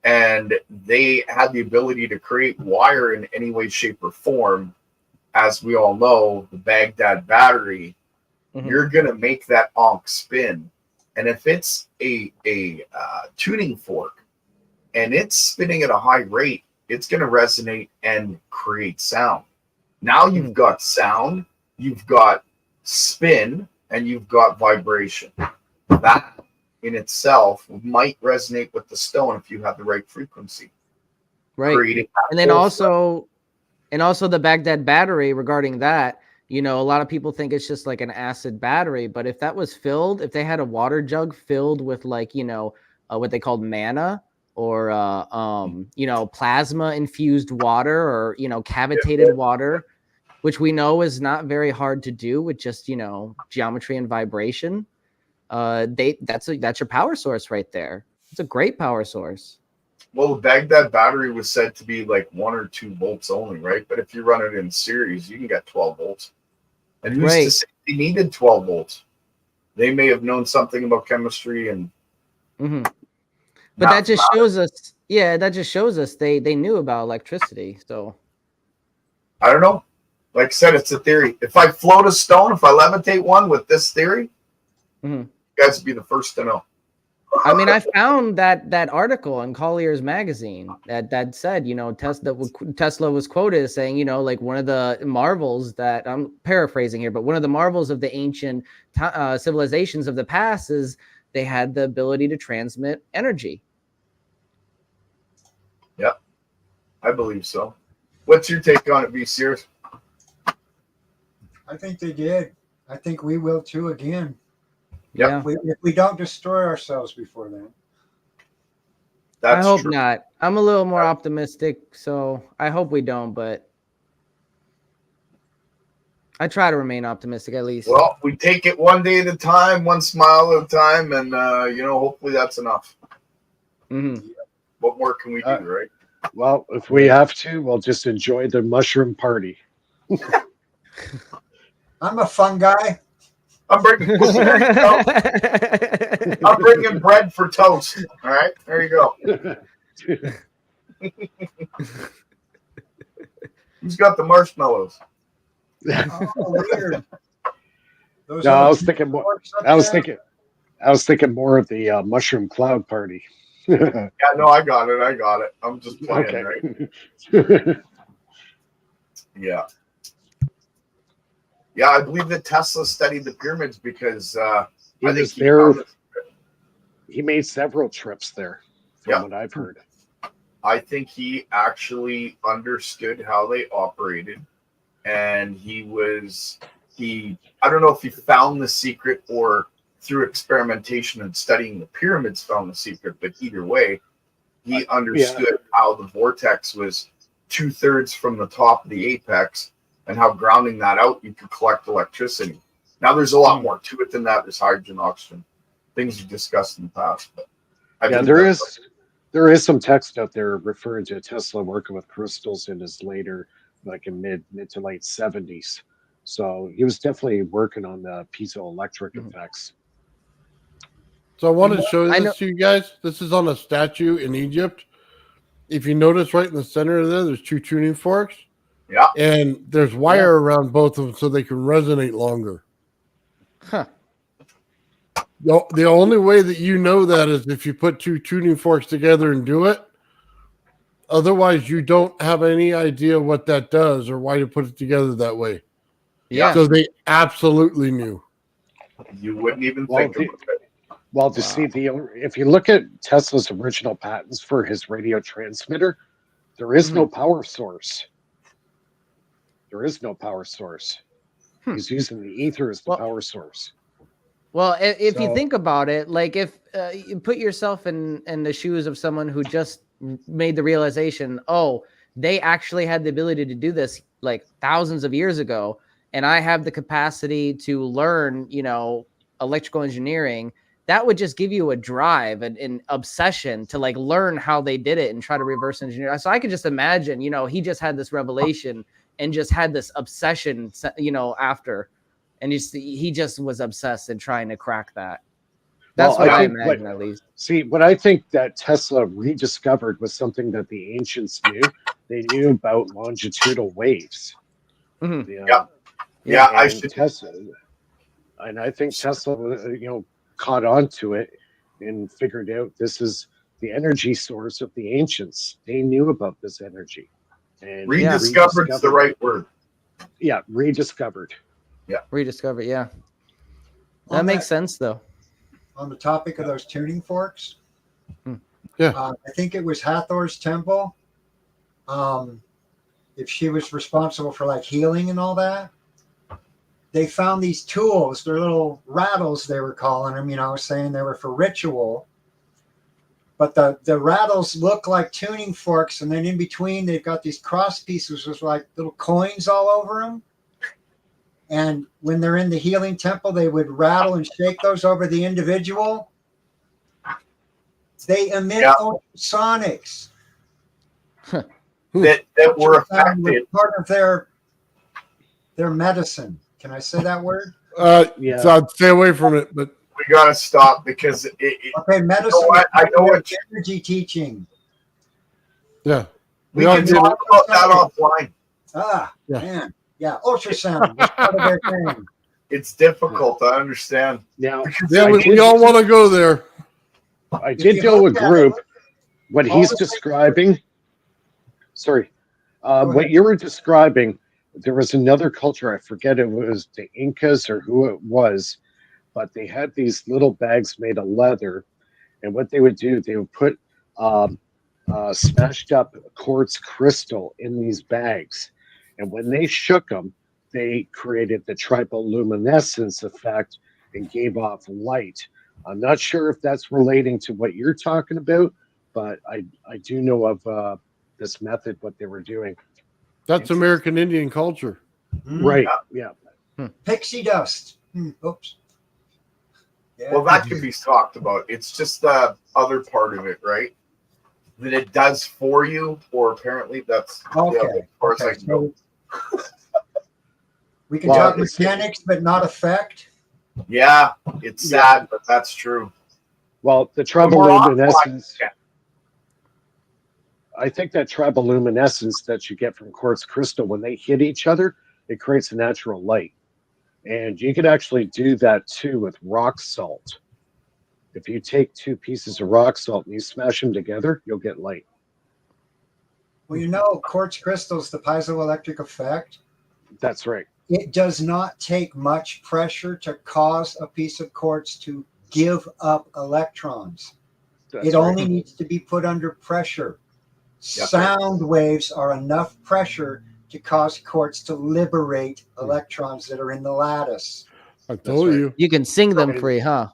and they had the ability to create wire in any way, shape, or form, as we all know, the Baghdad battery, you're going to make that onk spin. And if it's a tuning fork and it's spinning at a high rate, it's going to resonate and create sound. Now you've got sound, you've got spin, and you've got vibration. That in itself might resonate with the stone if you have the right frequency. Right. And then also the Baghdad battery, regarding that, you know, a lot of people think it's just like an acid battery, but if that was filled, if they had a water jug filled with like, you know, what they called manna or, you know, plasma infused water or, you know, cavitated water, which we know is not very hard to do with just, you know, geometry and vibration. That's your power source right there. It's a great power source. Well, the Baghdad battery was said to be like 1 or 2 volts only, right? But if you run it in series, you can get 12 volts. And who's to say they needed 12 volts? They may have known something about chemistry and. But that just shows us, that just shows us they knew about electricity. So I don't know. Like I said, it's a theory. If I float a stone, if I levitate one with this theory, you guys would be the first to know. I mean, I found that article in Collier's magazine that said, you know, Tesla was quoted as saying, you know, like one of the marvels that I'm paraphrasing here, but one of the marvels of the ancient civilizations of the past is they had the ability to transmit energy. Yep, I believe so. What's your take on it, V. Sears? I think they did. I think we will too again. Yeah. If we don't destroy ourselves before then. I hope not. I'm a little more optimistic, so I hope we don't, but I try to remain optimistic at least. Well, we take it one day at a time, one smile at a time, and, you know, hopefully that's enough. What more can we do, right? Well, if we have to, we'll just enjoy the mushroom party. I'm a fun guy. I'm bringing bread for toast. All right, there you go. Who's got the marshmallows? Oh, weird. No, I was thinking more. I was thinking more of the mushroom cloud party. Yeah, no, I got it. I'm just playing, right? Yeah. Yeah, I believe that Tesla studied the pyramids because he made several trips there, from what I've heard. I think he actually understood how they operated, and I don't know if he found the secret or through experimentation and studying the pyramids found the secret, but either way, he understood how the vortex was 2/3 from the top of the apex, and how grounding that out, you could collect electricity. Now, there's a lot more to it than that. There's hydrogen, oxygen, things we discussed in the past. But there is some text out there referring to Tesla working with crystals in his later, like in mid to late 70s. So he was definitely working on the piezoelectric effects. So I want to show this to you guys. This is on a statue in Egypt. If you notice right in the center of there, there's 2 tuning forks. Yeah. And there's wire around both of them so they can resonate longer. Huh. The only way that you know that is if you put 2 tuning forks together and do it. Otherwise, you don't have any idea what that does or why to put it together that way. Yeah. So they absolutely knew. You wouldn't even think about it. Well, see, if you look at Tesla's original patents for his radio transmitter, there is no power source. There is no power source. He's using the ether as the power source. Well, if you think about it, like if you put yourself in the shoes of someone who just made the realization, oh, they actually had the ability to do this like thousands of years ago, and I have the capacity to learn, you know, electrical engineering, that would just give you a drive and an obsession to like learn how they did it and try to reverse engineer. So I could just imagine, you know, he just had this revelation and just had this obsession, you know, after, and he just was obsessed in trying to crack that. That's Well, what I think imagine, at least. See, what I think that Tesla rediscovered was something that the ancients knew. They knew about longitudinal waves. Mhm. You know, Yeah. Yeah, I and should. Tesla, and I think Tesla, caught on to it and figured out this is the energy source of the ancients. They knew about this energy and Rediscovered's the right word. Yeah, rediscovered. Rediscover, yeah. That On makes sense, though. On the topic of those tuning forks, Yeah. I think it was Hathor's temple. If she was responsible for like healing and all that, they found these tools. They're little rattles, they were calling them, saying they were for ritual. But the rattles look like tuning forks, and then in between they've got these cross pieces with like little coins all over them. And when they're in the healing temple, they would rattle and shake those over the individual. They emit ultrasonics that were affected. Part of their medicine. Can I say that word? Yeah. So I'd stay away from it, but We gotta stop because Okay, medicine. I know what energy teaching. yeah. we can talk about that offline. Man. Yeah, ultrasound is part of their thing. It's difficult. I understand. Now, Yeah, we all want to go there. I did know a group. What he's describing. Sorry, what you were describing. There was another culture. I forget it was the Incas or who it was, but they had these little bags made of leather, and what they would do, they would put smashed up quartz crystal in these bags, and when they shook them, they created the triboluminescence effect and gave off light. I'm not sure if that's relating to what you're talking about, but I do know of this method, what they were doing. That's American Indian culture. Right. Yeah. Pixie dust. Oops. Yeah. Well, that can be talked about. It's just the other part of it, right? That it does for you, or apparently that's Okay. as far as I can go. We can talk mechanics, but not effect. Yeah, it's sad, but that's true. Well, the triboluminescence. I think that triboluminescence that you get from quartz crystal, when they hit each other, it creates a natural light. And you could actually do that too with rock salt. If you take two pieces of rock salt and you smash them together, you'll get light. Well, quartz crystals, the piezoelectric effect. That's right. It does not take much pressure to cause a piece of quartz to give up electrons. It only needs to be put under pressure. Sound waves are enough pressure to cause quartz to liberate electrons that are in the lattice. I told you. You can sing them free, huh?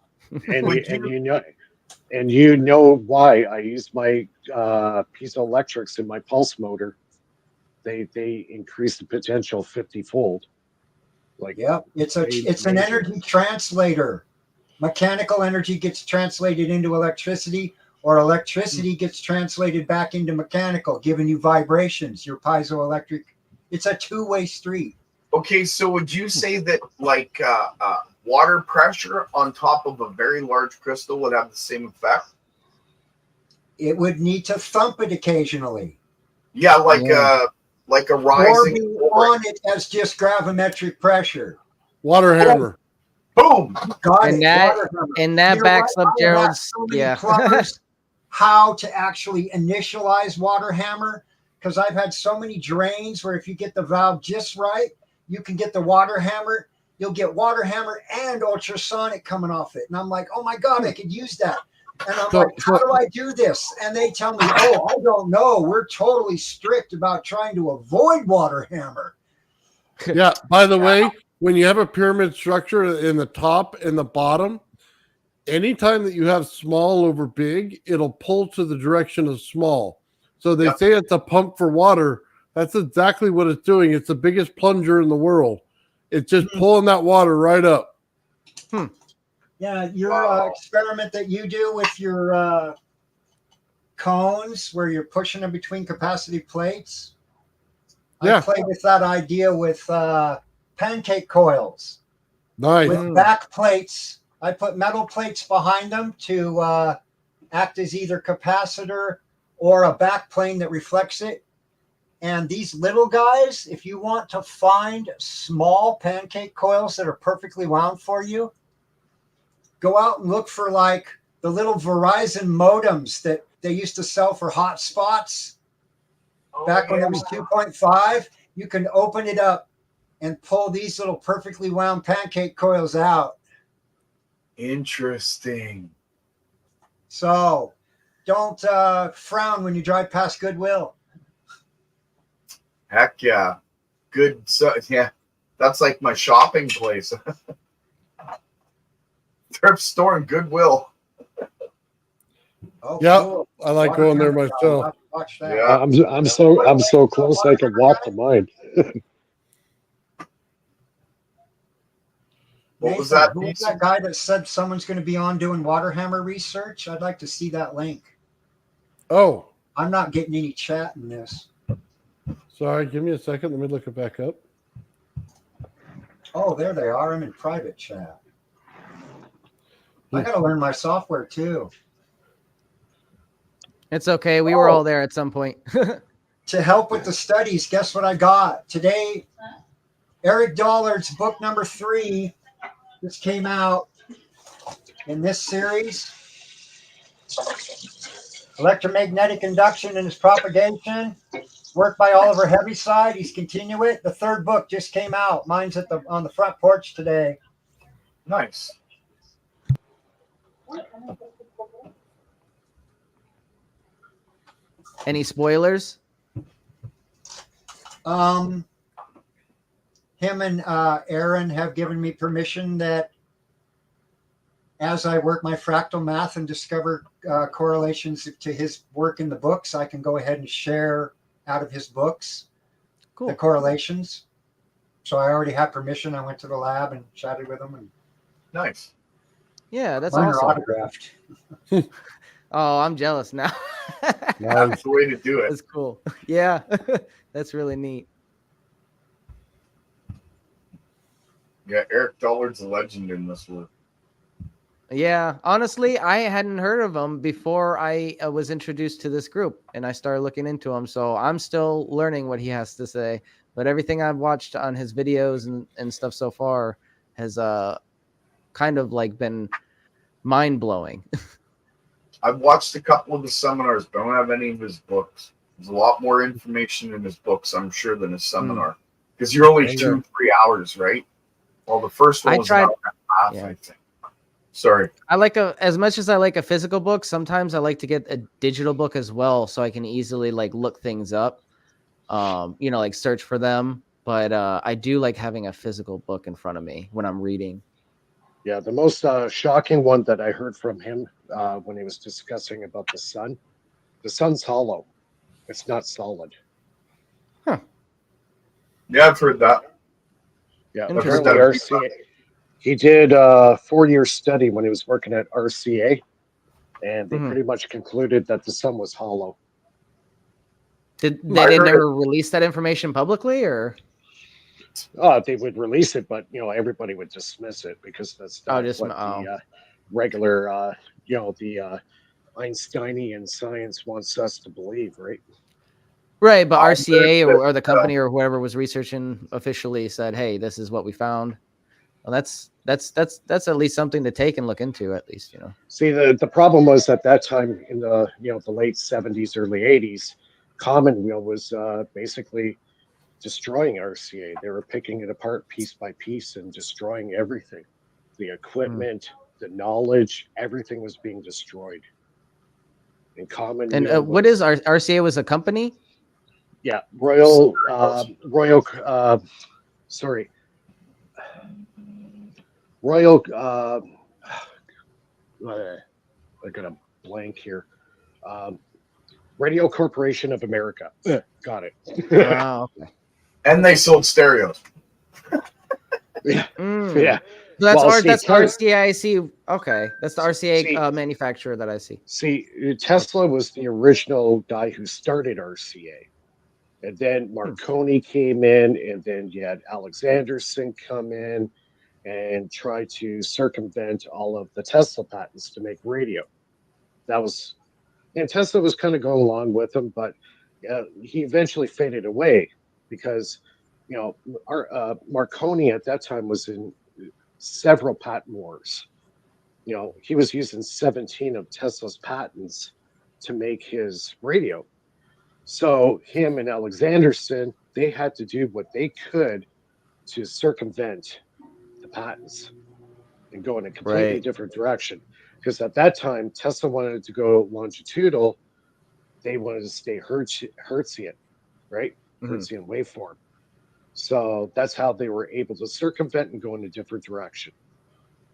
And you know why I use my piezoelectrics in my pulse motor. They increase the potential 50-fold. It's an energy translator. Mechanical energy gets translated into electricity, or electricity gets translated back into mechanical, giving you vibrations. Your piezoelectric. It's a two-way street. Okay, so would you say that like water pressure on top of a very large crystal would have the same effect? It would need to thump it occasionally. Yeah, like a rising. Or on it as just gravimetric pressure. Water hammer. Boom. That backs up Gerald's. How to actually initialize water hammer, because I've had so many drains where if you get the valve just right, you can get the water hammer. You'll get water hammer and ultrasonic coming off it. And I'm like, oh my God, I could use that. And I'm like, how do I do this? And they tell me, oh, I don't know. We're totally strict about trying to avoid water hammer. Yeah. By the way, when you have a pyramid structure in the top and the bottom, anytime that you have small over big, it'll pull to the direction of small. So they say it's a pump for water. That's exactly what it's doing. It's the biggest plunger in the world. It's just pulling that water right up. Yeah, your experiment that you do with your cones where you're pushing them between capacity plates. I play with that idea with pancake coils. Nice. With back plates I put metal plates behind them to act as either capacitor or a backplane that reflects it. And these little guys, if you want to find small pancake coils that are perfectly wound for you, go out and look for like the little Verizon modems that they used to sell for hotspots back when it was 2.5. You can open it up and pull these little perfectly wound pancake coils out. Interesting. So don't frown when you drive past Goodwill. Heck yeah. Good. So, yeah. That's like my shopping place. Thrift store and Goodwill. Oh, Yeah, cool. I like Water going there tower. myself. Watch that. Yeah. I'm so close I can walk to mine. What was Nathan, that who was piece? that guy that said someone's going to be on doing water hammer research? I'd like to see that link. Oh, I'm not getting any chat in this. sorry. Give me a second. Let me look it back up. Oh, there they are. I'm in private chat. I got to learn my software too. It's okay. We were all there at some point. To help with the studies, guess what I got? Today, Eric Dollard's book number 3 just came out in this series. Electromagnetic Induction and its Propagation. Work by Oliver Heaviside. He's continue it. The 3rd book just came out. Mine's on the front porch today. Nice. Any spoilers? Him and Aaron have given me permission that as I work my fractal math and discover correlations to his work in the books, I can go ahead and share out of his books the correlations. So I already have permission. I went to the lab and chatted with him. And Nice. Yeah, that's mine are awesome. autographed. Oh, I'm jealous now. That's the way to do it. That's cool. Yeah, that's really neat. Yeah, Eric Dollard's a legend in this work. Yeah, honestly, I hadn't heard of him before I was introduced to this group, and I started looking into him. So I'm still learning what he has to say. But everything I've watched on his videos and stuff so far has kind of like been mind blowing. I've watched a couple of his seminars, but I don't have any of his books. There's a lot more information in his books, I'm sure, than his seminar. Because you're only Sure. 2-3 hours, right? Well, the first one I was tried- an hour and a half, yeah. I think. Sorry. I like as much as I like a physical book, sometimes I like to get a digital book as well, so I can easily like look things up, like search for them. But I do like having a physical book in front of me when I'm reading. Yeah, the most shocking one that I heard from him when he was discussing about the sun's hollow. It's not solid. Yeah, I've heard that. Yeah, Interesting. apparently RCA. He did a 4-year study when he was working at RCA, and they pretty much concluded that the sun was hollow. They I heard never release that information publicly, or They would release it, but everybody would dismiss it because that's not the regular, the Einsteinian science wants us to believe, right? right? But I RCA heard or the company or whoever was researching officially said, "Hey, this is what we found." Well, that's at least something to take and look into, at least, See, the problem was at that time in the the late 70s, early 80s, Commonweal was basically destroying RCA. They were picking it apart piece by piece and destroying everything. The equipment, the knowledge, everything was being destroyed. And Commonweal And what is RCA was a company? Yeah, Royal, I got a blank here. Radio Corporation of America. Got it. Oh, okay. And they sold stereos. Yeah. Mm. Yeah. That's Well, see, that's RCA. I see. Okay, that's the RCA See- manufacturer that I see. See, Tesla was the original guy who started RCA. And then Marconi came in, and then you had Alexanderson come in, and try to circumvent all of the Tesla patents to make radio. And Tesla was kind of going along with him, but he eventually faded away because, Marconi at that time was in several patent wars. He was using 17 of Tesla's patents to make his radio. So him and Alexanderson, they had to do what they could to circumvent the patents and go in a completely Right. different direction. Because at that time, Tesla wanted to go longitudinal. They wanted to stay Hertzian, right? Hertzian waveform. So that's how they were able to circumvent and go in a different direction.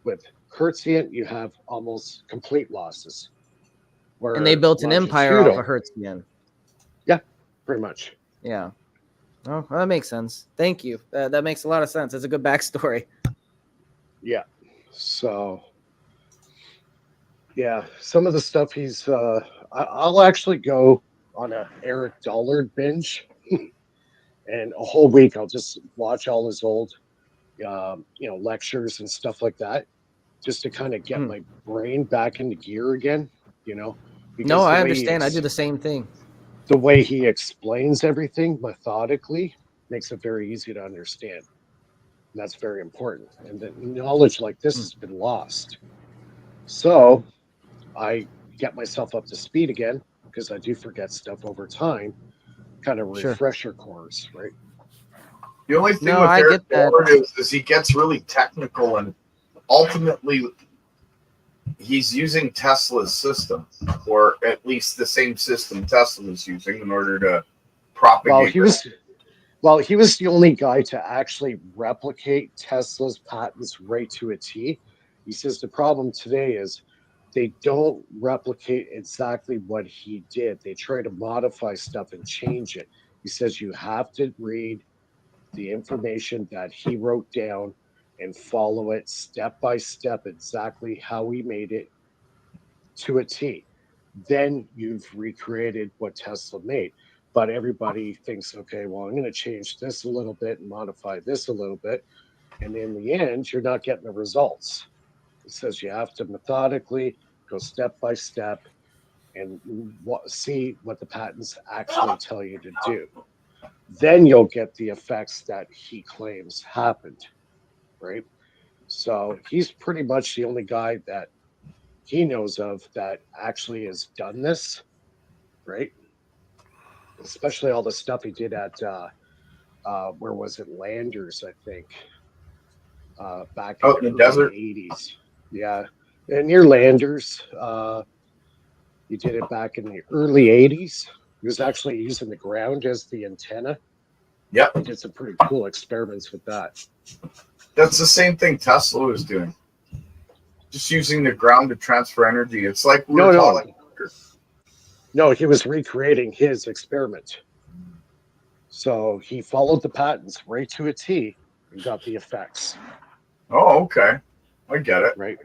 With Hertzian, you have almost complete losses. And they built an empire off of Hertzian. Yeah, pretty much. Yeah. Oh, well, that makes sense. Thank you. That makes a lot of sense. It's a good backstory. Yeah. So, yeah, some of the stuff he's. I'll actually go on a Eric Dollard binge, and a whole week I'll just watch all his old, lectures and stuff like that, just to kind of get my brain back into gear again. Because No, I understand. I do the same thing. The way he explains everything methodically makes it very easy to understand. And that's very important. And the knowledge like this has been lost. So I get myself up to speed again because I do forget stuff over time. Kind of refresher course, right? The only thing with Eric Dollard is he gets really technical, and ultimately he's using Tesla's system, or at least the same system Tesla is using in order to propagate. He was the only guy to actually replicate Tesla's patents right to a T. He says the problem today is they don't replicate exactly what he did. They try to modify stuff and change it. He says you have to read the information that he wrote down and follow it step by step exactly how he made it to a T. Then you've recreated what Tesla made. But everybody thinks, okay, well, I'm going to change this a little bit and modify this a little bit. And in the end, you're not getting the results. It says you have to methodically go step by step and see what the patents actually tell you to do. Then you'll get the effects that he claims happened, right? So he's pretty much the only guy that he knows of that actually has done this, right? Especially all the stuff he did at where was it, Landers, I think, back in the desert 80s. Yeah, and near Landers, he did it back in the early 80s. He was actually using the ground as the antenna. Yep, he did some pretty cool experiments with that. That's the same thing Tesla was doing, just using the ground to transfer energy. It's like No, he was recreating his experiment. So he followed the patents right to a T and got the effects. Oh, okay. I get it. Right.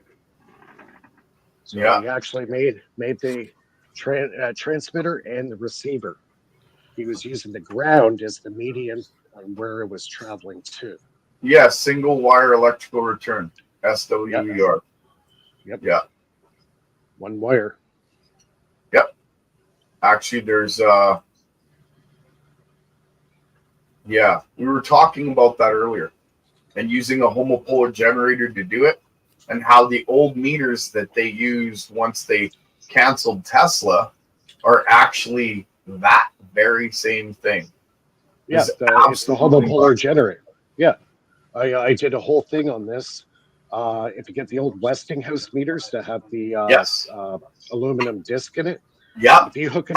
So he actually made the transmitter and the receiver. He was using the ground as the medium on where it was traveling to. Yeah, single wire electrical return, SWER. Yep. Yeah. One wire. Yep. Actually, there's we were talking about that earlier, and using a homopolar generator to do it, and how the old meters that they used once they canceled Tesla are actually that very same thing. Yeah, it's the homopolar generator. Yeah, I did a whole thing on this. If you get the old Westinghouse meters that have the aluminum disc in it, if you hook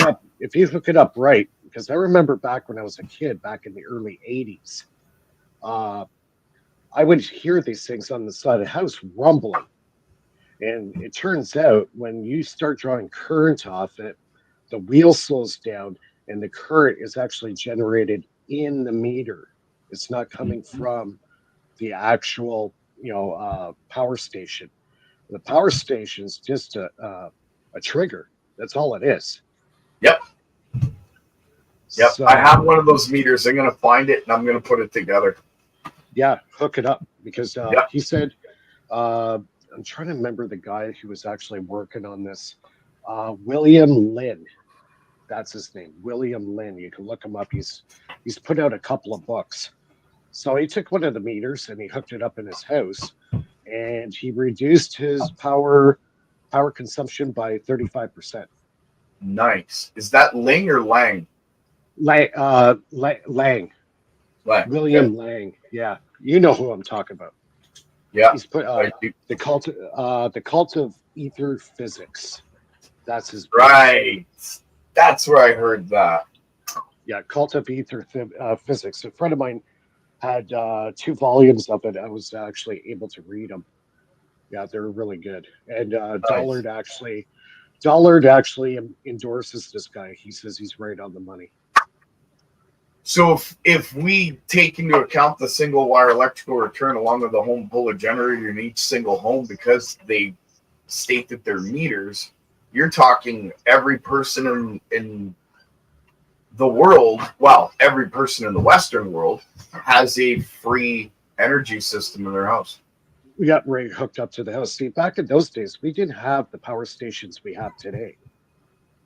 it up right, because I remember back when I was a kid, back in the early 80s, I would hear these things on the side of the house rumbling. And it turns out when you start drawing current off it, the wheel slows down and the current is actually generated in the meter. It's not coming from the actual, power station. The power station is just a trigger. That's all it is. Yep. So, I have one of those meters. I'm going to find it and I'm going to put it together. Yeah, hook it up because Yeah. he said, I'm trying to remember the guy who was actually working on this. William Lynn, that's his name. William Lynn. You can look him up. He's put out a couple of books. So he took one of the meters and he hooked it up in his house, and he reduced his power consumption by 35%. Nice. Is that Ling or Lang? Lang. Lang. William Lang. Yeah, you know who I'm talking about. Yeah. He's put I do. the cult of ether physics. That's his book. Right. That's where I heard that. Yeah, cult of ether physics. A friend of mine had 2 volumes of it. I was actually able to read them. Yeah, they're really good. And Dollard actually endorses this guy. He says he's right on the money. So if we take into account the single wire electrical return along with the home puller generator in each single home, because they state that they're meters, you're talking every person in the world, well, every person in the Western world has a free energy system in their house. We got right hooked up to the house. See, back in those days, we didn't have the power stations we have today.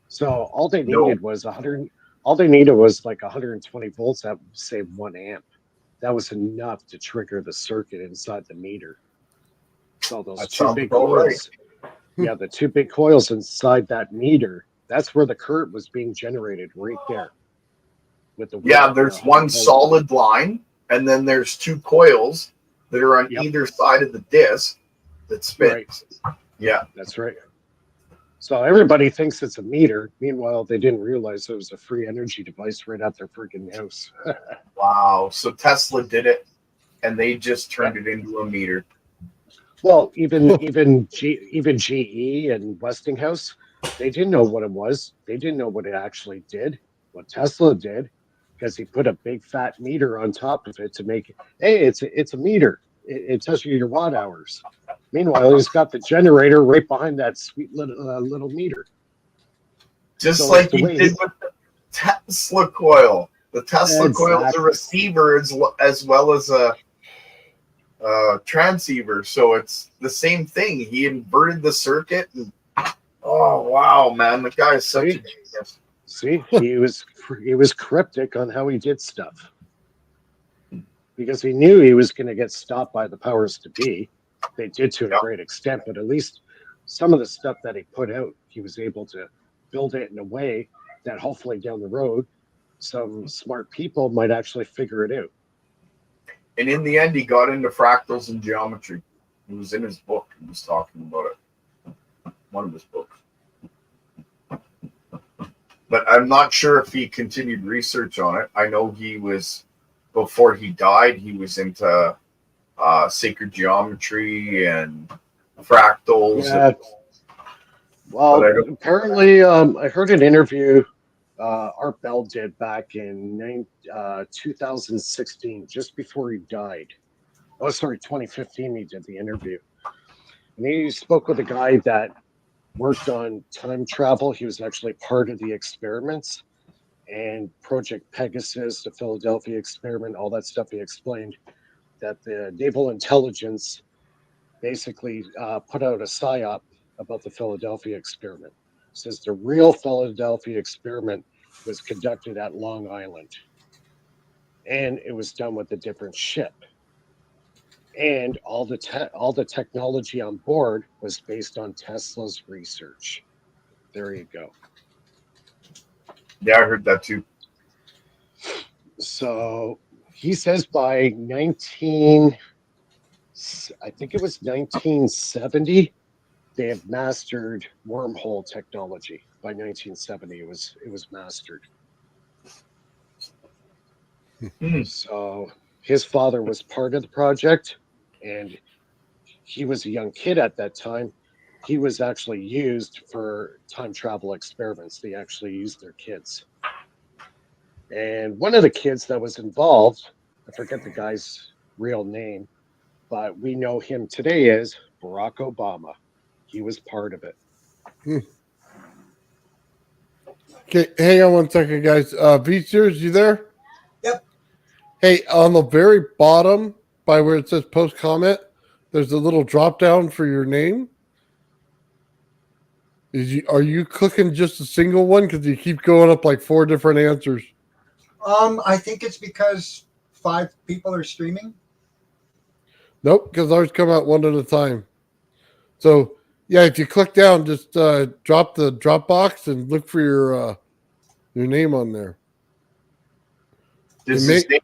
So all they needed was 100. All they needed was like 120 volts at say 1 amp. That was enough to trigger the circuit inside the meter. So those That 2 sounds big about coils, right. yeah, the 2 big coils inside that meter. That's where the current was being generated, right there. With the There's one solid line, and then there's 2 coils that are on either side of the disc that spins. Right. Yeah, that's right. So everybody thinks it's a meter. Meanwhile, they didn't realize it was a free energy device right at their freaking house. Wow. So Tesla did it, and they just turned it into a meter. Well, even GE and Westinghouse, they didn't know what it was. They didn't know what it actually did. What Tesla did, because he put a big fat meter on top of it to make it. Hey, it's a meter. It tells you your watt hours. Meanwhile, he's got the generator right behind that sweet little meter. Just so like he did with the Tesla coil. The Tesla coil is a receiver as well as a transceiver. So it's the same thing. He inverted the circuit. And, oh, wow, man. The guy is such a genius. See, he was cryptic on how he did stuff. Because he knew he was going to get stopped by the powers to be. They did to a great extent, but at least some of the stuff that he put out, he was able to build it in a way that hopefully down the road, some smart people might actually figure it out. And in the end, he got into fractals and geometry. It was in his book. He was talking about it. One of his books. But I'm not sure if he continued research on it. I know he was, before he died, he was into sacred geometry and fractals. Yeah. Well, apparently, I heard an interview Art Bell did back in 2016, just before he died. Oh, sorry, 2015, he did the interview. And he spoke with a guy that worked on time travel. He was actually part of the experiments and Project Pegasus, the Philadelphia experiment, all that stuff. He explained that the naval intelligence basically put out a PSYOP about the Philadelphia experiment. It says the real Philadelphia experiment was conducted at Long Island, and it was done with a different ship. And all the technology on board was based on Tesla's research. There you go. Yeah, I heard that too. So he says by I think it was 1970, they have mastered wormhole technology. By 1970, it was mastered. So his father was part of the project, and he was a young kid at that time. He was actually used for time travel experiments. They actually used their kids. And one of the kids that was involved, I forget the guy's real name, but we know him today as Barack Obama. He was part of it. Okay, hang on one second, guys. Sears, you there? Yep. Hey, on the very bottom, by where it says post comment, there's a little drop down for your name. Are you clicking just a single one? Because you keep going up like 4 different answers. I think it's because 5 people are streaming. Nope, because ours come out one at a time. So yeah, if you click down, just drop the Dropbox and look for your name on there. Does his name,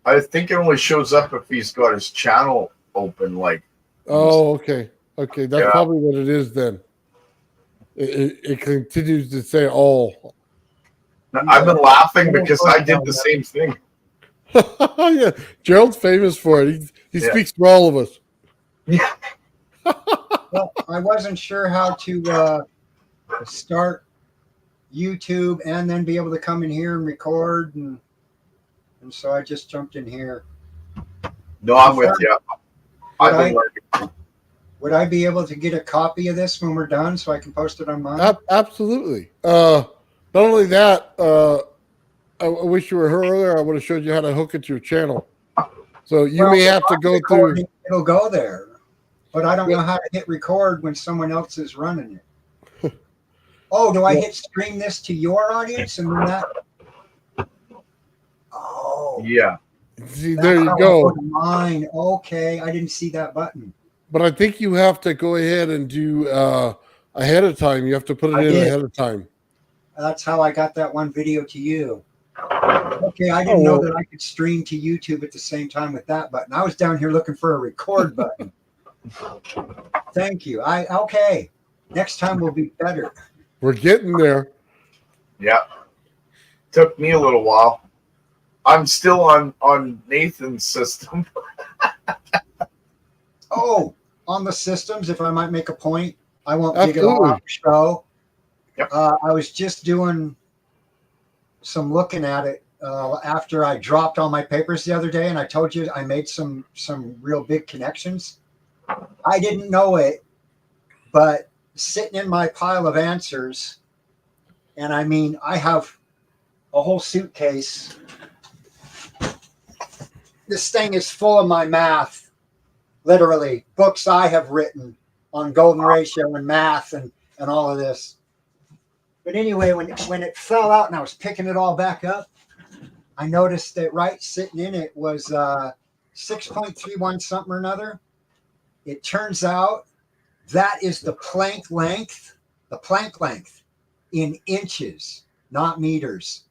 I think it only shows up if he's got his channel open. Like, oh, okay, that's probably what it is then. It continues to say all. I've been laughing because I did the same thing. Yeah, Gerald's famous for it. He speaks for all of us. Yeah. Well, I wasn't sure how to start YouTube and then be able to come in here and record, and so I just jumped in here. No, I'm with you. I've been learning. Would I be able to get a copy of this when we're done so I can post it on mine? Absolutely. Not only that, I wish you were here earlier. I would have showed you how to hook it to your channel. So you may have to go through. It'll go there, but I don't know how to hit record when someone else is running it. Oh, do I hit stream this to your audience and then that? Oh, yeah. See, there you go. Mine. Okay, I didn't see that button. But I think you have to go ahead and do ahead of time. You have to put it in ahead of time. That's how I got that one video to you. Okay, I didn't know that I could stream to YouTube at the same time with that button. I was down here looking for a record button. Thank you. Okay. Next time will be better. We're getting there. Yeah. Took me a little while. I'm still on Nathan's system. Oh, on the systems, if I might make a point, I won't dig it all out the show. Yep. I was just doing some looking at it after I dropped all my papers the other day, and I told you I made some real big connections. I didn't know it, but sitting in my pile of answers, and I mean, I have a whole suitcase. This thing is full of my math. Literally, books I have written on golden ratio and math and all of this. But anyway, when it fell out and I was picking it all back up, I noticed that right sitting in it was 6.31 something or another. It turns out that is the plank length in inches, not meters.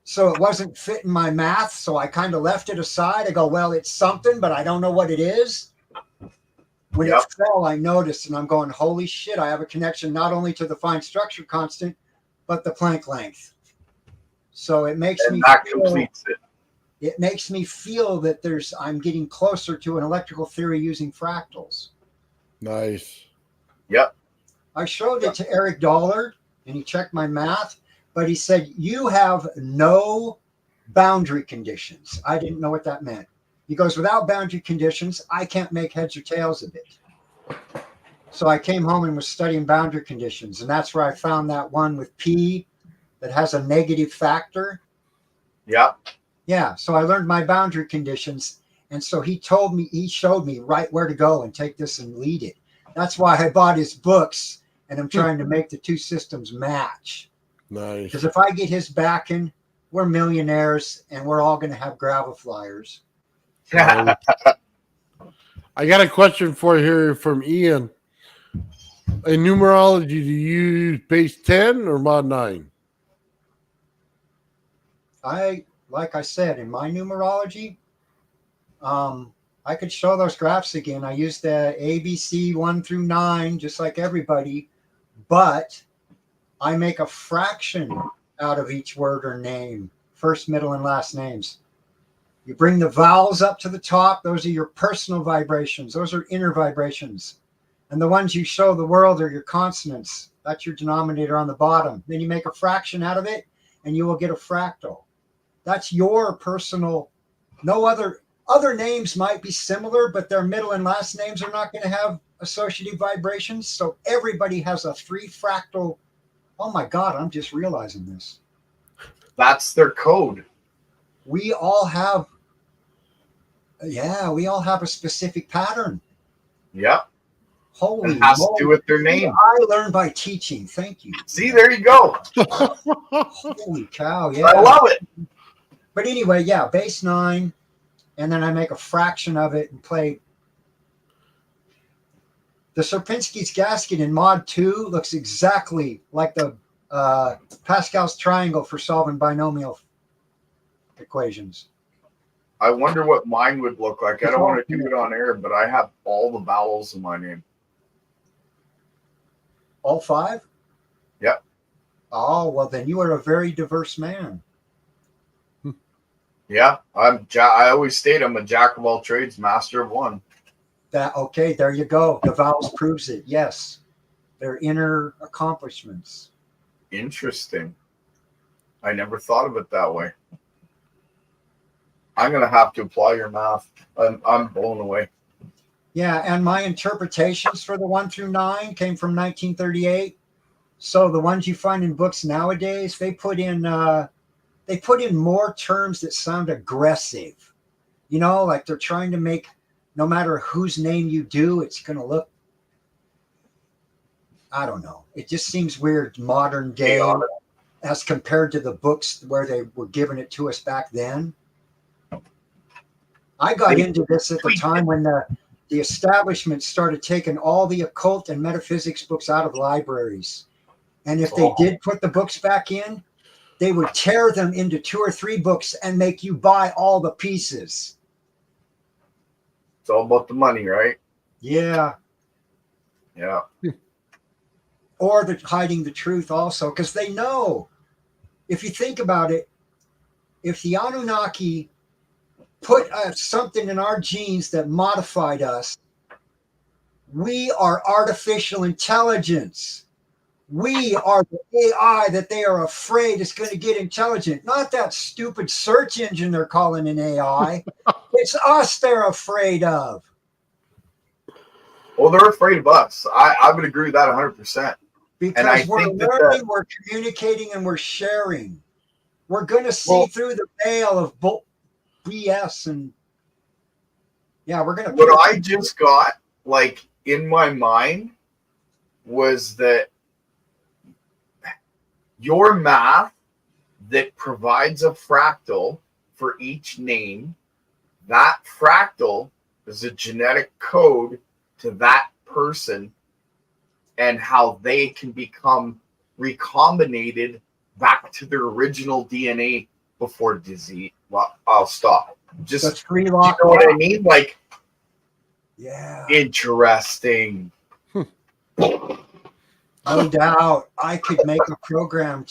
So it wasn't fitting my math, so I kind of left it aside. I go, well, it's something, but I don't know what it is. When it fell, I noticed, and I'm going, holy shit, I have a connection not only to the fine structure constant, but the Planck length. So it makes me completes it. It makes me feel that I'm getting closer to an electrical theory using fractals. Nice. Yep. I showed it to Eric Dollard, and he checked my math. But he said, you have no boundary conditions. I didn't know what that meant. He goes, without boundary conditions, I can't make heads or tails of it. So I came home and was studying boundary conditions. And that's where I found that one with P that has a negative factor. Yeah. Yeah. So I learned my boundary conditions. And so he showed me right where to go and take this and lead it. That's why I bought his books, and I'm trying to make the two systems match. Nice. Because if I get his backing, we're millionaires and we're all going to have gravel flyers. I got a question for you here from Ian. In numerology, do you use base 10 or mod 9? Like I said, in my numerology, I could show those graphs again. I use the ABC 1 through 9, just like everybody, but I make a fraction out of each word or name, first, middle, and last names. You bring the vowels up to the top. Those are your personal vibrations. Those are inner vibrations. And the ones you show the world are your consonants. That's your denominator on the bottom. Then you make a fraction out of it, and you will get a fractal. That's your personal. No other names might be similar, but their middle and last names are not going to have associative vibrations. So everybody has a 3 fractal. Oh my God, I'm just realizing this. That's their code. We all have Yeah, we all have a specific pattern. Yep. Holy It has to moly. do with their name. I learned by teaching. Thank you. See, there you go. Holy cow, yeah. I love it. But anyway, yeah, base 9, and then I make a fraction of it and play. The Sierpinski's gasket in Mod 2 looks exactly like the Pascal's triangle for solving binomial equations. I wonder what mine would look like. I don't want to do it on air, but I have all the vowels in my name. All 5? Yep. Oh, well, then you are a very diverse man. Yeah, I always state I'm a jack of all trades, master of one. Okay, there you go. The vowels proves it. Yes. They're inner accomplishments. Interesting. I never thought of it that way. I'm going to have to apply your math. I'm blown away. Yeah, and my interpretations for the 1 through 9 came from 1938. So the ones you find in books nowadays, they put in more terms that sound aggressive. You know, like they're trying to make, no matter whose name you do, it's going to look, I don't know. It just seems weird modern day as compared to the books where they were giving it to us back then. I got into this at the time when the establishment started taking all the occult and metaphysics books out of libraries. And if they did put the books back in, they would tear them into 2 or 3 books and make you buy all the pieces. It's all about the money, right? Yeah. Yeah. Or they're hiding the truth also, because they know, if you think about it, if the Anunnaki put something in our genes that modified us, we are artificial intelligence. We are the AI that they are afraid is going to get intelligent. Not that stupid search engine they're calling an AI. It's us they're afraid of. Well, they're afraid of us. I would agree with that 100%. Because we're learning, we're communicating, and we're sharing. We're going to see through the veil of BS. And yeah, we're going to. What I just got, like, in my mind was that your math that provides a fractal for each name, that fractal is a genetic code to that person and how they can become recombinated back to their original DNA before disease. Well, I'll stop. Just the 3 lock. You know what I mean? Like, yeah, interesting. No doubt. I could make a program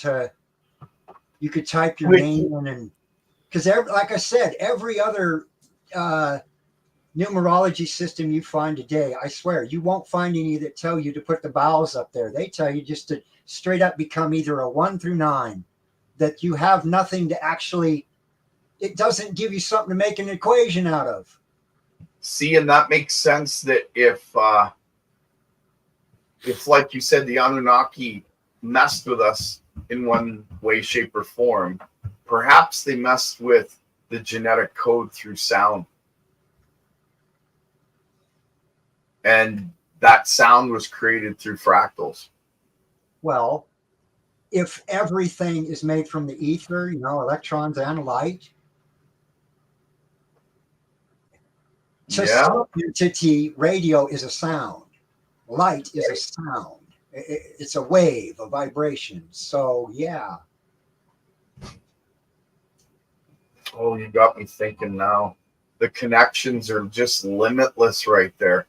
you could type your name in, and because like I said, every other numerology system you find today, I swear, you won't find any that tell you to put the vowels up there. They tell you just to straight up become either a 1 through 9, that you have nothing to actually, it doesn't give you something to make an equation out of. See, and that makes sense that if like you said, the Anunnaki messed with us in one way, shape, or form, perhaps they messed with the genetic code through sound. And that sound was created through fractals. Well, if everything is made from the ether, electrons and light, to some entity, radio is a sound. Light is a sound. It's a wave, a vibration. So, yeah. Oh, you got me thinking now. The connections are just limitless right there.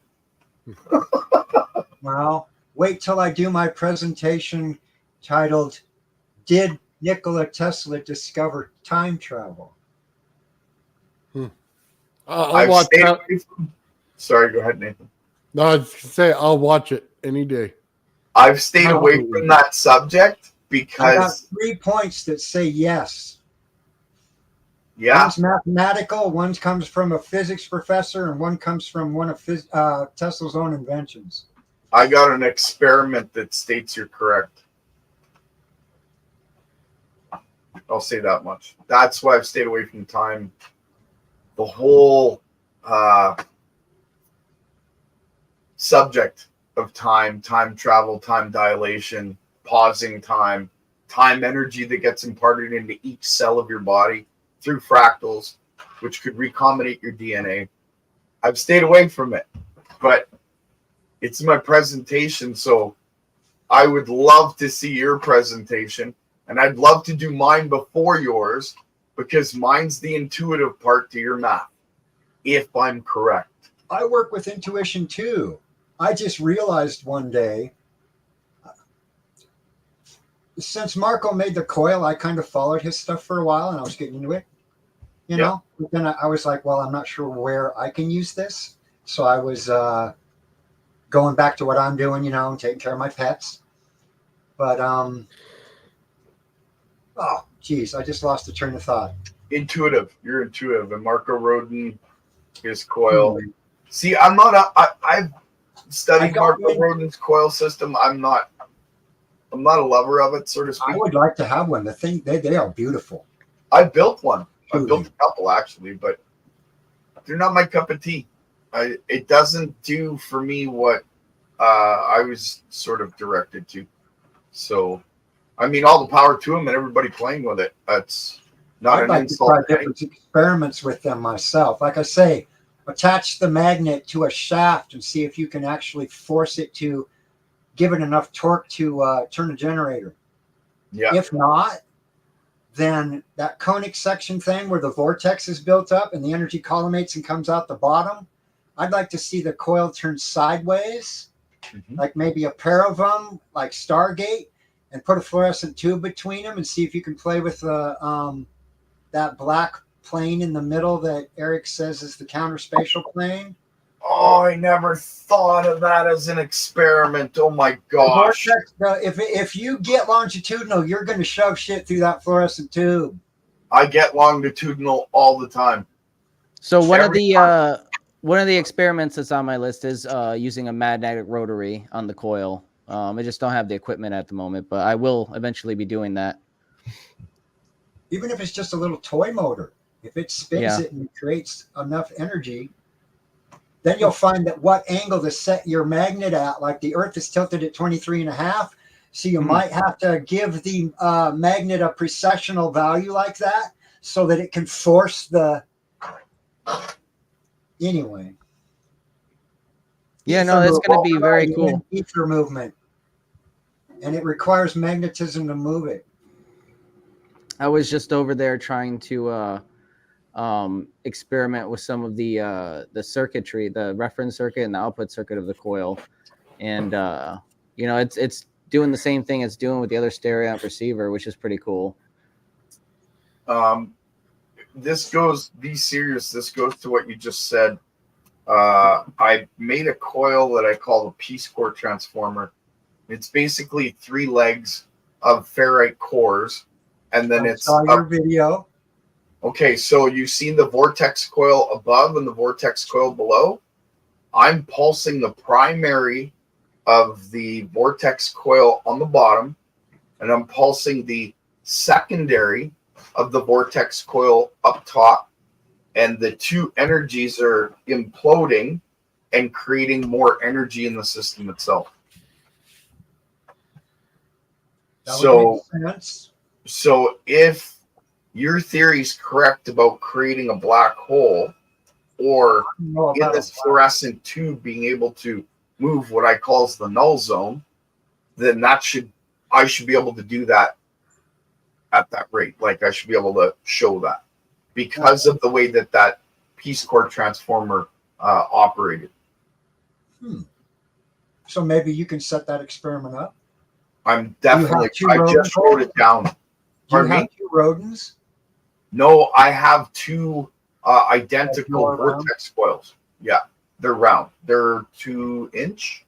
Well, wait till I do my presentation titled, Did Nikola Tesla Discover Time Travel? I'll watch that. Sorry, go ahead, Nathan. No, I was going to say, I'll watch it any day. I've stayed away from that subject because I got 3 points that say yes. Yeah. One's mathematical, one comes from a physics professor, and one comes from one of Tesla's own inventions. I got an experiment that states you're correct. I'll say that much. That's why I've stayed away from time. The whole subject of time, time travel, time dilation, pausing time, time energy that gets imparted into each cell of your body through fractals, which could recombinate your DNA. I've stayed away from it, but it's my presentation, so I would love to see your presentation, and I'd love to do mine before yours, because mine's the intuitive part to your math, if I'm correct. I work with intuition too. I just realized one day, since Marco made the coil, I kind of followed his stuff for a while, and I was getting into it, you know. But then I was like, well, I'm not sure where I can use this, so I was going back to what I'm doing, you know, taking care of my pets. But oh, geez, I just lost the train of thought. Intuitive, you're intuitive, and Marco Rodin, his coil. See, I'm not. I've studied Marco Rodin's coil system. I'm not a lover of it, so to speak. I would like to have one. The thing, they are beautiful. I built one. I built a couple actually, but they're not my cup of tea. It doesn't do for me what I was sort of directed to. So, I mean, all the power to them and everybody playing with it. That's not I'd an like insult. to try different experiments with them myself. Like I say, attach the magnet to a shaft and see if you can actually force it to give it enough torque to turn a generator. Yeah. If not, then that conic section thing where the vortex is built up and the energy collimates and comes out the bottom, I'd like to see the coil turn sideways, like maybe a pair of them, like Stargate, and put a fluorescent tube between them and see if you can play with that black plane in the middle that Eric says is the counterspatial plane. Oh, I never thought of that as an experiment. Oh my gosh. If you get longitudinal, you're going to shove shit through that fluorescent tube. I get longitudinal all the time. So one of the experiments that's on my list is using a magnetic rotary on the coil. I just don't have the equipment at the moment, but I will eventually be doing that. Even if it's just a little toy motor, if it spins it and creates enough energy, then you'll find that what angle to set your magnet at, like the Earth is tilted at 23.5. So you might have to give the magnet a precessional value like that so that it can force the... Anyway. Yeah, no, that's going to be very cool. Ether movement. And it requires magnetism to move it. I was just over there trying to experiment with some of the circuitry, the reference circuit and the output circuit of the coil, and you know, it's doing the same thing it's doing with the other stereo amp receiver, which is pretty cool. This goes to what you just said. I made a coil that I call the Peace Core transformer. It's basically 3 legs of ferrite cores, and then it's your video. Okay, so you've seen the vortex coil above and the vortex coil below. I'm pulsing the primary of the vortex coil on the bottom, and I'm pulsing the secondary of the vortex coil up top, and the two energies are imploding and creating more energy in the system itself. So if your theory is correct about creating a black hole, or in this fluorescent tube being able to move what I call the null zone, then I should be able to do that at that rate. Like I should be able to show that because of the way that Peace Core transformer operated. So maybe you can set that experiment up. I'm definitely. I just wrote it down. Do you have 2 Rodins? No, I have 2 identical vortex coils. Yeah, they're round. They're 2-inch,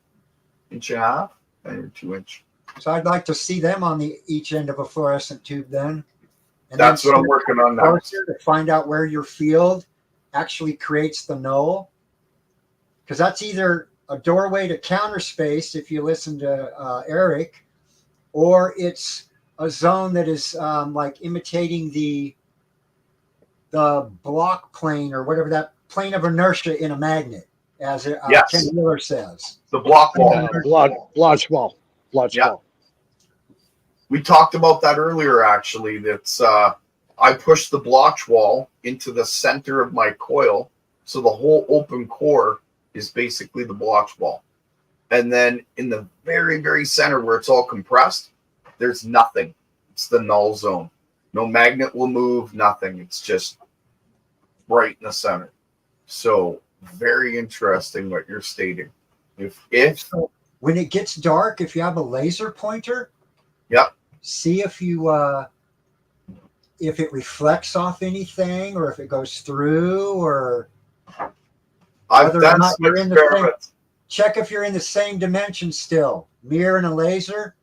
inch and a half, and 2-inch. So I'd like to see them on each end of a fluorescent tube then. And that's what I'm working on now. To find out where your field actually creates the null. Because that's either a doorway to counter space, if you listen to Eric, or it's a zone that is like imitating the block plane or whatever that plane of inertia in a magnet, as Yes. Ken Miller says. The block wall. Blotch wall. Yeah. We talked about that earlier, actually. That's I pushed the blotch wall into the center of my coil, so the whole open core is basically the blotch wall. And then in the very, very center where it's all compressed, there's nothing. It's the null zone. No magnet will move, nothing. It's just right in the center. So very interesting what you're stating. If When it gets dark, if you have a laser pointer, yep. See if you if it reflects off anything, or if it goes through, or I've whether or done not some you're in the same. experiments. Check if you're in the same dimension still. Mirror and a laser.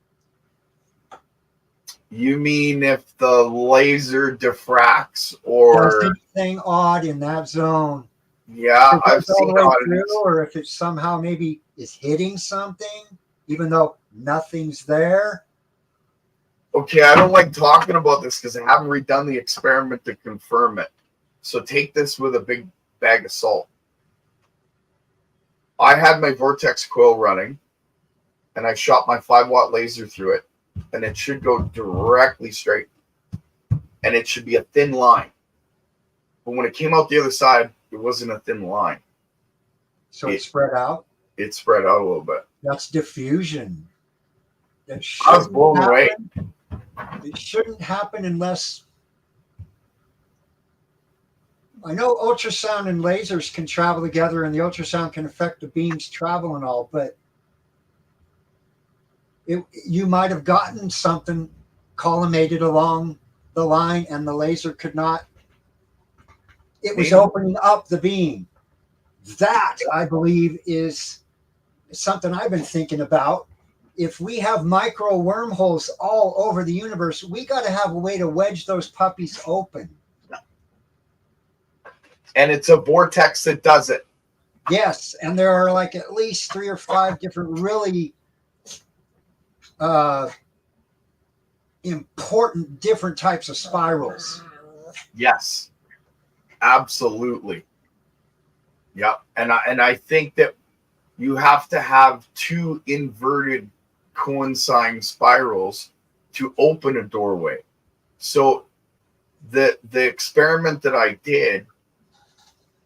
You mean if the laser diffracts or Does anything odd in that zone? yeah, If it I've goes all seen the way oddities. through, or if it somehow maybe is hitting something, even though nothing's there. Okay, I don't like talking about this because I haven't redone the experiment to confirm it. So take this with a big bag of salt. I had my vortex coil running and I shot my 5-watt laser through it, and it should go directly straight. And it should be a thin line. But when it came out the other side, it wasn't a thin line. So it spread out. It spread out a little bit. That's diffusion. That I was blown away. It shouldn't happen unless, I know ultrasound and lasers can travel together, and the ultrasound can affect the beam's travel and all, but you might have gotten something collimated along the line and the laser could not. It was opening up the beam. That, I believe, is something I've been thinking about. If we have micro wormholes all over the universe, we got to have a way to wedge those puppies open. And it's a vortex that does it. Yes, and there are like at least 3 or 5 different really important different types of spirals. Yes, absolutely. Yeah, and I think that you have to have 2 inverted coinciding spirals to open a doorway. So the experiment that I did,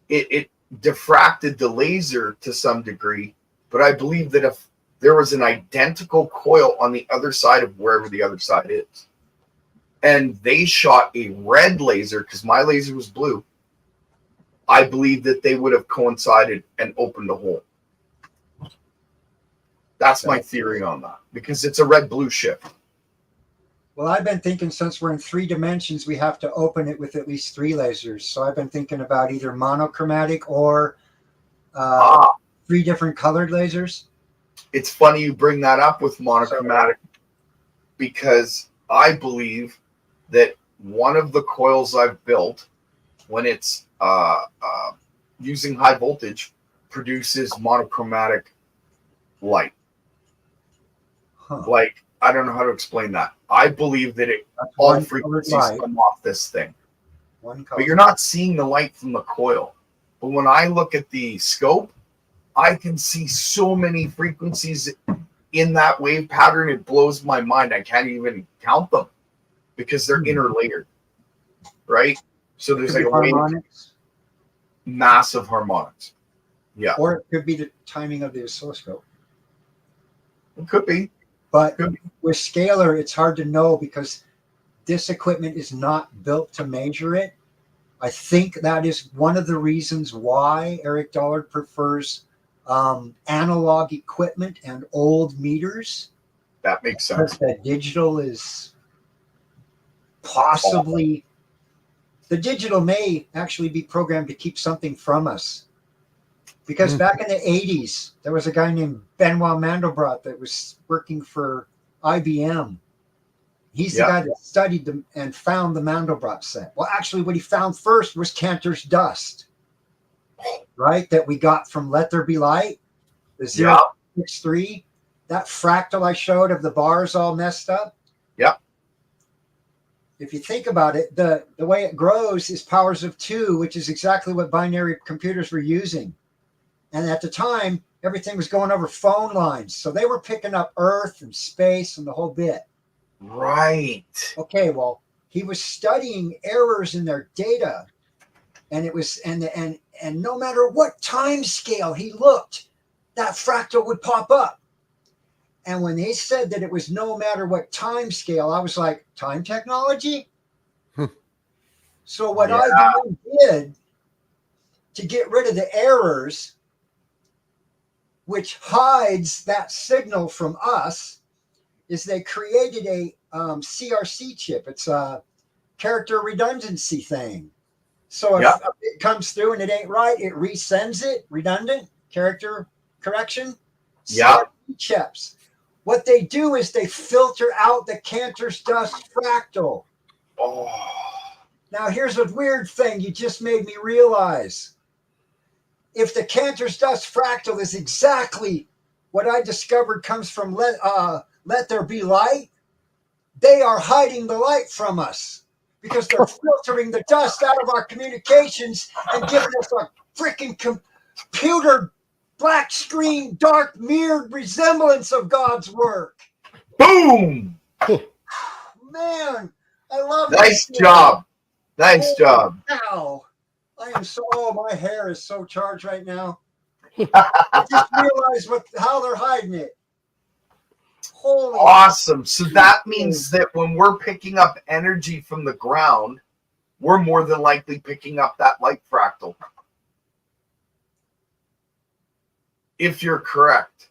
it diffracted the laser to some degree, but I believe that if there was an identical coil on the other side of wherever the other side is, and they shot a red laser because my laser was blue, I believe that they would have coincided and opened a hole. That's my theory on that, because it's a red-blue shift. Well, I've been thinking since we're in 3 dimensions, we have to open it with at least 3 lasers. So I've been thinking about either monochromatic or 3 different colored lasers. It's funny you bring that up with monochromatic, because I believe that one of the coils I've built, when it's using high voltage, produces monochromatic light. Like, I don't know how to explain that. I believe that all frequencies come off this thing. But you're not seeing the light from the coil. But when I look at the scope, I can see so many frequencies in that wave pattern. It blows my mind. I can't even count them because they're interlayered, right? So there's like harmonics. Massive harmonics. Yeah. Or it could be the timing of the oscilloscope. It could be. But with scalar, it's hard to know because this equipment is not built to measure it. I think that is one of the reasons why Eric Dollard prefers analog equipment and old meters. That makes sense. Because the digital is possibly, the digital may actually be programmed to keep something from us. Because back in the 80s, there was a guy named Benoit Mandelbrot that was working for IBM. He's the guy that studied them and found the Mandelbrot set. Well, actually, what he found first was Cantor's dust, right? That we got from Let There Be Light, the 063, that fractal I showed of the bars all messed up. Yeah. if you think about it, the way it grows is powers of 2, which is exactly what binary computers were using. And at the time, everything was going over phone lines. So they were picking up Earth and space and the whole bit. Right. Okay, well, he was studying errors in their data. And it was and no matter what time scale he looked, that fractal would pop up. And when they said that it was no matter what time scale, I was like, time technology? So what I did to get rid of the errors, which hides that signal from us, is they created a CRC chip. It's a character redundancy thing. So if it comes through and it ain't right, it resends it, redundant, character correction. Yeah. CRC chips. What they do is they filter out the Cantor's dust fractal. Oh. Now, here's a weird thing you just made me realize. If the Cantor's dust fractal is exactly what I discovered comes from Let There Be Light, they are hiding the light from us because they're filtering the dust out of our communications and giving us a freaking computer black screen, dark mirrored resemblance of God's work. Boom! Man, I love Nice this. job. Nice job. Wow. I am so, my hair is so charged right now. I just realized how they're hiding it. Holy Awesome. So that means that when we're picking up energy from the ground, we're more than likely picking up that light fractal. If you're correct.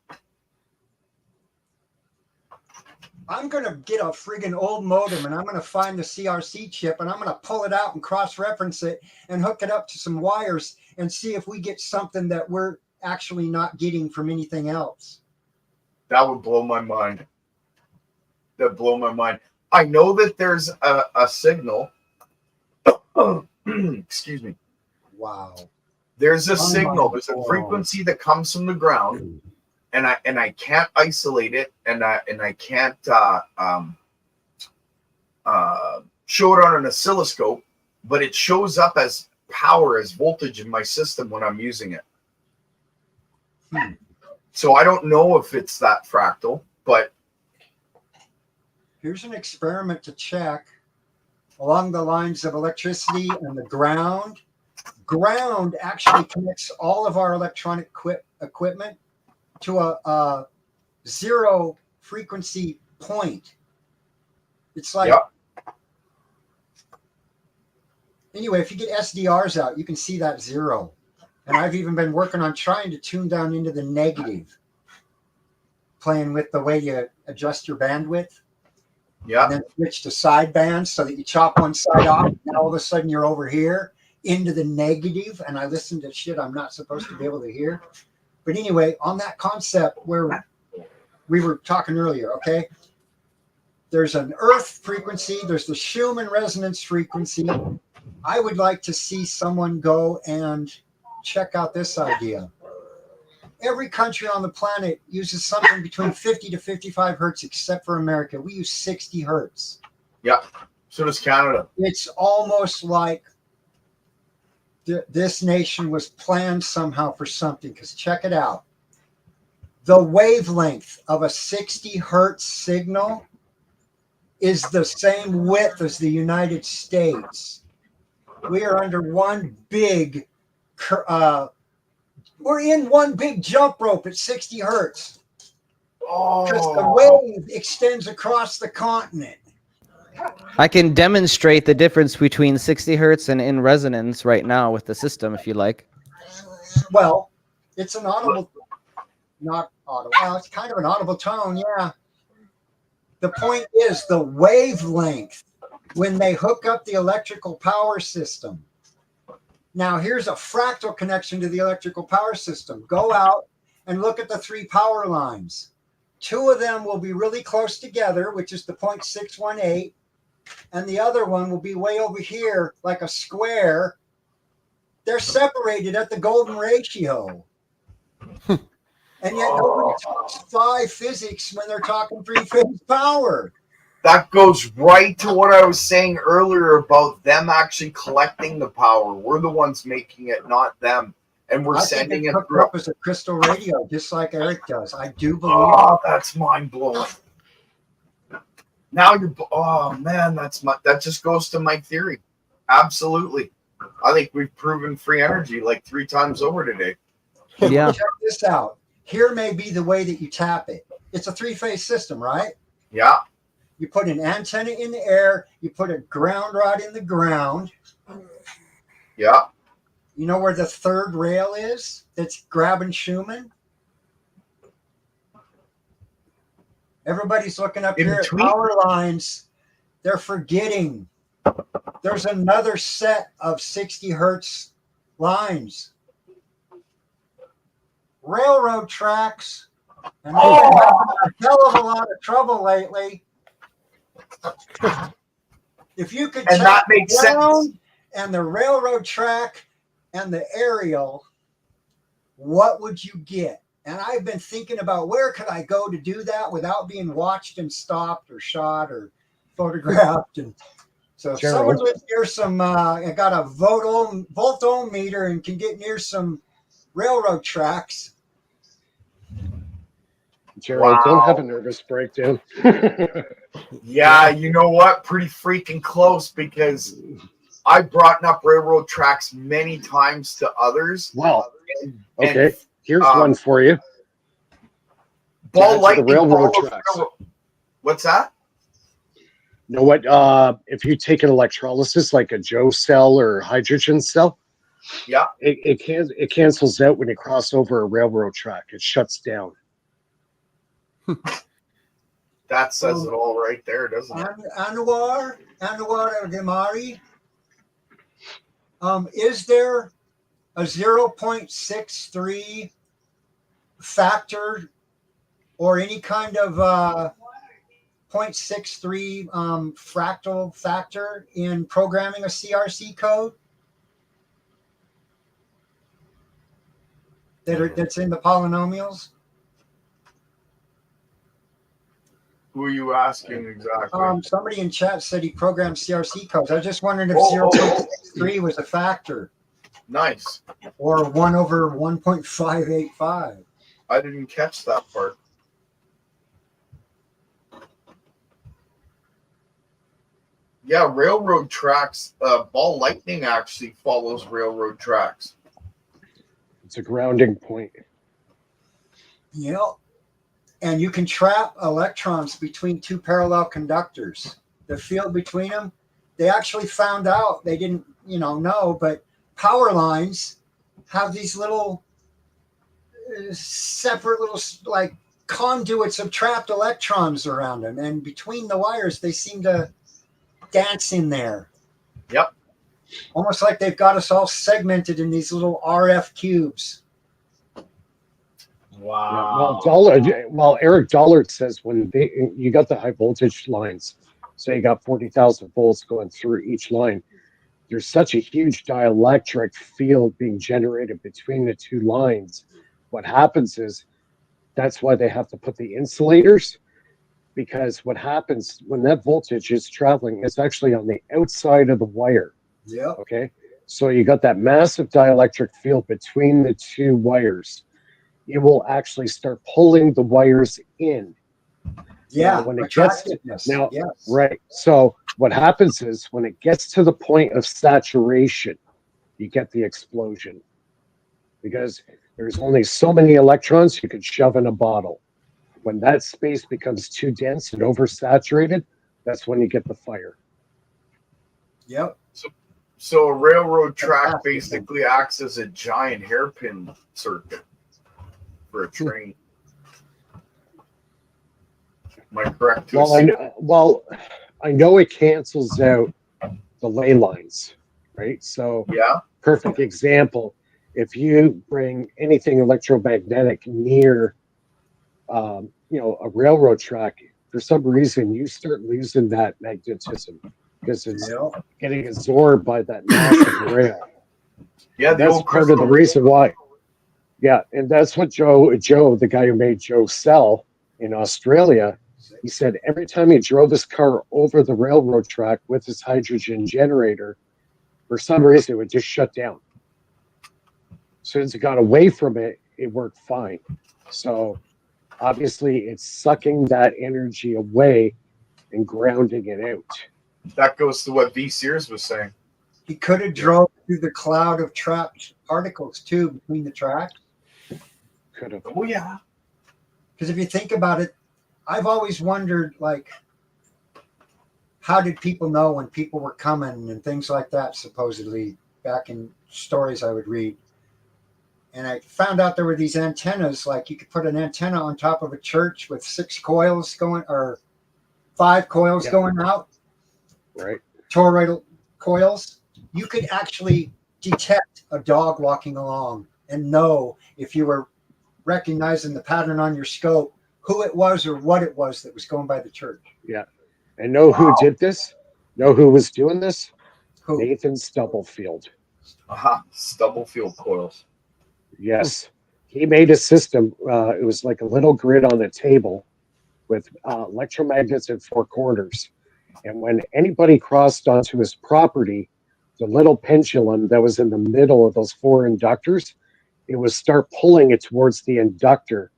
I'm going to get a friggin' old modem and I'm going to find the CRC chip and I'm going to pull it out and cross-reference it and hook it up to some wires and see if we get something that we're actually not getting from anything else. That would blow my mind. That'd blow my mind. I know that there's a signal. Excuse me. Wow. There's a signal. There's a frequency that comes from the ground. And I can't isolate it, and I can't show it on an oscilloscope, but it shows up as power, as voltage in my system when I'm using it. So I don't know if it's that fractal, but here's an experiment to check along the lines of electricity and the ground. Ground actually connects all of our electronic equipment to a zero frequency point. It's like, anyway, if you get SDRs out, you can see that zero. And I've even been working on trying to tune down into the negative, playing with the way you adjust your bandwidth. Yeah. And then switch to side bands so that you chop one side off, and all of a sudden you're over here into the negative. And I listen to shit I'm not supposed to be able to hear. But anyway, on that concept where we were talking earlier, okay, there's an earth frequency, there's the Schumann resonance frequency. I would like to see someone go and check out this idea. Every country on the planet uses something between 50 to 55 hertz, except for America. We use 60 hertz. Yeah, so does Canada. It's almost like this nation was planned somehow for something, because check it out. The wavelength of a 60 hertz signal is the same width as the United States. We are under one big, we're in one big jump rope at 60 hertz. Because the wave extends across the continent. I can demonstrate the difference between 60 hertz and in resonance right now with the system, if you like. Well, it's an audible, not audible. Well, it's kind of an audible tone, yeah. The point is the wavelength when they hook up the electrical power system. Now, here's a fractal connection to the electrical power system. Go out and look at the 3 power lines. 2 of them will be really close together, which is the 0.618. And the other one will be way over here, like a square. They're separated at the golden ratio. And yet nobody talks 5 physics when they're talking 3-phase power. that goes right to what I was saying earlier about them actually collecting the power. We're the ones making it, not them. And we're I think sending it's it hooked through. up as a crystal radio, just like Eric does. I do believe. Oh, that's mind blowing. Now you're. Oh man, that just goes to my theory. Absolutely. I think we've proven free energy like 3 times over today. Yeah. Check this out. Here may be the way that you tap it. It's a 3-phase system, right? Yeah. You put an antenna in the air. You put a ground rod in the ground. Yeah. You know where the third rail is that's grabbing Schumann? Everybody's looking up In here at between? power lines. They're forgetting there's another set of 60 hertz lines. Railroad tracks. And they've been having a hell of a lot of trouble lately. If you could And take that makes the ground sense. and the railroad track and the aerial, what would you get? And I've been thinking about where could I go to do that without being watched and stopped or shot or photographed. And so if Gerald. someone lives near some, got a volt-ohm meter and can get near some railroad tracks. Gerald, don't Wow. have a nervous breakdown. Yeah, you know what? Pretty freaking close, because I brought up railroad tracks many times to others. Well, And okay. Here's one for you. ball To the lightning railroad follows tracks. railroad- What's that? You know what? If you take an electrolysis like a Joe cell or hydrogen cell, Yeah. it cancels out when you cross over a railroad track. It shuts down. That says it all right there, doesn't it? Anwar Al-Gamari, is there a 0.63 factor or any kind of 0.63 fractal factor in programming a CRC code that's in the polynomials? Who are you asking exactly? Somebody in chat said he programmed CRC codes. I was just wondering if Oh. 0.63 was a factor Nice. or 1 over 1.585. I didn't catch that part. Yeah, railroad tracks. Ball lightning actually follows railroad tracks. It's a grounding point. Yep. And you can trap electrons between 2 parallel conductors. The field between them, they actually found out, they didn't, know, but power lines have these little separate little like conduits of trapped electrons around them. And between the wires, they seem to dance in there. Yep. Almost like they've got us all segmented in these little RF cubes. Wow. Well, Eric Dollard says when you got the high voltage lines, so you got 40,000 volts going through each line, there's such a huge dielectric field being generated between the 2 lines. What happens is that's why they have to put the insulators, because what happens when that voltage is traveling, it's actually on the outside of the wire. Yeah. Okay. So you got that massive dielectric field between the 2 wires. It will actually start pulling the wires in. Yeah. Now, when it gets yes. right. So what happens is when it gets to the point of saturation, you get the explosion, because there's only so many electrons you could shove in a bottle. When that space becomes too dense and oversaturated, that's when you get the fire. Yep. So a railroad track basically acts as a giant hairpin circuit for a train. Am I correct? I know it cancels out the ley lines, right? So Yeah. perfect example. If you bring anything electromagnetic near, a railroad track, for some reason you start losing that magnetism because it's getting absorbed by that massive rail. Yeah, the That's old part of the reason why. Yeah, and that's what Joe, the guy who made Joe Cell in Australia, He said every time he drove his car over the railroad track with his hydrogen generator, for some reason it would just shut down. As soon as it got away from it, it worked fine. So obviously it's sucking that energy away and grounding it out. That goes to what V. Sears was saying. He could have drove through the cloud of trapped particles too between the tracks. Could have. Oh yeah. Because if you think about it, I've always wondered, like, how did people know when people were coming and things like that, supposedly, back in stories I would read. And I found out there were these antennas, like you could put an antenna on top of a church with 6 coils going, or 5 coils going out. Right. Toroidal coils. You could actually detect a dog walking along and know if you were recognizing the pattern on your scope, who it was or what it was that was going by the church. Yeah. And know who did this? Know who was doing this? Who? Nathan Stubblefield. Stubblefield coils. Yes. He made a system. It was like a little grid on a table with electromagnets in 4 corners. And when anybody crossed onto his property, the little pendulum that was in the middle of those 4 inductors, it would start pulling it towards the inductor,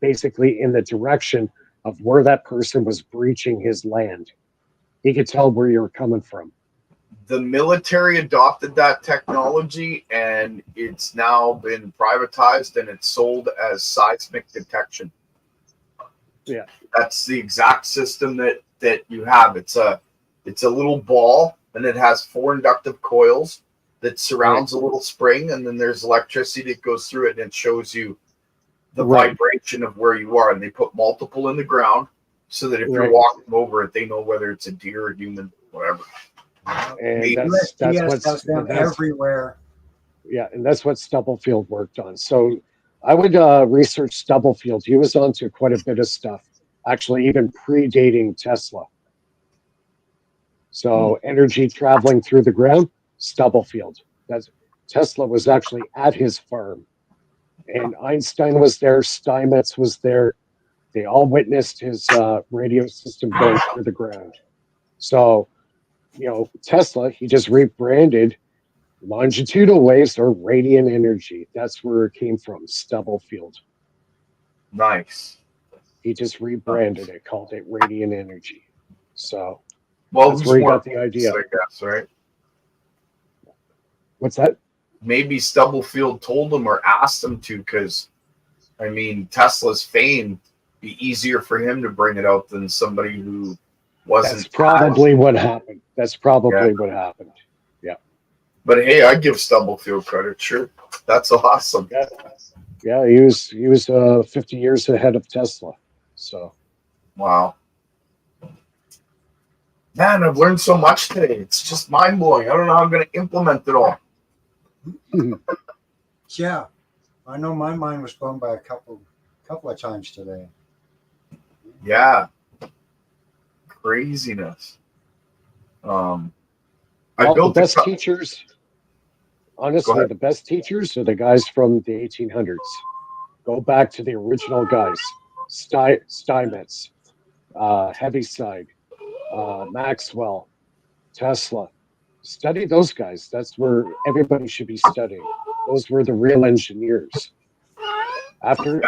basically in the direction of where that person was breaching his land. He could tell where you were coming from. The military adopted that technology, and it's now been privatized, and it's sold as seismic detection. Yeah, that's the exact system that you have. It's a little ball, and it has 4 inductive coils that surrounds a little spring, and then there's electricity that goes through it, and it shows you the vibration of where you are. And they put multiple in the ground so that if you're walking over it, they know whether it's a deer, a human, whatever. And that's them everywhere. Yeah, and that's what Stubblefield worked on. So I would research Stubblefield. He was onto quite a bit of stuff, actually even predating Tesla. So energy traveling through the ground, Stubblefield. Tesla was actually at his farm. And Einstein was there, Steinmetz was there. They all witnessed his radio system going through the ground. So, Tesla, he just rebranded longitudinal waves or radiant energy. That's where it came from, Stubblefield. Nice. He just rebranded it, called it radiant energy. So that's where he got the idea. I guess, right? What's that? Maybe Stubblefield told him or asked him to, because, I mean, Tesla's fame be easier for him to bring it out than somebody who wasn't. That's probably what happened. That's probably what happened. Yeah. But hey, I give Stubblefield credit. Sure, that's awesome. Yeah, he was 50 years ahead of Tesla. So. Wow. Man, I've learned so much today. It's just mind blowing. I don't know how I'm going to implement it all. Yeah, I know my mind was blown by a couple of times today. Yeah, craziness. The best teachers. Honestly, the best teachers are the guys from the 1800s. Go back to the original guys: Steinmetz, Heaviside, Maxwell, Tesla. Study those guys. That's where everybody should be studying. Those were the real engineers. After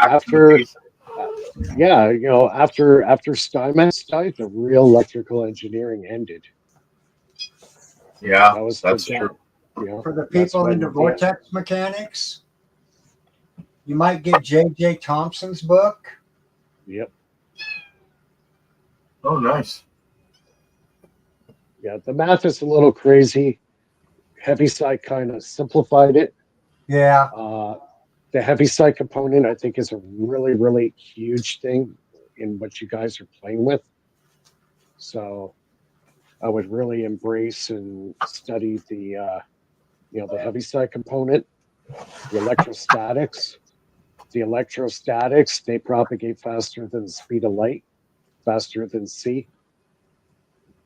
Steinmetz died, the real electrical engineering ended. Yeah, that's true. For the people into vortex mechanics, you might get J.J. Thompson's book. Yep. Oh, nice. Yeah, the math is a little crazy. Heaviside kind of simplified it. Yeah. The Heaviside component, I think, is a really, really huge thing in what you guys are playing with. So I would really embrace and study the Heaviside component, the electrostatics. The electrostatics, they propagate faster than the speed of light, faster than C.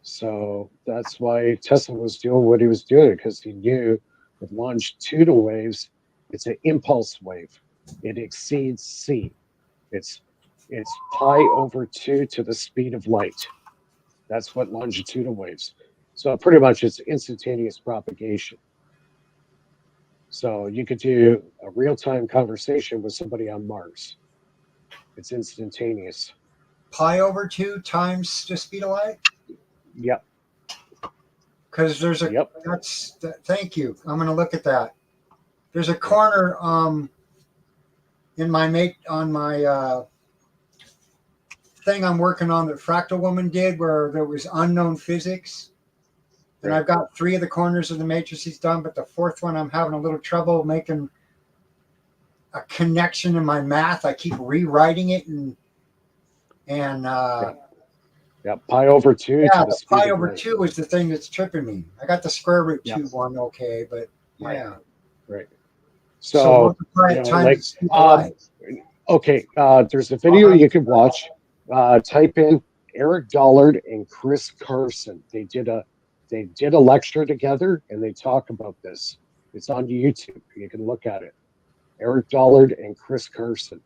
So that's why Tesla was doing what he was doing, because he knew with longitudinal waves, it's an impulse wave. It exceeds C. It's It's pi/2 to the speed of light. That's what longitudinal waves. So pretty much it's instantaneous propagation. So you could do a real-time conversation with somebody on Mars. It's instantaneous. Pi/2 times the speed of light? Yep. Because there's a Yep. Thank you. I'm going to look at that. There's a corner in my thing I'm working on that Fractal Woman did where there was unknown physics. And I've got 3 of the corners of the matrices done, but the 4th one I'm having a little trouble making a connection in my math. I keep rewriting it and yeah, pi/2 yeah, to the the speed of light. pi/2 is the thing that's tripping me. I got the square root Yep. 2 one okay, but yeah. Right. So So multiply it times the speed of light. okay, there's a video you can watch. Type in Eric Dollard and Chris Carson. They did a lecture together and they talk about this. It's on YouTube. You can look at it. Eric Dollard and Chris Carson,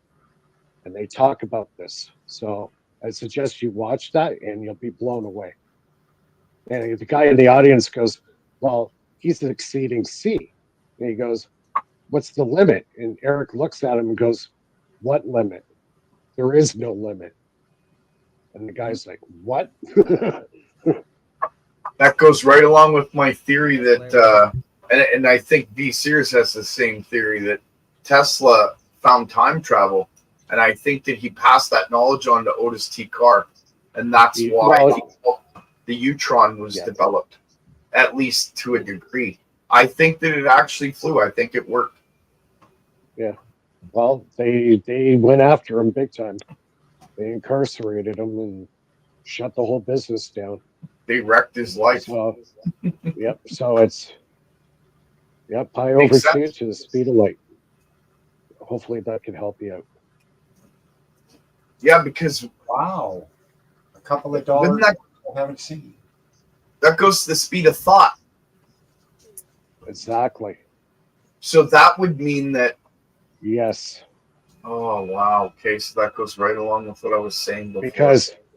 and they talk about this. So I suggest you watch that, and you'll be blown away. And the guy in the audience goes, "Well, he's exceeding C," and he goes, "What's the limit?" And Eric looks at him and goes, "What limit? There is no limit." And the guy's like, "What?" That goes right along with my theory that, and I think V. Sears has the same theory that Tesla found time travel, and I think that he passed that knowledge on to Otis T. Carr, and that's why the Utron was developed, at least to a degree. I think that it actually flew. I think it worked. Yeah. Well, they went after him big time. They incarcerated him and shut the whole business down. They wrecked his life. So, yep. So it's pi/2 to the speed of light. Hopefully that can help you out. Yeah, because Wow. A couple of dollars I haven't seen. that goes to the speed of thought. Exactly. So that would mean that. Yes. Oh wow. Okay, so that goes right along with what I was saying before.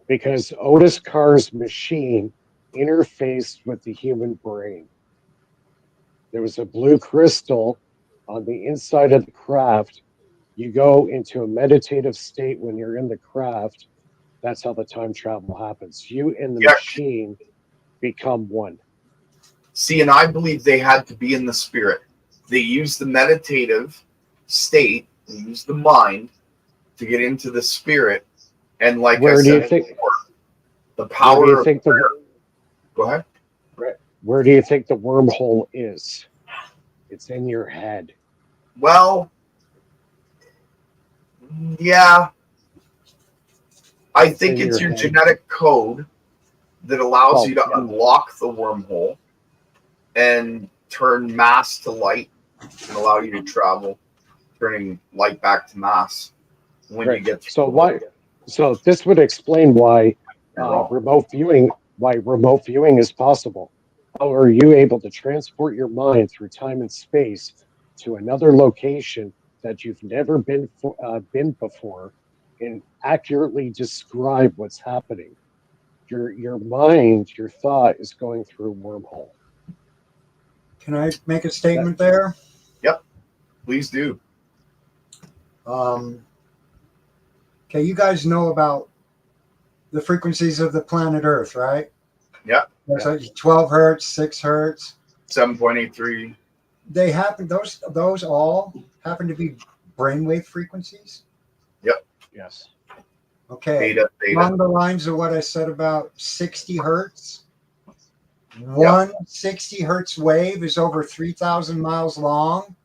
Because Otis Carr's machine interfaced with the human brain. There was a blue crystal on the inside of the craft. You go into a meditative state when you're in the craft. That's how the time travel happens. You and the machine become one. See, and I believe they had to be in the spirit. They used the meditative state, they used the mind to get into the spirit. And like where I do said you think before, the power where do you think go ahead. Where do you think the wormhole is? It's in your head. Well, yeah. I think it's your genetic code that allows you to unlock the wormhole and turn mass to light and allow you to travel, turning light back to mass when you get through. So this would explain why remote viewing is possible. How are you able to transport your mind through time and space to another location that you've never been before and accurately describe what's happening? Your mind, your thought is going through a wormhole. Can I make a statement there? Yep, please do. Okay, you guys know about the frequencies of the planet Earth, right? Yep. There's like 12 hertz, 6 hertz. 7.83. They happen, those all happen to be brainwave frequencies? Yep. Yes. Okay. Beta. Along the lines of what I said about 60 hertz, one 60 hertz wave is over 3,000 miles long.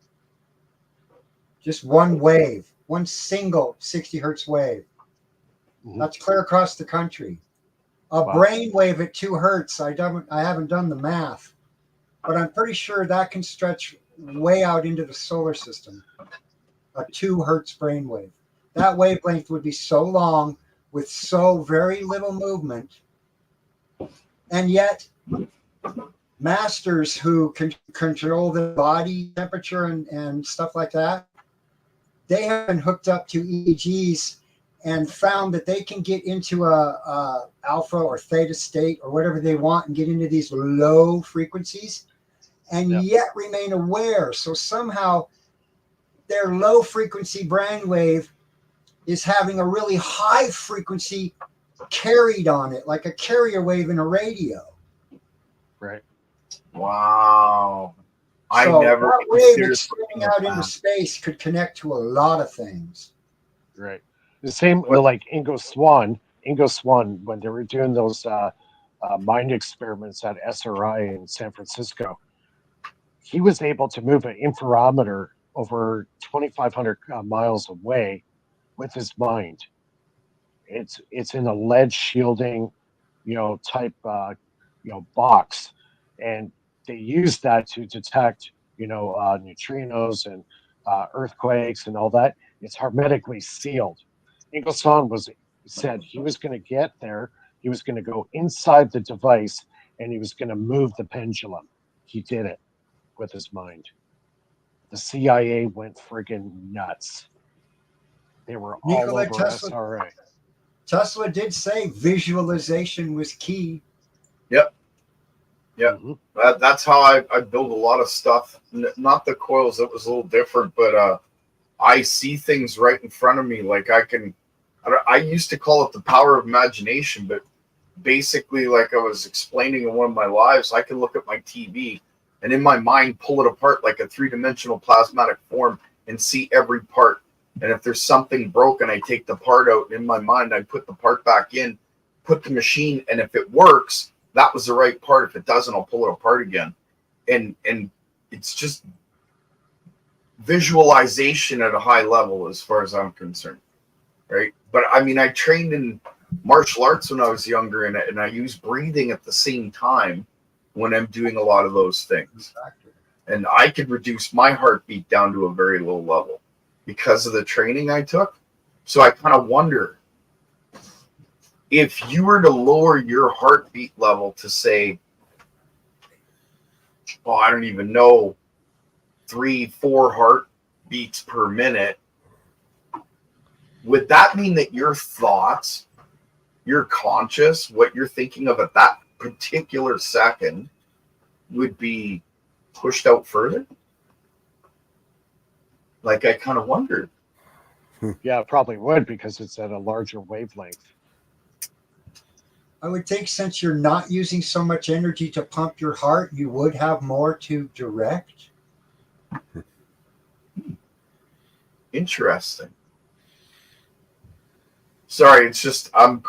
Just one wave, one single 60 hertz wave. Mm-hmm. That's clear across the country. A brain wave at 2 hertz, I haven't done the math, but I'm pretty sure that can stretch way out into the solar system. A 2 hertz brain wave. That wavelength would be so long with so very little movement. And yet, masters who can control the body temperature and stuff like that, they have been hooked up to EEGs and found that they can get into a alpha or theta state or whatever they want and get into these low frequencies and yet remain aware. So somehow their low frequency brainwave is having a really high frequency carried on it, like a carrier wave in a radio. Right. Wow. I So never that wave considered extending out into space could connect to a lot of things. Right. The same like Ingo Swann, when they were doing those mind experiments at SRI in San Francisco, he was able to move an interferometer over 2,500 miles away with his mind. It's in a lead shielding, type, box, and they use that to detect, neutrinos and earthquakes and all that. It's hermetically sealed. Ingelsson said he was going to get there. He was going to go inside the device and he was going to move the pendulum. He did it with his mind. The CIA went friggin' nuts. They were all Nikola over SRA. Tesla did say visualization was key. Yep. Mm-hmm. That's how I build a lot of stuff. Not the coils, that was a little different, but I see things right in front of me. Like I used to call it the power of imagination, but basically, like I was explaining in one of my lives, I can look at my TV and in my mind pull it apart like a three-dimensional plasmatic form and see every part. And if there's something broken, I take the part out, and in my mind I put the part back in, put the machine, and if it works, that was the right part. If it doesn't, I'll pull it apart again. And it's just visualization at a high level as far as I'm concerned, right? But I mean, I trained in martial arts when I was younger, and I use breathing at the same time when I'm doing a lot of those things. And I could reduce my heartbeat down to a very low level because of the training I took. So I kind of wonder, if you were to lower your heartbeat level to say, well, I don't even know, 3-4 heartbeats per minute, would that mean that your thoughts, your conscious, what you're thinking of at that particular second would be pushed out further? Like, I kind of wondered. Yeah, it probably would, because it's at a larger wavelength. I would think since you're not using so much energy to pump your heart, you would have more to direct. Interesting. Sorry, it's just I'm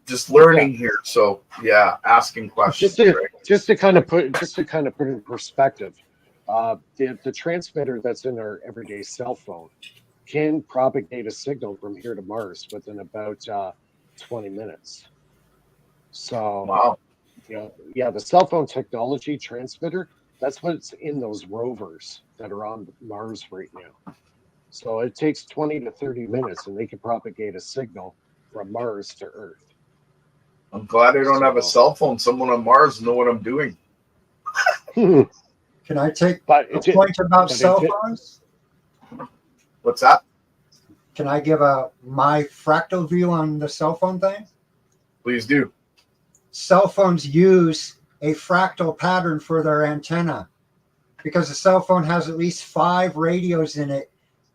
just learning here. So yeah, asking questions. Just to kind of put it in perspective, the transmitter that's in our everyday cell phone can propagate a signal from here to Mars within about 20 minutes. So Wow. The cell phone technology transmitter, that's what's in those rovers that are on Mars right now. So it takes 20 to 30 minutes, and they can propagate a signal from Mars to Earth. I'm glad I don't have a cell phone. Someone on Mars know what I'm doing. Can I take a point about cell phones? What's that? Can I give my fractal view on the cell phone thing? Please do. Cell phones use a fractal pattern for their antenna because the cell phone has at least 5 radios in it,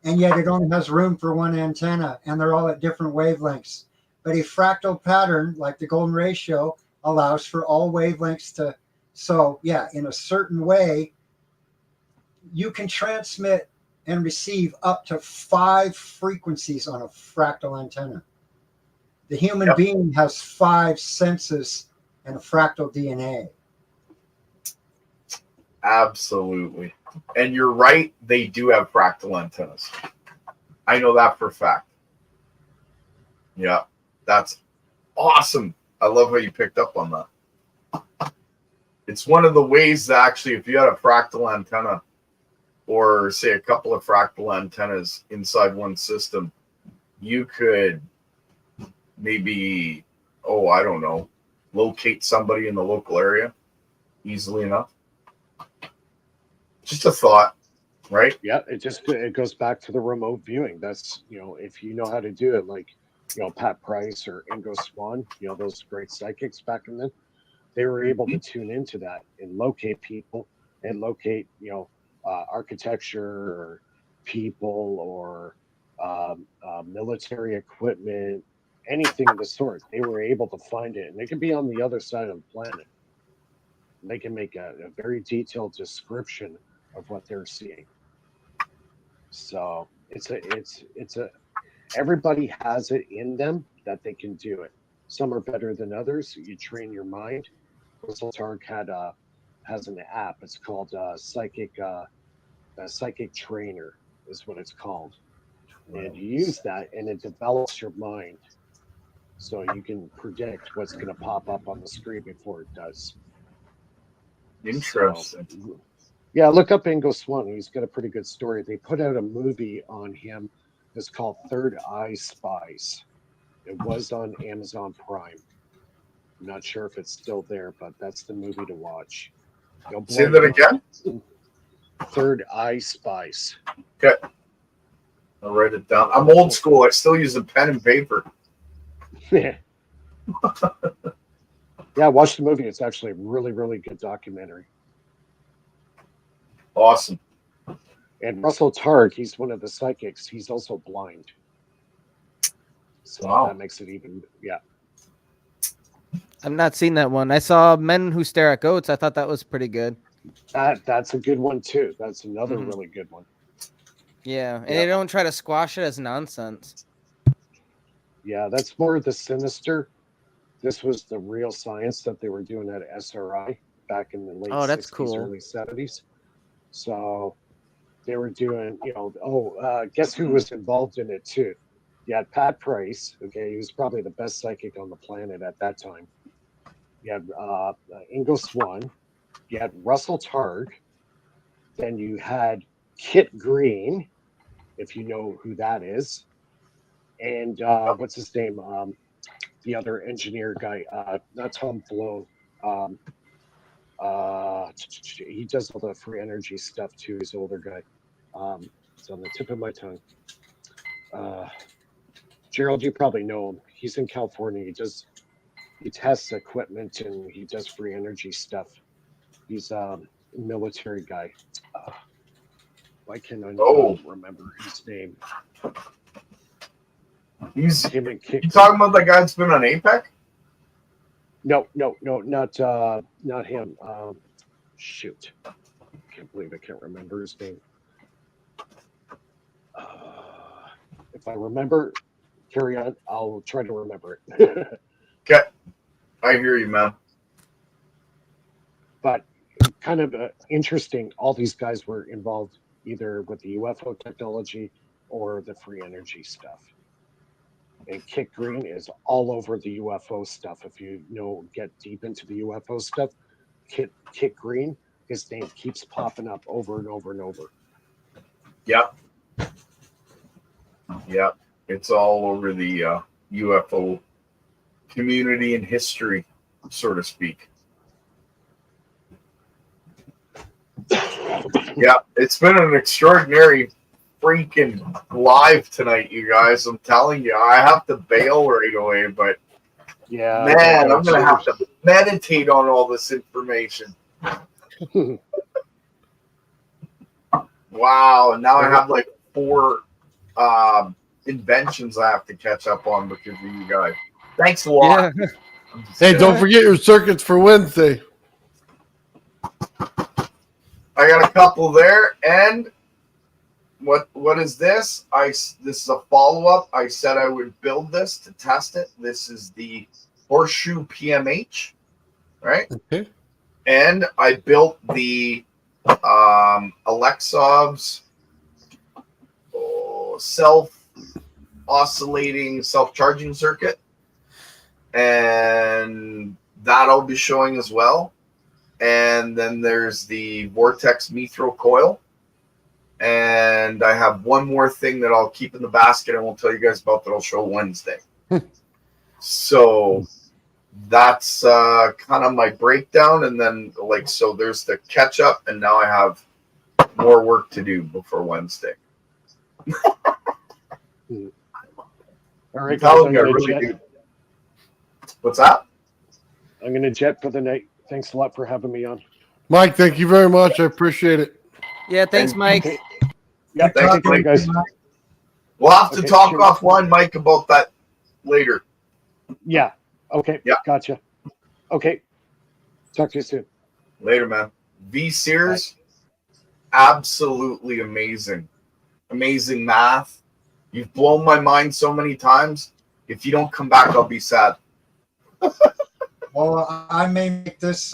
and yet it only has room for one antenna, and they're all at different wavelengths. But a fractal pattern, like the golden ratio, allows for all wavelengths to. So yeah, in a certain way, you can transmit and receive up to 5 frequencies on a fractal antenna. The human being has 5 senses and a fractal DNA. Absolutely. And you're right, they do have fractal antennas. I know that for a fact. Yeah, that's awesome. I love how you picked up on that. It's one of the ways that actually, if you had a fractal antenna, or say a couple of fractal antennas inside one system, you could maybe, I don't know, locate somebody in the local area easily enough. Just a thought. right? Yeah, it goes back to the remote viewing. That's, if you know how to do it, like, Pat Price or Ingo Swann, those great psychics back in then, they were able to tune into that and locate people and locate, architecture or people or military equipment, anything of the sort. They were able to find it, and they could be on the other side of the planet. They can make a very detailed description of what they're seeing. So it's a everybody has it in them that they can do it. Some are better than others. You train your mind. Russell Targ has an app. It's called Psychic Trainer is what it's called, and you use that, and it develops your mind, so you can predict what's going to pop up on the screen before it does. Interesting. So, yeah, look up Ingo Swann. He's got a pretty good story. They put out a movie on him. It's called Third Eye Spies. It was on Amazon Prime. I'm not sure if it's still there, but that's the movie to watch. Say that again? Third Eye Spies. Okay. I'll write it down. I'm old school. I still use a pen and paper. Yeah. Yeah, watch the movie. It's actually a really, really good documentary. Awesome. And Russell Targ, he's one of the psychics. He's also blind. So that makes it even, yeah. I've not seen that one. I saw Men Who Stare at Goats. I thought that was pretty good. That's a good one, too. That's another really good one. Yeah, and they don't try to squash it as nonsense. Yeah, that's more of the sinister. This was the real science that they were doing at SRI back in the late 60s, early 70s. So they were doing, guess who was involved in it too? You had Pat Price. Okay, he was probably the best psychic on the planet at that time. You had Ingo Swann. You had Russell Targ. Then you had Kit Green, if you know who that is. And what's his name? The other engineer guy, not Tom Falone. He does all the free energy stuff too. He's an older guy. It's on the tip of my tongue. Gerald, you probably know him. He's in California. He tests equipment and he does free energy stuff. He's a military guy. Why can't I remember his name? You talking about the guy that's been on APEC? No, not him. Shoot, I can't believe I can't remember his name. If I remember, carry on. I'll try to remember it. Okay, I hear you, man. But kind of interesting. All these guys were involved either with the UFO technology or the free energy stuff. And Kit Green is all over the UFO stuff. If you get deep into the UFO stuff, Kit Green, his name keeps popping up over and over and over. Yep. Yep. It's all over the UFO community and history, so to speak. Yeah, it's been an extraordinary freaking live tonight, you guys. I'm telling you, I have to bail right away, but yeah, man, I'm gonna have to meditate on all this information. Wow, and now I have like 4 inventions I have to catch up on because of you guys. Thanks a lot. Yeah. Hey, don't forget your circuits for Wednesday. I got a couple there, and what is this? This is a follow-up. I said I would build this to test it. This is the Horseshoe PMH, right? Okay. And I built the Alexov's self-oscillating, self-charging circuit, and that I'll be showing as well. And then there's the Vortex Mithril coil. And I have one more thing that I'll keep in the basket and won't tell you guys about that I'll show Wednesday. So that's kind of my breakdown. And then so there's the catch up. And now I have more work to do before Wednesday. All right, I'm guys, telling I'm you, I gonna really jet. do. What's that? I'm gonna jet for the night. Thanks a lot for having me on. Mike, thank you very much. I appreciate it. Yeah, thanks, And- Mike. Okay. Yeah, Thanks, take care, Mike. guys. We'll have to Okay, talk cheers. offline, Mike, about that later. Yeah. Okay. Yeah. Gotcha. Okay. Talk to you soon. Later, man. V Sears, absolutely amazing. Amazing math. You've blown my mind so many times. If you don't come back, I'll be sad. Well, I may make this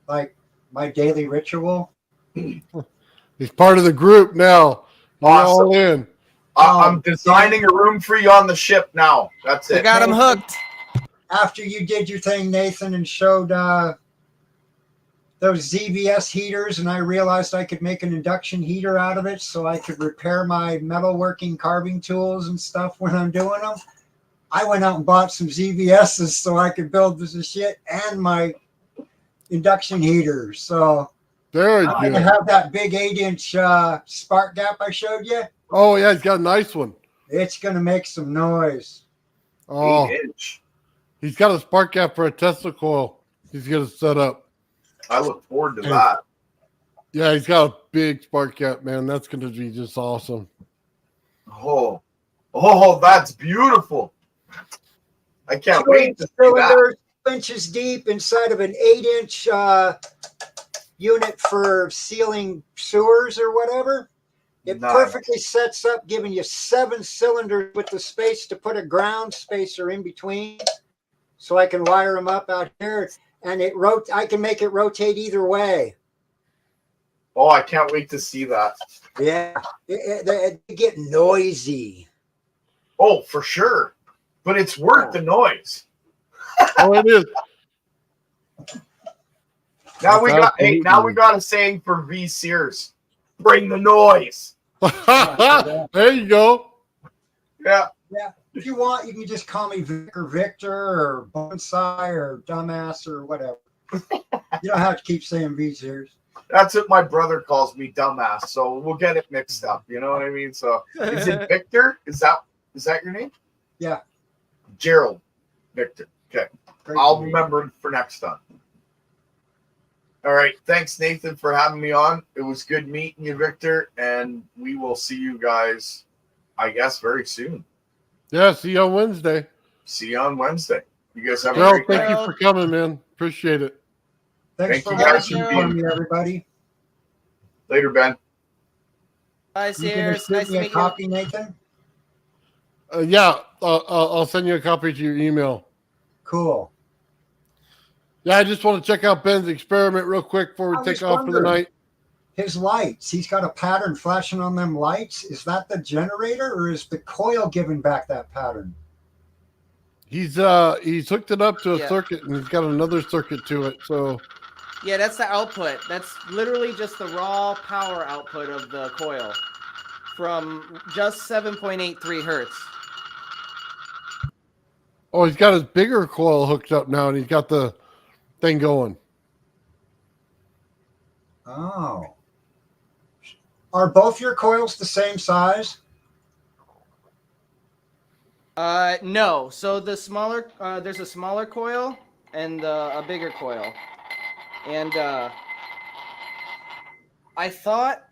like my daily ritual. He's part of the group now. You're Awesome. all in. I'm designing a room for you on the ship now. That's We it. got him hooked. After you did your thing, Nathan, and showed those ZVS heaters, and I realized I could make an induction heater out of it so I could repair my metalworking carving tools and stuff when I'm doing them. I went out and bought some ZVSs so I could build this shit and my induction heater. So Very I'm going to good. have that big 8-inch spark gap I showed you. Oh, yeah, he's got a nice one. It's going to make some noise. Oh, 8-inch. he's got a spark gap for a Tesla coil. He's going to set up. I look forward to Hey. that. Yeah, he's got a big spark gap, man. That's going to be just awesome. Oh, that's beautiful. I can't wait to see that. Cylinder, inches deep inside of an 8-inch unit for sealing sewers or whatever. It Nice. perfectly sets up, giving you 7 cylinders with the space to put a ground spacer in between, so I can wire them up out here, and I can make it rotate either way. Oh, I can't wait to see that. Yeah, they get noisy. Oh, for sure. But it's worth the noise. Oh, it is. Now we got Absolutely. a saying for V Sears. Bring the noise. There you go. Yeah. Yeah, if you want, you can just call me Vic or Victor or Bonsai or Dumbass or whatever. You don't have to keep saying V Sears. That's what my brother calls me, dumbass. So we'll get it mixed up. You know what I mean? So is it Victor? Is that your name? Yeah. Gerald Victor. Okay. Great I'll to meet you. remember it for next time. All right. Thanks, Nathan, for having me on. It was good meeting you, Victor. And we will see you guys, I guess, very soon. Yeah, see you on Wednesday. See you on Wednesday. You guys have a Gerald, great thank night. you for coming, man. Appreciate it. Thanks Thank for you guys watching for for being- me, everybody. Later, Ben. Bye, You gonna Sears. shoot Nice to me a meet you. copy, Nathan? Yeah, I'll send you a copy to your email. Cool. Yeah, I just want to check out Ben's experiment real quick before we I take was off for the wondering. night. His lights. He's got a pattern flashing on them lights. Is that the generator, or is the coil giving back that pattern? He's hooked it up to a Yeah. circuit, and he's got another circuit to it. So Yeah, that's the output. That's literally just the raw power output of the coil from just 7.83 hertz. oh, he's got his bigger coil hooked up now, and he's got the thing going. Oh. Are both your coils the same size? No. So the smaller, there's a smaller coil and a bigger coil, and I thought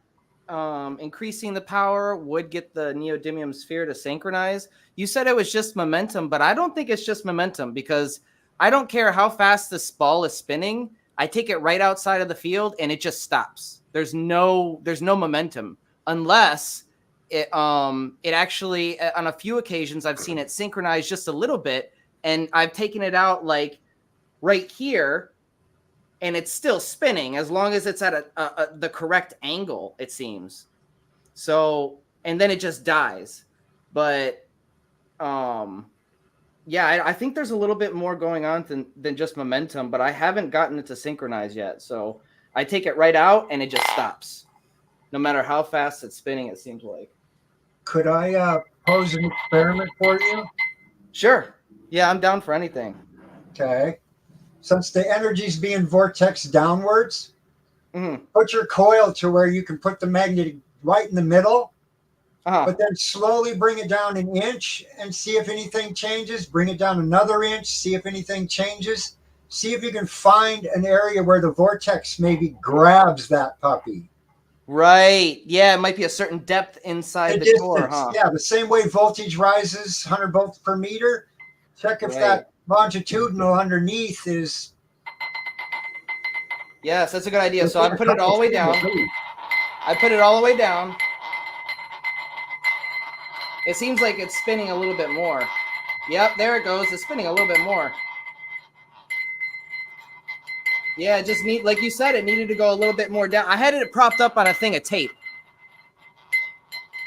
increasing the power would get the neodymium sphere to synchronize. You said it was just momentum, but I don't think it's just momentum, because I don't care how fast this ball is spinning. I take it right outside of the field and it just stops. There's no momentum unless it actually, on a few occasions I've seen it synchronize just a little bit, and I've taken it out like right here, and it's still spinning as long as it's at the correct angle, it seems. So, and then it just dies. But yeah, I think there's a little bit more going on than just momentum, but I haven't gotten it to synchronize yet. So I take it right out and it just stops, no matter how fast it's spinning, it seems like. Could I pose an experiment for you? Sure. Yeah, I'm down for anything. Okay. Since the energy's being vortex downwards, Put your coil to where you can put the magnet right in the middle, Uh-huh. but then slowly bring it down an inch and see if anything changes. Bring it down another inch, see if anything changes. See if you can find an area where the vortex maybe grabs that puppy. Right. Yeah, it might be a certain depth inside the core, huh? Yeah, the same way voltage rises 100 volts per meter. Check if Right. that longitudinal underneath is. Yes, that's a good idea. So I put it all the way down. I put it all the way down. It seems like it's spinning a little bit more. Yep, there it goes. It's spinning a little bit more. Yeah, it just like you said, it needed to go a little bit more down. I had it propped up on a thing of tape.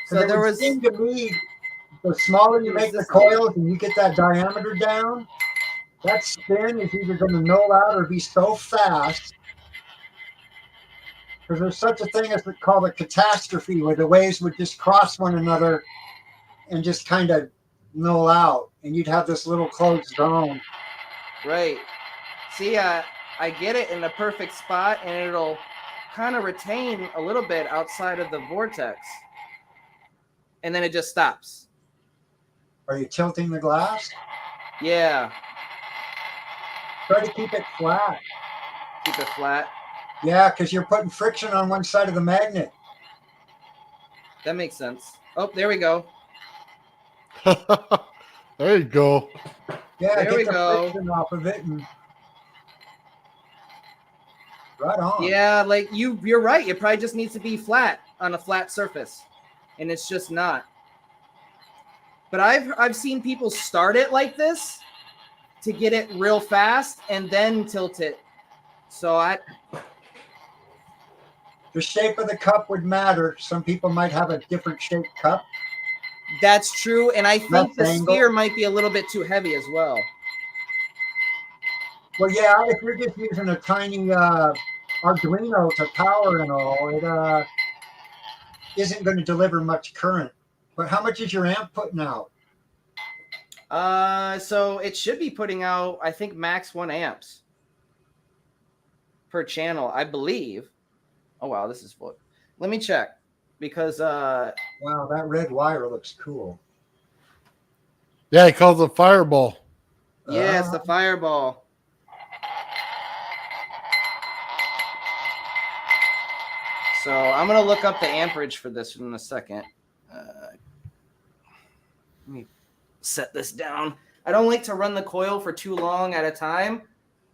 So there was. Seem to me, the smaller you make the coils and you get that diameter down, that spin is either going to null out or be so fast. Because there's such a thing as called a catastrophe, where the waves would just cross one another and just kind of null out, and you'd have this little closed zone. Right. See, I get it in the perfect spot, and it'll kind of retain a little bit outside of the vortex. And then it just stops. Are you tilting the glass? Yeah. Try to keep it flat. Keep it flat. Yeah, because you're putting friction on one side of the magnet. That makes sense. Oh, there we go. There you go. Yeah, there get we the go. friction off of it and right on. Yeah, like you're right. It probably just needs to be flat on a flat surface, and it's just not. But I've seen people start it like this to get it real fast and then tilt it. So the shape of the cup would matter. Some people might have a different shaped cup. That's true, and I think the angle. sphere might be a little bit too heavy as well. Well, yeah, if you're just using a tiny Arduino to power and all, it isn't going to deliver much current. But how much is your amp putting out? So it should be putting out, I think, max 1 amps per channel, I believe. Oh wow, this is full. Let me check because wow, that red wire looks cool. Yeah, he calls it Fireball. Yeah, it's the Fireball. So I'm gonna look up the amperage for this in a second. Let me set this down. I don't like to run the coil for too long at a time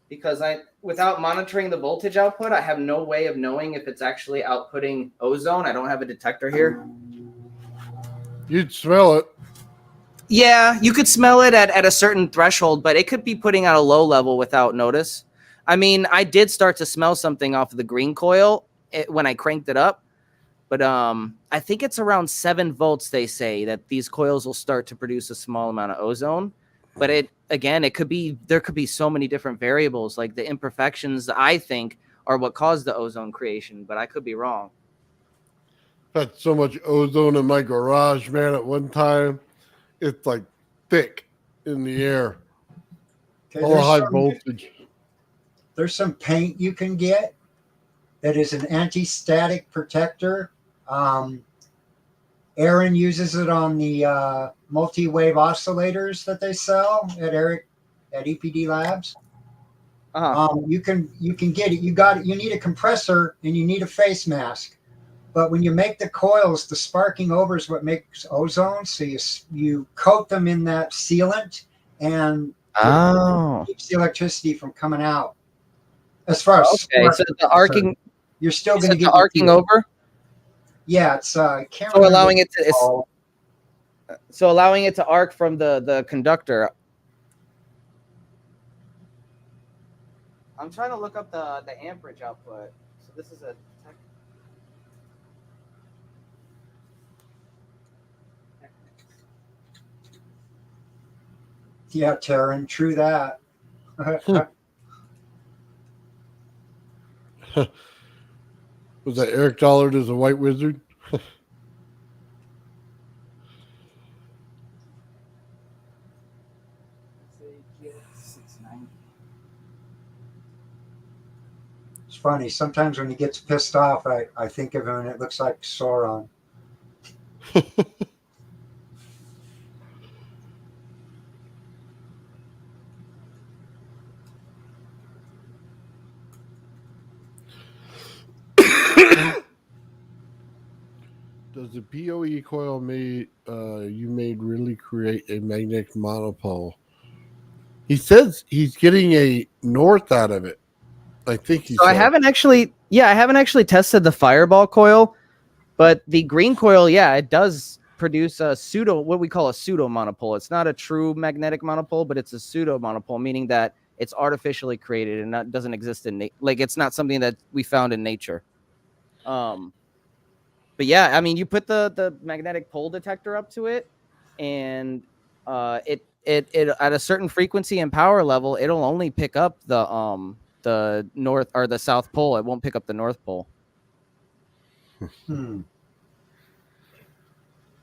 because without monitoring the voltage output, I have no way of knowing if it's actually outputting ozone. I don't have a detector here. You'd smell it. Yeah, you could smell it at a certain threshold, but it could be putting out a low level without notice. I mean, I did start to smell something off of the green coil when I cranked it up, but I think it's around 7 volts. They say that these coils will start to produce a small amount of ozone, but there could be so many different variables, like the imperfections I think are what caused the ozone creation, but I could be wrong. Had so much ozone in my garage, man, at one time. It's like thick in the air. Okay, all high voltage. There's some paint you can get that is an anti-static protector. Aaron uses it on the multi-wave oscillators that they sell at EPD Labs. You can get it. You need a compressor and you need a face mask. But when you make the coils, the sparking over is what makes ozone. So you coat them in that sealant and keeps the electricity from coming out. As far as so the arcing, you're still going to get the arcing over. Yeah, it's so allowing it to arc from the conductor. I'm trying to look up the amperage output. So this is a yeah, Taryn, true that. Was that Eric Dollard as a white wizard? As funny. Sometimes when he gets pissed off, I think of him and it looks like Sauron. Does the PoE coil you made really create a magnetic monopole? He says he's getting a north out of it. I think he So said. I haven't actually tested the fireball coil, but the green coil, yeah, it does produce what we call a pseudo monopole. It's not a true magnetic monopole, but it's a pseudo monopole, meaning that it's artificially created and doesn't exist in like it's not something that we found in nature. But yeah, I mean, you put the magnetic pole detector up to it, and it at a certain frequency and power level, it'll only pick up the north or the south pole. It won't pick up the north pole. Hmm.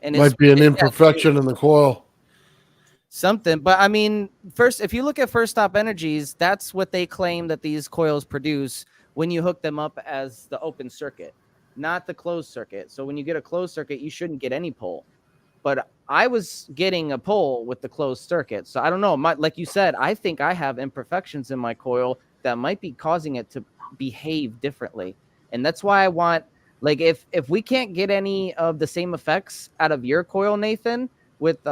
And Might be an imperfection in the coil. Something, but I mean, first, if you look at First Stop Energies, that's what they claim that these coils produce when you hook them up as the open circuit, not the closed circuit. So when you get a closed circuit, you shouldn't get any pole. But I was getting a pole with the closed circuit. So I don't know. Like you said, I think I have imperfections in my coil that might be causing it to behave differently. And that's why I want, like, if we can't get any of the same effects out of your coil, Nathan, with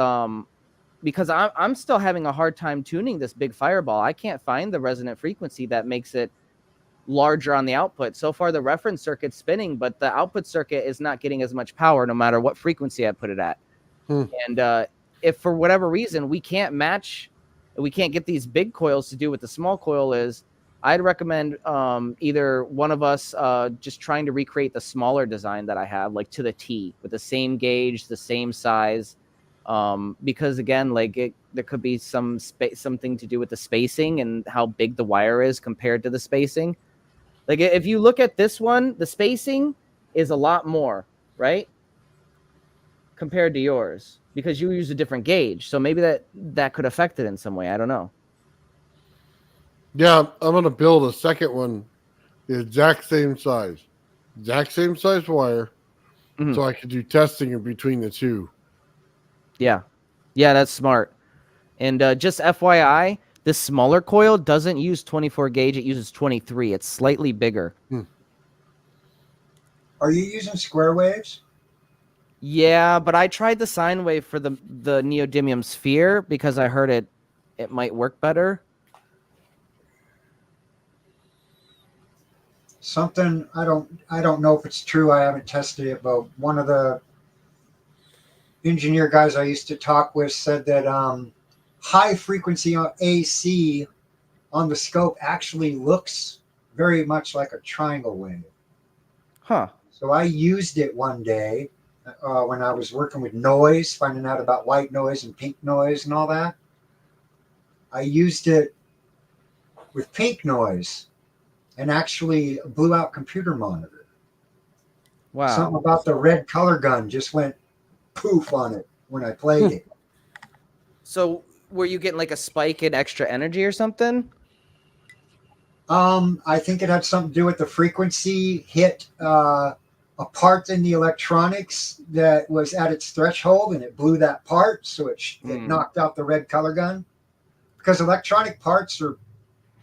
because I'm still having a hard time tuning this big fireball. I can't find the resonant frequency that makes it larger on the output. So far, the reference circuit's spinning, but the output circuit is not getting as much power no matter what frequency I put it at. And if for whatever reason we can't get these big coils to do what the small coil is, I'd recommend either one of us just trying to recreate the smaller design that I have, like to the T, with the same gauge, the same size. Because again, like there could be something to do with the spacing and how big the wire is compared to the spacing. Like if you look at this one, the spacing is a lot more, right? Compared to yours, because you use a different gauge. So maybe that could affect it in some way. I don't know. Yeah, I'm going to build a second one, the exact same size wire, so I could do testing in between the two. Yeah, that's smart. And just FYI, this smaller coil doesn't use 24 gauge. It uses 23. It's slightly bigger. Are you using square waves? Yeah, but I tried the sine wave for the neodymium sphere because I heard it might work better. Something I don't know if it's true. I haven't tested it, but one of the engineer guys I used to talk with said that high frequency AC on the scope actually looks very much like a triangle wave. Huh. So I used it one day when I was working with noise, finding out about white noise and pink noise and all that. I used it with pink noise and actually blew out computer monitor. Wow. Something about the red color gun just went poof on it when I played it. So were you getting like a spike in extra energy or something? I think it had something to do with the frequency hit a part in the electronics that was at its threshold, and it blew that part, so it knocked out the red color gun. Because electronic parts are,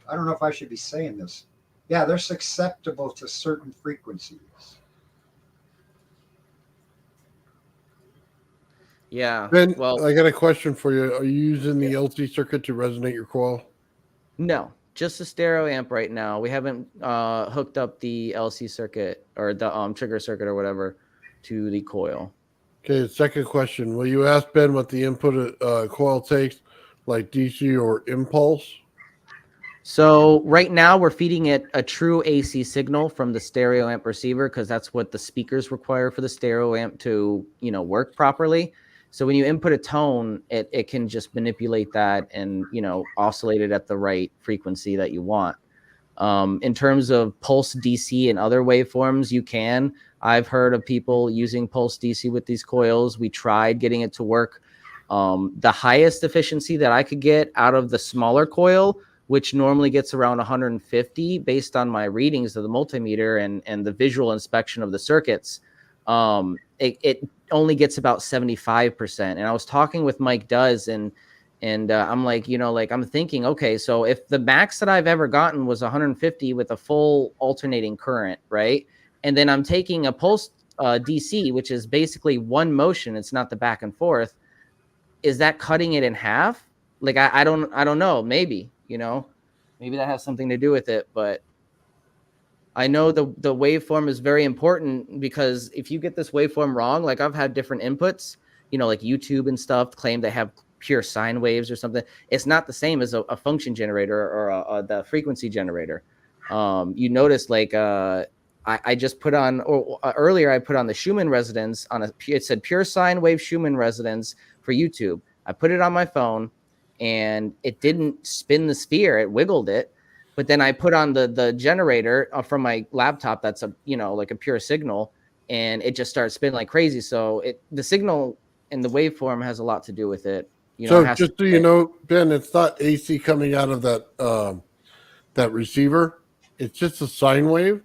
I don't know if I should be saying this. Yeah, they're susceptible to certain frequencies. Yeah. Ben, well, I got a question for you. Are you using the LC circuit to resonate your coil? no, just a stereo amp right now. We haven't hooked up the LC circuit or the trigger circuit or whatever to the coil. Okay, second question. Will you ask Ben what the input coil takes, like DC or impulse? So right now we're feeding it a true AC signal from the stereo amp receiver because that's what the speakers require for the stereo amp to, work properly. So when you input a tone, it can just manipulate that and, oscillate it at the right frequency that you want. In terms of pulse DC and other waveforms, you can. I've heard of people using pulse DC with these coils. We tried getting it to work. The highest efficiency that I could get out of the smaller coil which normally gets around 150 based on my readings of the multimeter and the visual inspection of the circuits. It only gets about 75%. And I was talking with Mike Duz, and I'm like, like I'm thinking, okay, so if the max that I've ever gotten was 150 with a full alternating current, right? And then I'm taking a pulse DC, which is basically one motion. It's not the back and forth. Is that cutting it in half? Like, I don't know. Maybe, maybe that has something to do with it, but I know the waveform is very important, because if you get this waveform wrong, like I've had different inputs, like YouTube and stuff claim they have pure sine waves or something. It's not the same as a function generator or the frequency generator. You notice, like, I just put on, or earlier I put on the Schumann resonance it said pure sine wave Schumann resonance for YouTube. I put it on my phone and it didn't spin the sphere. It wiggled it. But then I put on the generator from my laptop. That's like a pure signal, and it just starts spinning like crazy. So the signal and the waveform has a lot to do with it. So just so you know, Ben, it's not AC coming out of that receiver. It's just a sine wave.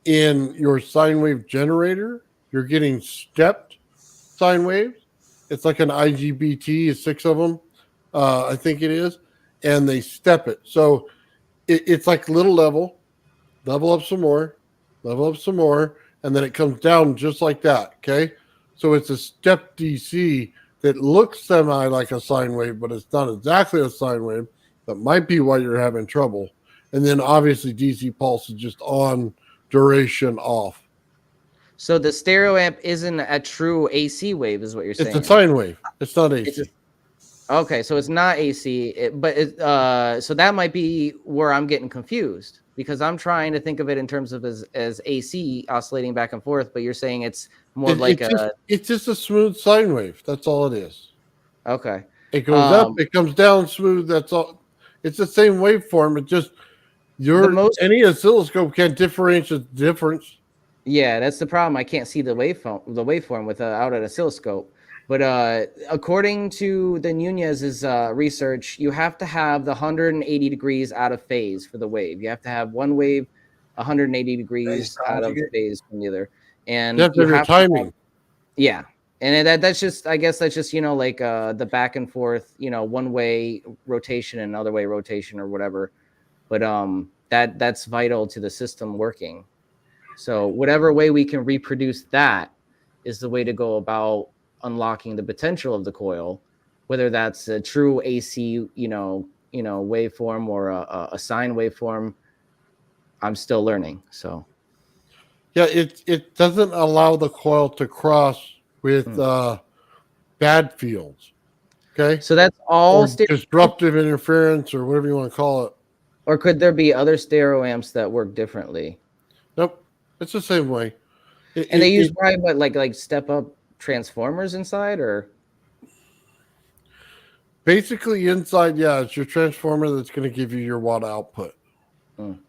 In your sine wave generator, you're getting stepped sine waves. It's like an IGBT, 6 of them, I think it is, and they step it. So it's like little level up some more, and then it comes down just like that. Okay, so it's a step DC that looks semi like a sine wave, but it's not exactly a sine wave. That might be why you're having trouble. And then obviously DC pulse is just on, duration off. So the stereo amp isn't a true AC wave, is what you're saying? It's a sine wave. It's not AC. Okay, so it's not AC, so that might be where I'm getting confused, because I'm trying to think of it in terms of as AC oscillating back and forth, but you're saying it's more it's just a smooth sine wave. That's all it is. Okay. It goes up, it comes down smooth. That's all. It's the same waveform. It just any oscilloscope can't differentiate the difference. Yeah, that's the problem. I can't see the waveform without an oscilloscope. But according to the Nunez's research, you have to have the 180 degrees out of phase for the wave. You have to have one wave 180 degrees out of phase from the other. And you have timing. Yeah. And that's just, I guess that's just, like the back and forth, one way rotation and another way rotation or whatever. But that's vital to the system working. So whatever way we can reproduce that is the way to go about unlocking the potential of the coil, whether that's a true AC, waveform or a sine waveform. I'm still learning. So yeah, it doesn't allow the coil to cross with bad fields. Okay, so that's all disruptive interference or whatever you want to call it. Or could there be other stereo amps that work differently? Nope, it's the same way. They use probably what, like step up transformers inside, or basically inside, yeah, it's your transformer that's going to give you your watt output.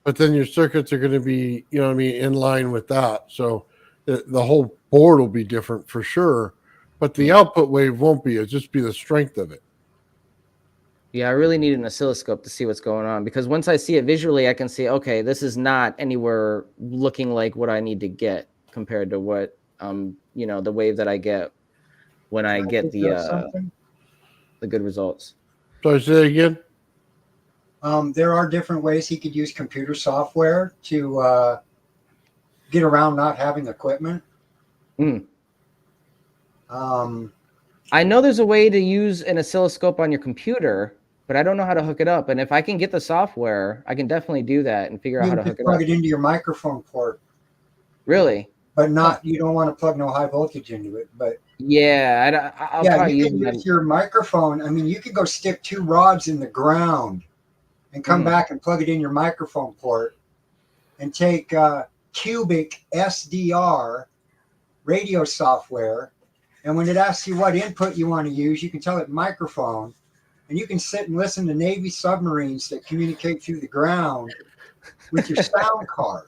But then your circuits are going to be, in line with that. So the whole board will be different for sure, but the output wave won't be. It'll just be the strength of it. Yeah, I really need an oscilloscope to see what's going on, because once I see it visually, I can see, okay, this is not anywhere looking like what I need to get compared to what, the wave that I get when I get the good results. Sorry, say that again. There are different ways he could use computer software to get around not having equipment. I know there's a way to use an oscilloscope on your computer, but I don't know how to hook it up. And if I can get the software, I can definitely do that and figure out how to hook it up. Plug it into your microphone port. Really? But not, you don't want to plug no high voltage into it. But yeah, I'll probably you can use your microphone. I mean, you could go stick 2 rods in the ground and come back and plug it in your microphone port and take cubic SDR radio software. And when it asks you what input you want to use, you can tell it microphone, and you can sit and listen to Navy submarines that communicate through the ground with your sound card.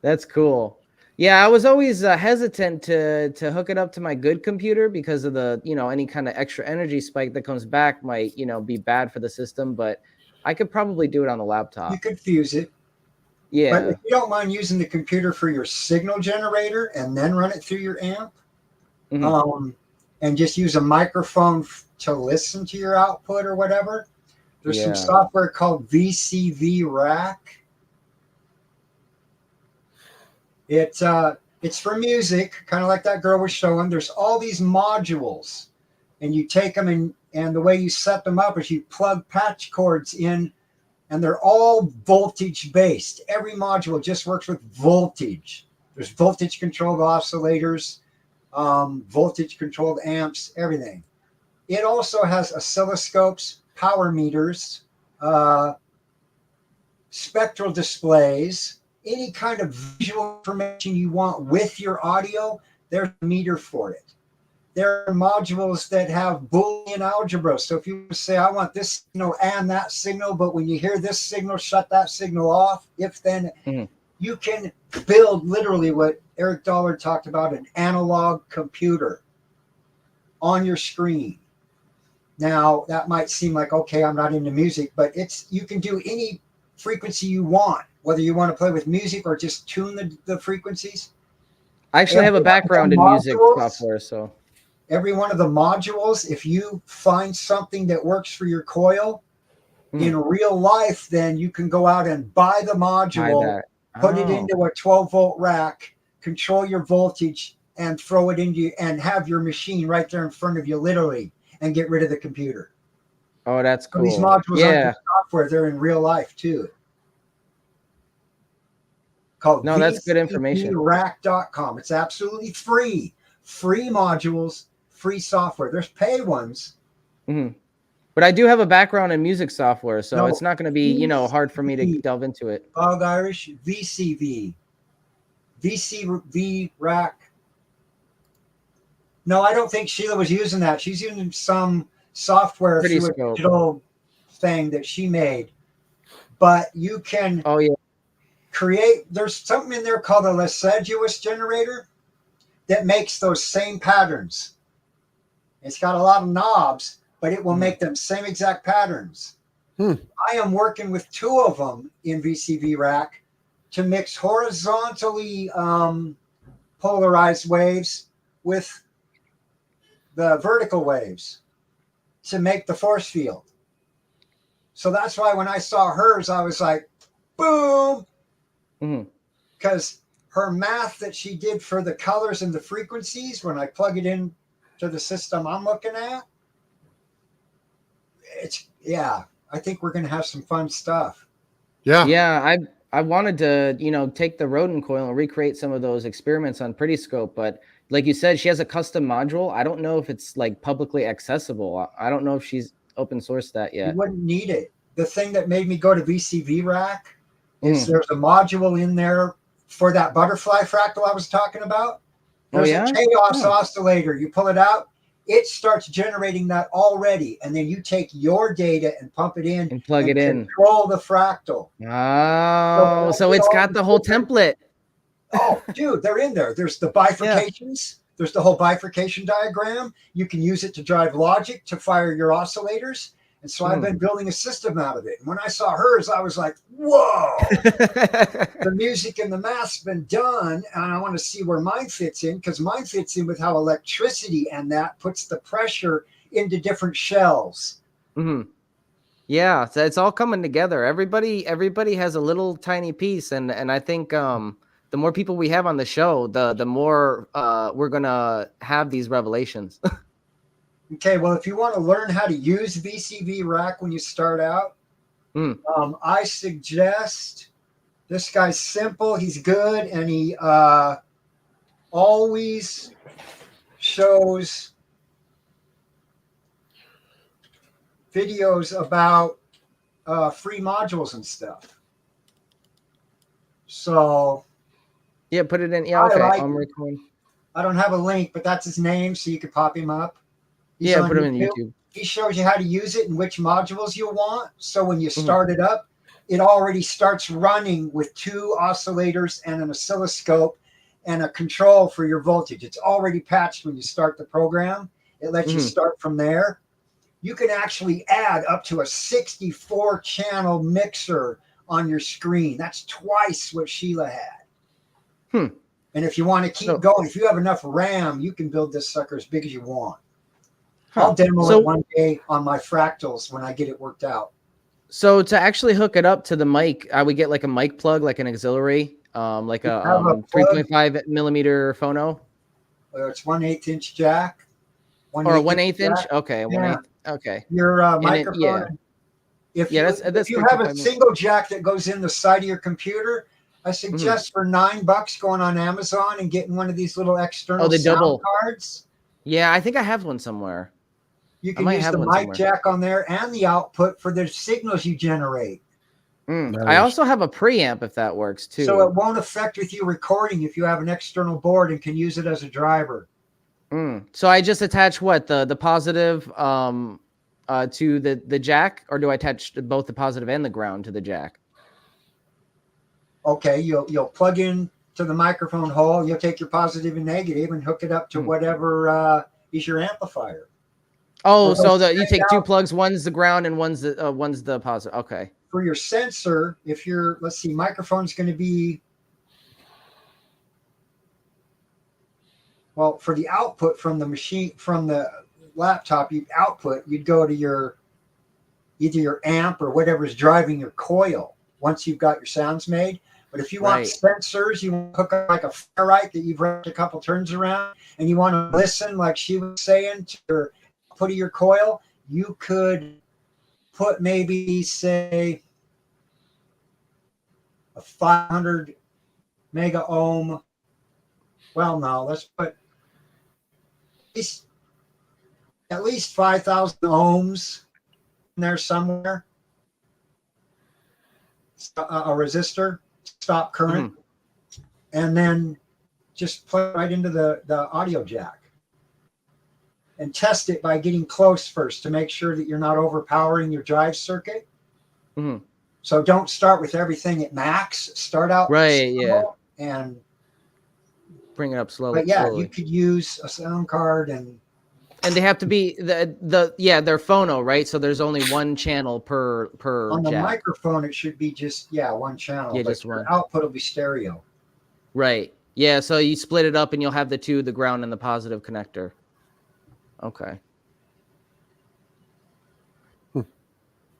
That's cool. Yeah, I was always hesitant to hook it up to my good computer because of the, any kind of extra energy spike that comes back might, be bad for the system, but I could probably do it on the You laptop. could fuse it. But Yeah. if you don't mind using the computer for your signal generator and then run it through your amp, Mhm. and just use a microphone to listen to your output or whatever, there's some Yeah. software called VCV Rack. It's for music, kind of like that girl was showing. There's all these modules, and you take them and the way you set them up is you plug patch cords in, and they're all voltage based. Every module just works with voltage. There's voltage controlled oscillators, voltage controlled amps, everything. It also has oscilloscopes, power meters, uh, spectral displays, any kind of visual information you want with your audio. There's a meter for it. There are modules that have Boolean algebra. So if you say, I want this signal and that signal, but when you hear this signal, shut that signal off. If then, you can build literally what Eric Dollar talked about, an analog computer on your screen. Now that might seem like, okay, I'm not into music, but you can do any frequency you want, whether you want to play with music or just tune the frequencies. I actually have a background in music software, so every one of the modules, if you find something that works for your coil in real life, then you can go out and buy the module, put it into a 12-volt rack, control your voltage, and throw it into and have your machine right there in front of you, literally, and get rid of the computer. Oh, that's cool. So these modules aren't just software; they're in real life too. Called that's good information. VCVrack.com. It's absolutely free. Free modules, free software. There's pay ones. But I do have a background in music software, so it's not going to be, hard for me to delve into it. Bog Irish, VCV. VCV Rack. No, I don't think Sheila was using that. She's using some software through a digital thing that she made. But you can create, there's something in there called a Lesagius generator that makes those same patterns. It's got a lot of knobs, but it will make them same exact patterns. I am working with 2 of them in VCV Rack to mix horizontally polarized waves with the vertical waves to make the force field. So that's why when I saw hers, I was like, boom, because her math that she did for the colors and the frequencies, when I plug it in to the system I'm looking at, I think we're going to have some fun stuff. Yeah, I wanted to, take the rodent coil and recreate some of those experiments on Pretty-Scope, but like you said, she has a custom module. I don't know if it's like publicly accessible. I don't know if she's open sourced that yet. You wouldn't need it. The thing that made me go to VCV Rack is there's a module in there for that butterfly fractal I was talking about. There's a chaos oscillator. You pull it out, it starts generating that already, and then you take your data and pump it in and plug it in. Control the fractal. Oh, so it's got the whole template. Oh, dude, they're in there. There's the bifurcations. There's the whole bifurcation diagram. You can use it to drive logic to fire your oscillators. And so I've been building a system out of it. And when I saw hers, I was like, whoa, the music and the math's been done. And I want to see where mine fits in, because mine fits in with how electricity and that puts the pressure into different shells. Yeah, so it's all coming together. Everybody has a little tiny piece. And I think the more people we have on the show, the more we're going to have these revelations. Okay, well, if you want to learn how to use VCV Rack when you start out, I suggest this guy's simple, he's good, and he always shows videos about free modules and stuff. So yeah, put it in. Yeah, okay. I don't have a link, but that's his name, so you could pop him up. He's put him in YouTube. He shows you how to use it and which modules you want. So when you start it up, it already starts running with 2 oscillators and an oscilloscope, and a control for your voltage. It's already patched when you start the program. It lets you start from there. You can actually add up to a 64 channel mixer on your screen. That's twice what Sheila had. And if you want to keep going, if you have enough RAM, you can build this sucker as big as you want. I'll demo it one day on my fractals when I get it worked out. So to actually hook it up to the mic, I would get like a mic plug, like an auxiliary, like a 3.5 millimeter phono. It's 1/8 inch jack. Or a 1/8 inch? Okay, yeah. 1/8. Okay. Your microphone. If you have a single jack that goes in the side of your computer, I suggest for $9 going on Amazon and getting one of these little external sound cards. Yeah, I think I have one somewhere. You can use the mic jack on there and the output for the signals you generate. Nice. I also have a preamp if that works too. So it won't affect with you recording if you have an external board and can use it as a driver. So I just attach what the positive to the jack, or do I attach both the positive and the ground to the jack? Okay, you'll plug in to the microphone hole. You'll take your positive and negative and hook it up to whatever is your amplifier. Oh, so you take two plugs. One's the ground and one's the positive. Okay. For your sensor, if your microphone's going to be, well, for the output from the machine, from the laptop, you'd go to either your amp or whatever's driving your coil once you've got your sounds made. But if you want sensors, you hook up like a ferrite that you've wrapped a couple turns around, and you want to listen, like she was saying, to your output of your coil, you could put maybe, say, a 500 mega ohm. Well, no, let's put at least 5,000 ohms in there somewhere. A resistor, stop current, and then just plug it right into the audio jack. And test it by getting close first to make sure that you're not overpowering your drive circuit. So don't start with everything at max. Start out and bring it up slowly. But yeah, you could use a sound card and they have to be they're phono, right? So there's only one channel per on the jack. microphone. It should be just one channel. Yeah, but just one. Output will be stereo. Right. Yeah. So you split it up and you'll have the ground and the positive connector. Okay.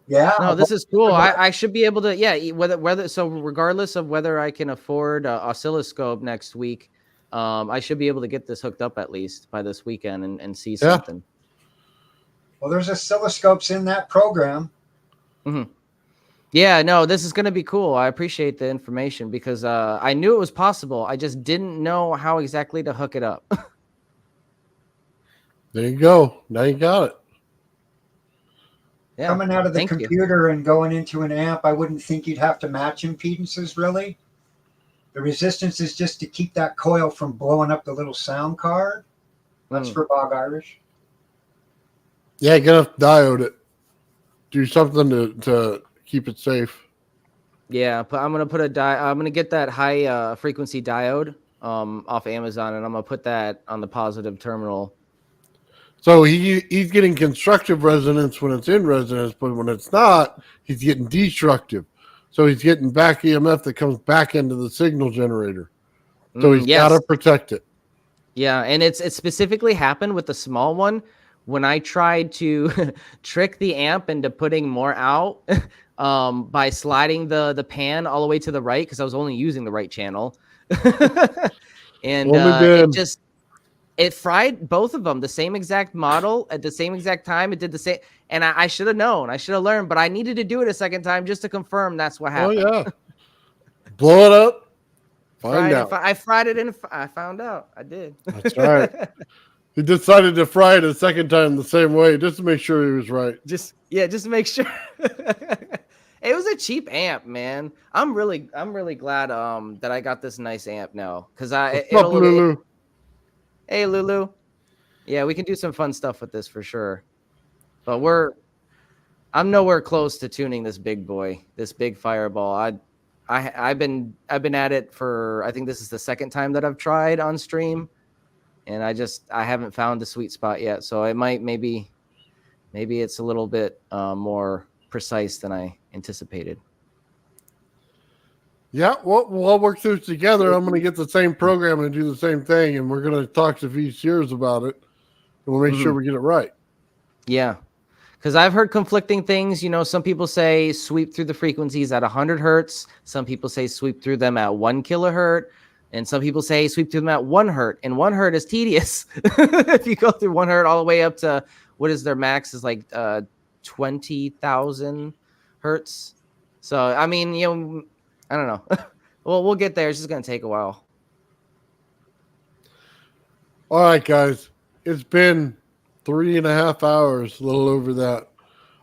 Yeah. No, this is cool. I should be able to, whether so regardless of whether I can afford an oscilloscope next week, I should be able to get this hooked up at least by this weekend and see something. Well, there's oscilloscopes in that program. Yeah, no, this is going to be cool. I appreciate the information because I knew it was possible. I just didn't know how exactly to hook it up. There you go. Now you got it. Yeah, coming out of the computer and going into an amp, I wouldn't think you'd have to match impedances, really. The resistance is just to keep that coil from blowing up the little sound card. That's for Bog Irish. Yeah, get a diode it. Do something to keep it safe. Yeah, but I'm gonna put I'm gonna get that high frequency diode off Amazon, and I'm gonna put that on the positive terminal. So he's getting constructive resonance when it's in resonance, but when it's not, he's getting destructive. So he's getting back EMF that comes back into the signal generator. So he's got to protect it. Yeah, and it's specifically happened with the small one when I tried to trick the amp into putting more out by sliding the pan all the way to the right because I was only using the right channel. And it fried both of them, the same exact model at the same exact time. It did the same. And I should have known. I should have learned. But I needed to do it a second time just to confirm that's what happened. Oh, yeah. Blow it up. Find out. I fried it and I found out. I did. That's right. He decided to fry it a second time the same way just to make sure he was right. Just to make sure. It was a cheap amp, man. I'm really glad that I got this nice amp now. Because Lulu? Hey, Lulu. Yeah, we can do some fun stuff with this for sure. But I'm nowhere close to tuning this big boy, this big fireball. I've been at it for, I think this is the second time that I've tried on stream, and I haven't found the sweet spot yet. So it might maybe it's a little bit more precise than I anticipated. Yeah, well, we'll all work through it together. I'm going to get the same program and do the same thing, and we're going to talk to Sears about it, and we'll make sure we get it right. Yeah, because I've heard conflicting things. You know, some people say sweep through the frequencies at 100 hertz. Some people say sweep through them at 1 kilohertz. And some people say sweep through them at 1 hertz. And 1 hertz is tedious. If you go through 1 hertz all the way up to, what is their max, is like 20,000 hertz. So, I mean, you know, I don't know. Well, we'll get there. It's just going to take a while. All right, guys. It's been 3.5 hours, a little over that.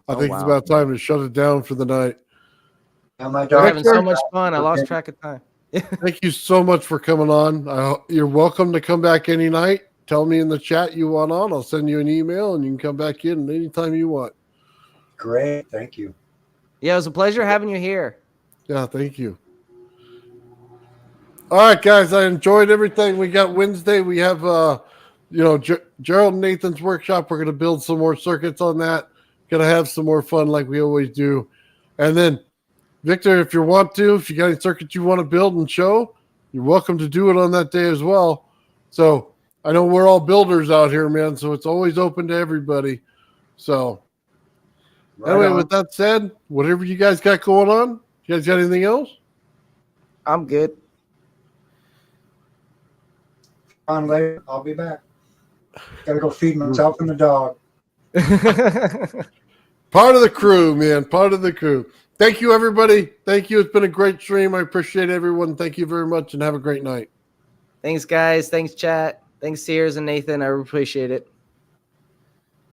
I think it's about time to shut it down for the night. And my We're having daughter, so much fun. I lost track of time. Thank you so much for coming on. You're welcome to come back any night. Tell me in the chat you want on. I'll send you an email, and you can come back in anytime you want. great, thank you. Yeah, it was a pleasure having you here. Yeah, thank you. All right, guys, I enjoyed everything. We got Wednesday. We have, Gerald and Nathan's workshop. We're going to build some more circuits on that. Going to have some more fun like we always do. And then, Victor, if you got any circuits you want to build and show, you're welcome to do it on that day as well. So I know we're all builders out here, man, so it's always open to everybody. So anyway, with that said, whatever you guys got going on, you guys got anything else? I'm good. On later, I'll be back. Gotta go feed myself and the dog. Part of the crew, man. Part of the crew. Thank you, everybody. Thank you. It's been a great stream. I appreciate everyone. Thank you very much, and have a great night. Thanks, guys. Thanks, chat. Thanks, Sears and Nathan. I appreciate it.